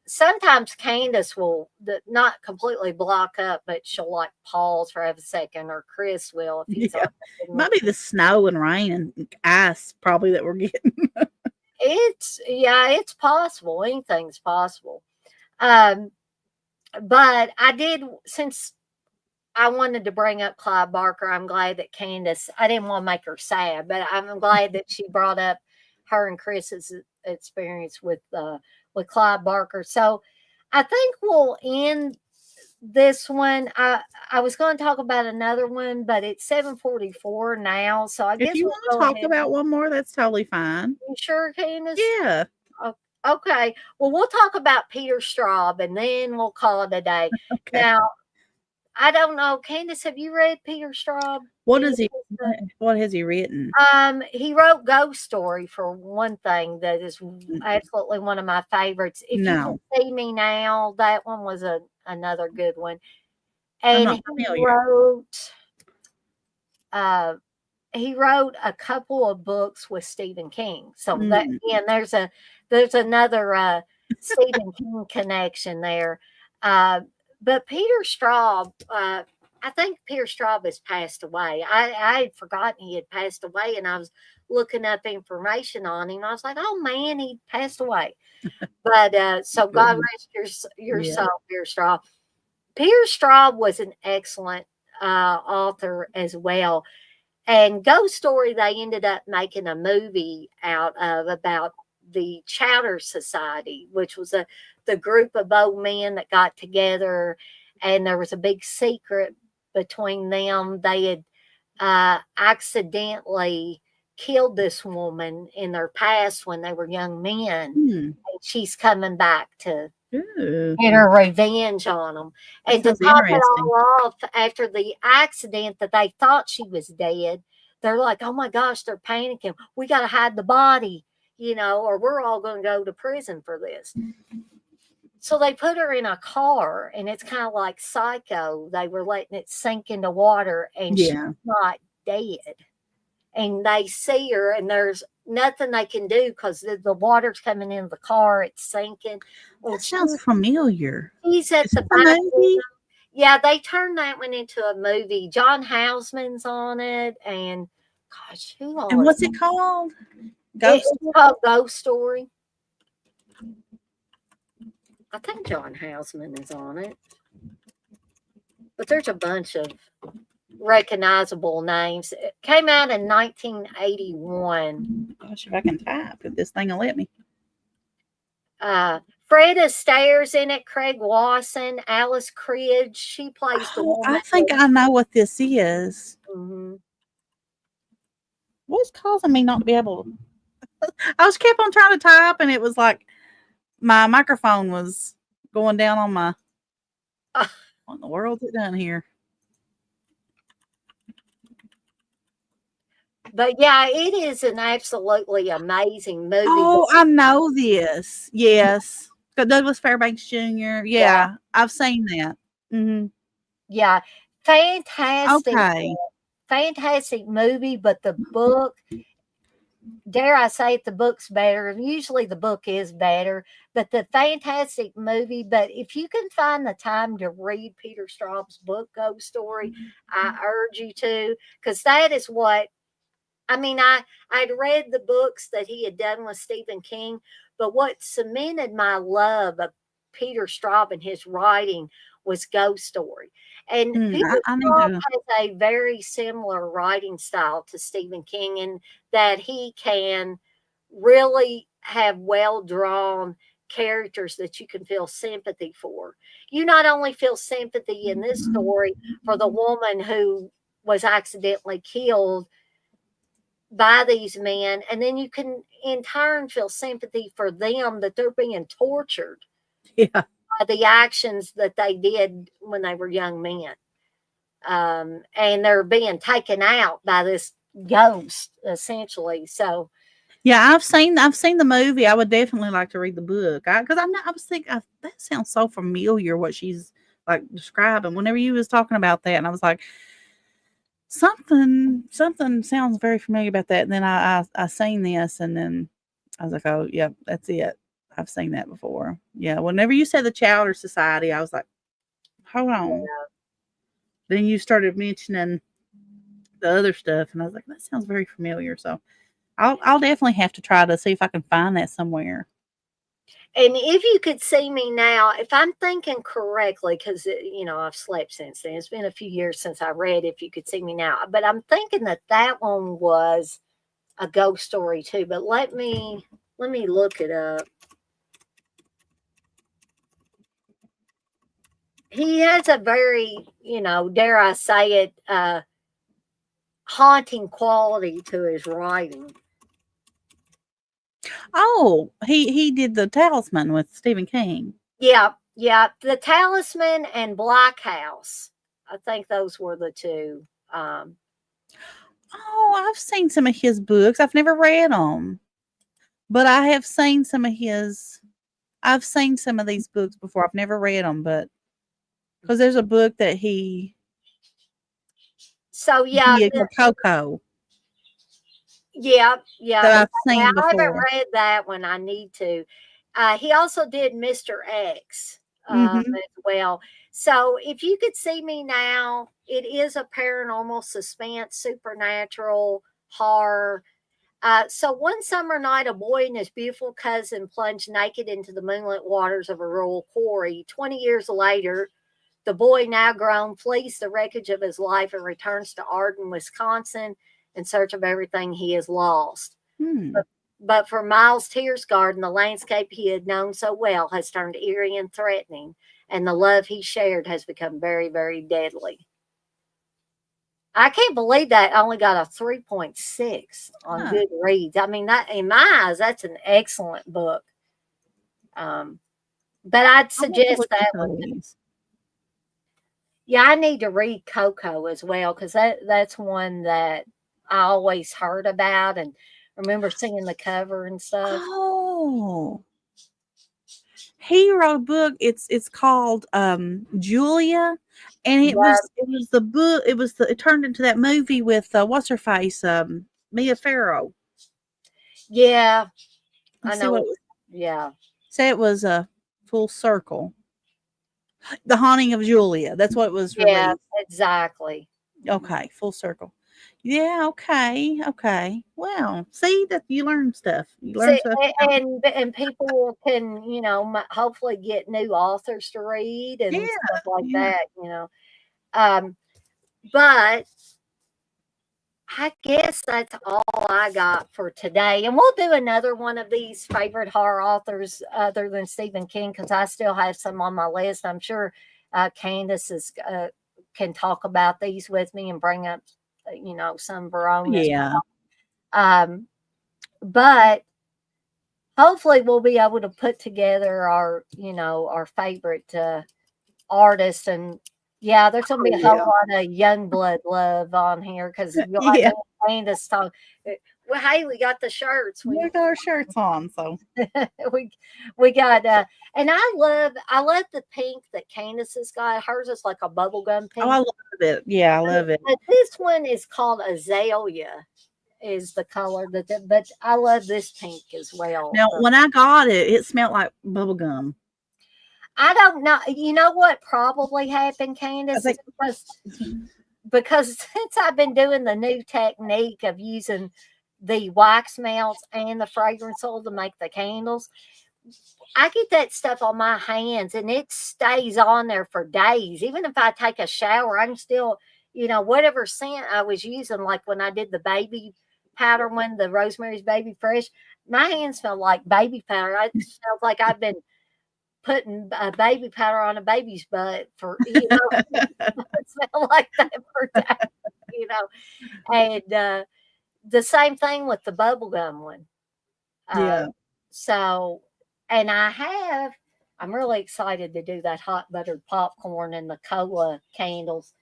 Speaker 2: sometimes Candace will not completely block up, but she'll like pause for a second, or Chris will if he's on.
Speaker 3: It might be the snow and rain and ice probably that we're getting.
Speaker 2: It's possible. Anything's possible. But I did, since I wanted to bring up Clive Barker, I'm glad that Candace, I didn't want to make her sad, but I'm glad that she brought up her and Chris's experience with Clive Barker. So I think we'll end this one. I was going to talk about another one, but it's 7:44 now. So I guess
Speaker 3: if you
Speaker 2: we'll
Speaker 3: want to talk about one more, that's totally fine.
Speaker 2: You sure, Candace?
Speaker 3: Yeah.
Speaker 2: Okay. Well, we'll talk about Peter Straub and then we'll call it a day.
Speaker 3: Okay.
Speaker 2: Now, I don't know, Candace, have you read Peter Straub?
Speaker 3: What has he written?
Speaker 2: He wrote Ghost Story, for one thing, that is absolutely one of my favorites. If you can see me now, that one was another good one. And he wrote a couple of books with Stephen King. So that again, there's another Stephen King connection there. But Peter Straub, I think Peter Straub has passed away. I had forgotten he had passed away, and I was looking up information on him. I was like, oh man, he passed away. But so God rest your soul, Peter Straub. Peter Straub was an excellent author as well. And Ghost Story, they ended up making a movie out of about the Chowder Society, which was the group of old men that got together and there was a big secret between them. They had accidentally killed this woman in their past when they were young men.
Speaker 3: Hmm.
Speaker 2: And she's coming back to
Speaker 3: Ooh,
Speaker 2: get her revenge on them.
Speaker 3: that
Speaker 2: And to
Speaker 3: sounds
Speaker 2: top it
Speaker 3: interesting.
Speaker 2: all off, after the accident that they thought she was dead, they're like, oh my gosh, they're panicking. We got to hide the body, or we're all going to go to prison for this. So they put her in a car, and it's kind of like Psycho. They were letting it sink into water, and she's
Speaker 3: Yeah.
Speaker 2: not dead. And they see her, and there's nothing they can do because the water's coming in the car, it's sinking.
Speaker 3: That
Speaker 2: And
Speaker 3: sounds familiar.
Speaker 2: she's at
Speaker 3: Is
Speaker 2: the
Speaker 3: this a
Speaker 2: back.
Speaker 3: movie?
Speaker 2: Yeah, they turned that one into a movie. John Houseman's on it, and gosh, who all
Speaker 3: And
Speaker 2: is
Speaker 3: what's it called?
Speaker 2: it?
Speaker 3: Ghost?
Speaker 2: It's called Ghost Story. I think John Houseman is on it. But there's a bunch of recognizable names. It came out in 1981.
Speaker 3: Gosh, if I can type, if this thing will let me.
Speaker 2: Fred Astaire's in it, Craig Wasson, Alice Cridge. She plays the
Speaker 3: Oh,
Speaker 2: woman.
Speaker 3: I think I know what this is.
Speaker 2: Mm-hmm.
Speaker 3: What's causing me not to be able to? I was kept on trying to type, and it was like my microphone was going down on my. What in the world's it done here?
Speaker 2: But yeah, it is an absolutely amazing movie.
Speaker 3: Oh, I know this. Yes. Got Douglas Fairbanks Jr. Yeah, I've seen that. Mm-hmm.
Speaker 2: Yeah, fantastic,
Speaker 3: Okay.
Speaker 2: fantastic movie. But the book, dare I say it, the book's better. Usually the book is better, but the fantastic movie. But if you can find the time to read Peter Straub's book, Ghost Story, I urge you to, because that is what. I mean, I'd read the books that he had done with Stephen King, but what cemented my love of Peter Straub and his writing was Ghost Story. And Peter
Speaker 3: I need
Speaker 2: Straub
Speaker 3: to.
Speaker 2: has a very similar writing style to Stephen King in that he can really have well drawn characters that you can feel sympathy for. You not only feel sympathy in this story for the woman who was accidentally killed by these men, and then you can in turn feel sympathy for them that they're being tortured
Speaker 3: Yeah.
Speaker 2: by the actions that they did when they were young men, and they're being taken out by this ghost essentially. So
Speaker 3: Yeah, I've seen the movie. I would definitely like to read the book because I was thinking that sounds so familiar what she's like describing. Whenever you was talking about that, and I was like, something sounds very familiar about that. And then I seen this, and then I was like, oh, yep, that's it. I've seen that before. Yeah. Whenever you said the Chowder Society, I was like, hold on. Then you started mentioning the other stuff, and I was like, that sounds very familiar. So I'll definitely have to try to see if I can find that somewhere.
Speaker 2: and if you could see me now, if I'm thinking correctly, because I've slept since then. It's been a few years since I read If You Could See Me Now, but I'm thinking that one was a ghost story too. But let me look it up. He has a very, dare I say it, haunting quality to his writing.
Speaker 3: Oh, he did the Talisman with Stephen King.
Speaker 2: Yeah, The Talisman and Black House. I think those were the two.
Speaker 3: Oh, I've seen some of his books. I've never read them, but I have seen some of his. I've seen some of these books before. I've never read them, but because there's a book that he
Speaker 2: So yeah,
Speaker 3: did called Coco
Speaker 2: yeah.
Speaker 3: that I've
Speaker 2: I
Speaker 3: seen
Speaker 2: haven't
Speaker 3: before.
Speaker 2: read that one. I need to. He also did Mr. X
Speaker 3: Mm-hmm.
Speaker 2: as well. So if you could see me now, it is a paranormal suspense, supernatural horror. So one summer night, a boy and his beautiful cousin plunged naked into the moonlit waters of a rural quarry. 20 years later, the boy, now grown, flees the wreckage of his life and returns to Arden, Wisconsin, in search of everything he has lost.
Speaker 3: Hmm.
Speaker 2: But for Miles Tiersgarden, the landscape he had known so well has turned eerie and threatening, and the love he shared has become very, very deadly. I can't believe that only got a 3.6 on
Speaker 3: Huh.
Speaker 2: Goodreads. I mean, that in my eyes, that's an excellent book. Um, but I'd
Speaker 3: I want to
Speaker 2: suggest
Speaker 3: look
Speaker 2: that
Speaker 3: into
Speaker 2: one.
Speaker 3: these.
Speaker 2: Yeah, I need to read Coco as well because that's one that I always heard about and remember seeing the cover and stuff.
Speaker 3: Oh, he wrote a book. It's called Julia, and
Speaker 2: Yeah,
Speaker 3: it was the book. It turned into that movie with what's her face, Mia Farrow.
Speaker 2: yeah, I
Speaker 3: Let's see what
Speaker 2: know.
Speaker 3: it was.
Speaker 2: Yeah,
Speaker 3: Say it was a full circle. The Haunting of Julia. That's what was
Speaker 2: yeah,
Speaker 3: released.
Speaker 2: exactly. Mhm.
Speaker 3: Okay, full circle. Yeah, okay, okay. Well, see that you learn stuff. You learn
Speaker 2: See,
Speaker 3: stuff.
Speaker 2: and people can hopefully get new authors to read
Speaker 3: Yeah,
Speaker 2: and stuff like
Speaker 3: yeah,
Speaker 2: that. Um, but I guess that's all I got for today. And we'll do another one of these favorite horror authors other than Stephen King because I still have some on my list. I'm sure Candace can talk about these with me and bring up, some of her own as
Speaker 3: yeah,
Speaker 2: um, but hopefully we'll be able to put together our favorite artists. And yeah, there's gonna
Speaker 3: oh
Speaker 2: be a whole
Speaker 3: yeah,
Speaker 2: lot of young blood love on here because like
Speaker 3: yeah.
Speaker 2: me and Candace talk. Well, hey, we got the shirts.
Speaker 3: We got our shirts on, so
Speaker 2: We we got and I love the pink that Candace has got. Hers is like a bubblegum
Speaker 3: oh, I
Speaker 2: pink.
Speaker 3: love it. Yeah, I love it.
Speaker 2: But this one is called azalea is the color but I love this pink as well.
Speaker 3: Now, when I got it, it smelled like bubble gum.
Speaker 2: I don't know. You know what probably happened,
Speaker 3: I
Speaker 2: Candace, is
Speaker 3: think.
Speaker 2: because since I've been doing the new technique of using the wax melts and the fragrance oil to make the candles, I get that stuff on my hands and it stays on there for days. Even if I take a shower, I can still, whatever scent I was using, like when I did the baby powder one, the Rosemary's Baby Fresh, my hands smell like baby powder. It smells like I've been putting a baby powder on a baby's butt for it smell like that for days, you know. And the same thing with the bubblegum one. Uh,
Speaker 3: Yeah.
Speaker 2: so, and I'm really excited to do that hot buttered popcorn and the cola candles.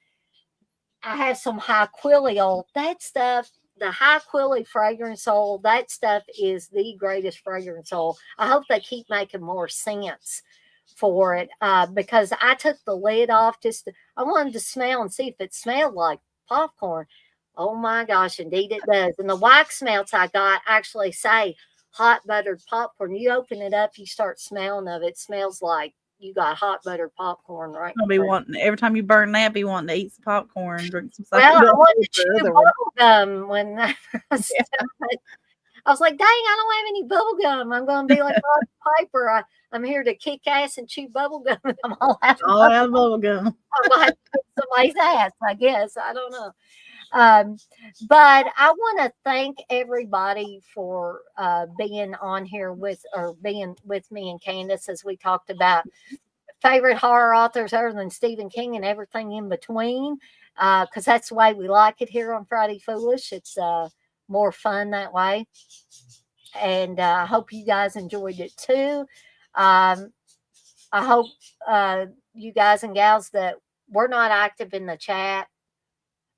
Speaker 2: I have some high quilly oil. That stuff, the high quilly fragrance oil, that stuff is the greatest fragrance oil. I hope they keep making more scents for it because I took the lid off I wanted to smell and see if it smelled like popcorn. Oh my gosh, indeed it does. And the wax melts I got actually say hot buttered popcorn. You open it up, you start smelling of it. It smells like you got hot buttered popcorn right
Speaker 3: I'll be
Speaker 2: there.
Speaker 3: wanting every time you burn that, be wanting to eat some popcorn, drink some soda
Speaker 2: Well, I wanted to
Speaker 3: with the
Speaker 2: chew
Speaker 3: other one.
Speaker 2: bubble gum when I was
Speaker 3: Yeah.
Speaker 2: I was like, dang, I don't have any bubble gum. I'm going to be like Rod Piper. I'm here to kick ass and chew bubble gum. I'm all out of
Speaker 3: All
Speaker 2: bubble.
Speaker 3: out of bubble gum.
Speaker 2: I'm going to have to kick somebody's ass, I guess. I don't know. Um, but I want to thank everybody for being on here being with me and Candace as we talked about favorite horror authors other than Stephen King and everything in between. Because that's the way we like it here on Friday Foolish. It's more fun that way. And I hope you guys enjoyed it too. Um, I hope you guys and gals that were not active in the chat.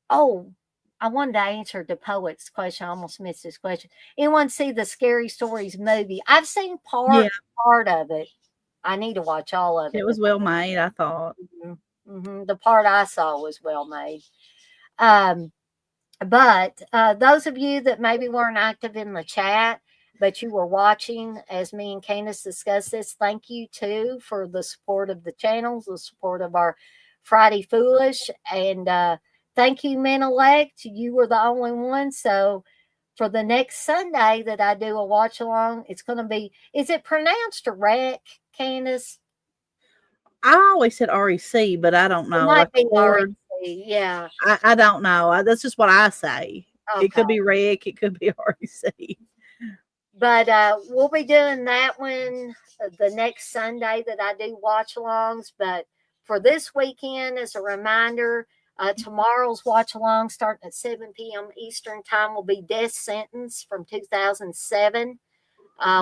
Speaker 2: Oh, I wanted to answer the poet's question. I almost missed this question. Anyone see the Scary Stories movie? I've seen
Speaker 3: Yeah,
Speaker 2: part of it. I need to watch all of
Speaker 3: it
Speaker 2: it.
Speaker 3: was well made, I thought.
Speaker 2: The part I saw was well made. Um, but those of you that maybe weren't active in the chat, but you were watching as me and Candace discussed this, thank you too for the support of the channels, the support of our Friday Foolish. And thank you, men elect. You were the only one. So for the next Sunday that I do a watch along, it's going to be, is it pronounced Rec, Candace?
Speaker 3: I always said REC, but I don't
Speaker 2: It
Speaker 3: know.
Speaker 2: might
Speaker 3: Like
Speaker 2: be
Speaker 3: Lord,
Speaker 2: REC. Yeah.
Speaker 3: I don't know. That's just what I say. It
Speaker 2: Okay.
Speaker 3: could be Rick, it could be REC.
Speaker 2: But we'll be doing that one the next Sunday that I do watch alongs. But for this weekend, as a reminder, tomorrow's watch along starting at 7 p.m. Eastern Time will be Death Sentence from 2007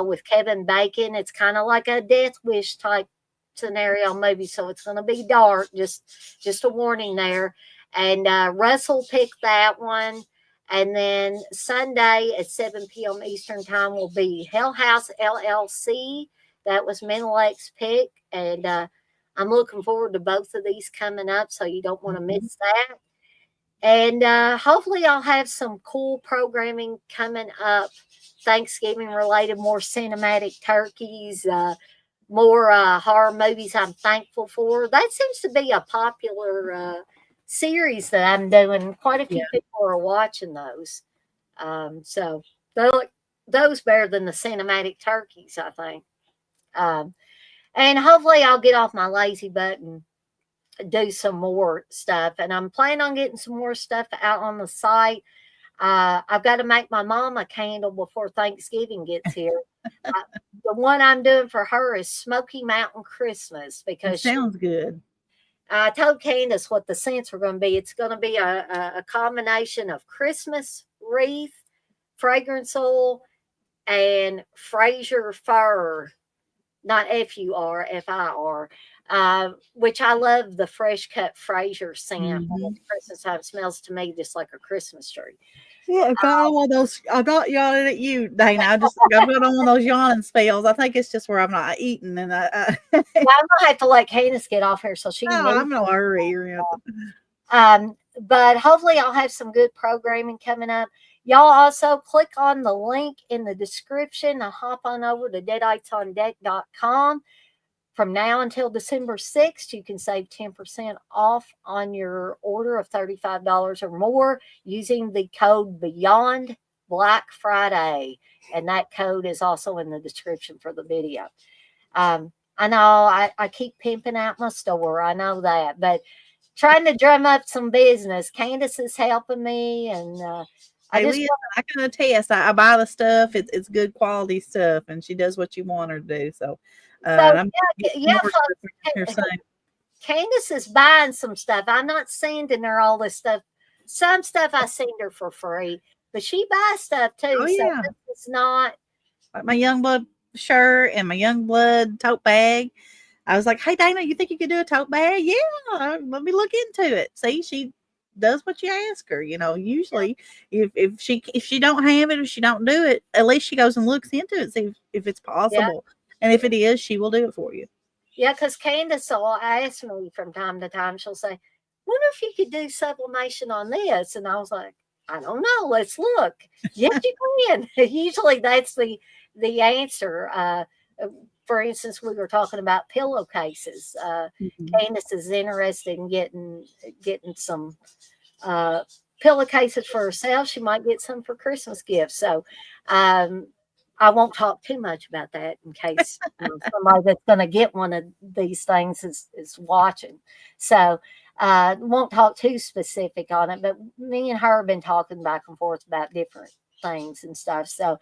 Speaker 2: with Kevin Bacon. It's kind of like a Death Wish type scenario movie, so it's going to be dark. Just a warning there. And Russell picked that one. And then Sunday at 7 p.m. Eastern Time will be Hell House LLC. That was Menelek's pick. And I'm looking forward to both of these coming up, so you don't want to miss that. And hopefully, I'll have some cool programming coming up, Thanksgiving related, more cinematic turkeys, more horror movies I'm thankful for. That seems to be a popular series that I'm doing. Quite a few
Speaker 3: Yeah.
Speaker 2: people are watching those. So they look those better than the cinematic turkeys, I think. And hopefully I'll get off my lazy butt and do some more stuff. And I'm planning on getting some more stuff out on the site. I've got to make my mom a candle before Thanksgiving gets here. The one I'm doing for her is Smoky Mountain Christmas
Speaker 3: It
Speaker 2: because
Speaker 3: sounds good.
Speaker 2: I told Candice what the scents were going to be. It's going to be a combination of Christmas wreath, fragrance oil, and Fraser fir, not Fur, Fir, which I love the fresh cut Fraser scent.
Speaker 3: Mhm.
Speaker 2: At Christmas time, it smells to me just like a Christmas tree.
Speaker 3: Yeah, I got on one of those. I'm not yawning at you, Dana. I've got on one of those yawning spells. I think it's just where I'm not eating, and
Speaker 2: Well, I'm gonna have to let Candice get off here so she can.
Speaker 3: I'm no hurry or anything.
Speaker 2: But hopefully I'll have some good programming coming up. Y'all also click on the link in the description and hop on over to deaditesondeck.com. From now until December 6th, you can save 10% off on your order of $35 or more using the code Beyond Black Friday. And that code is also in the description for the video. I know I keep pimping out my store. I know that, but trying to drum up some business. Candice is helping me, and I
Speaker 3: Hey,
Speaker 2: just
Speaker 3: Leah, I can attest. I buy the stuff. It's good quality stuff, and she does what you want her to do. So, and I'm
Speaker 2: yeah,
Speaker 3: more here
Speaker 2: folks,
Speaker 3: soon.
Speaker 2: Candice is buying some stuff. I'm not sending her all this stuff. Some stuff I send her for free, but she buys stuff too.
Speaker 3: Oh
Speaker 2: So
Speaker 3: yeah,
Speaker 2: it's not.
Speaker 3: like my young blood shirt and my young blood tote bag. I was like, "Hey, Dana, you think you could do a tote bag? Yeah, let me look into it." See, she does what you ask her. Usually, if she don't have it, if she don't do it, at least she goes and looks into it, see if it's
Speaker 2: Yeah,
Speaker 3: possible, and if it is, she will do it for you.
Speaker 2: yeah, because Candace will ask me from time to time. She'll say, "Wonder if you could do sublimation on this," and I was like, "I don't know. Let's look." Yes, you can. Usually, that's the answer. For instance, we were talking about pillowcases.
Speaker 3: Mhm.
Speaker 2: Candace is interested in getting some pillowcases for herself. She might get some for Christmas gifts. So um, I won't talk too much about that in case somebody that's going to get one of these things is watching. So won't talk too specific on it. But me and her have been talking back and forth about different things and stuff. So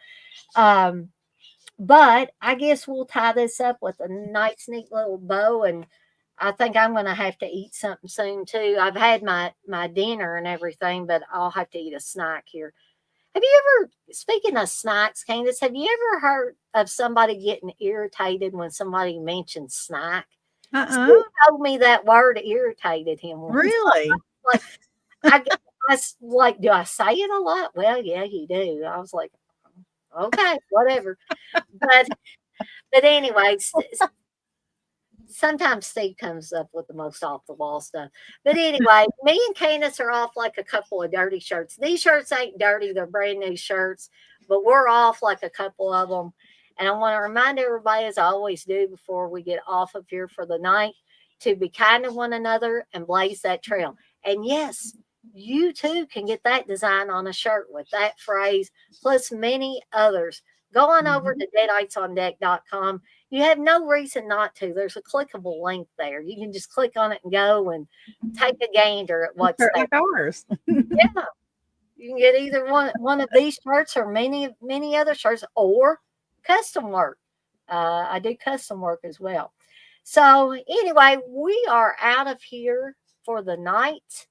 Speaker 2: but I guess we'll tie this up with a nice, neat little bow. And I think I'm going to have to eat something soon too. I've had my dinner and everything, but I'll have to eat a snack here. Have you ever, speaking of snacks, Candace, have you ever heard of somebody getting irritated when somebody mentions snack?
Speaker 3: Uh-uh.
Speaker 2: Steve told me that word irritated him once.
Speaker 3: Really?
Speaker 2: Like, I was like, do I say it a lot? Well, yeah, you do. I was like, okay, whatever. But anyway, sometimes Steve comes up with the most off the wall stuff. But anyway, me and Candace are off like a couple of dirty shirts. These shirts ain't dirty, they're brand new shirts, but we're off like a couple of them. And I want to remind everybody, as I always do before we get off of here for the night, to be kind to one another and blaze that trail. And yes, you too can get that design on a shirt with that phrase, plus many others. Go on over
Speaker 3: Mhm.
Speaker 2: to deaditesondeck.com. You have no reason not to. There's a clickable link there. You can just click on it and go and take a gander at what's
Speaker 3: Shirt
Speaker 2: there.
Speaker 3: like ours.
Speaker 2: Yeah, You can get either one of these shirts or many other shirts or custom work. I do custom work as well. So anyway, we are out of here for the night.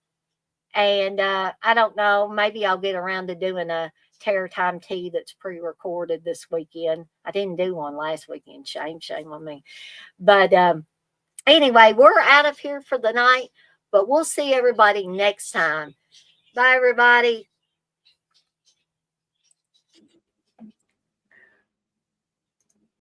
Speaker 2: And I don't know, maybe I'll get around to doing a Terror Time Tea that's pre-recorded this weekend. I didn't do one last weekend. Shame on me. But anyway, we're out of here for the night, but we'll see everybody next time. Bye, everybody.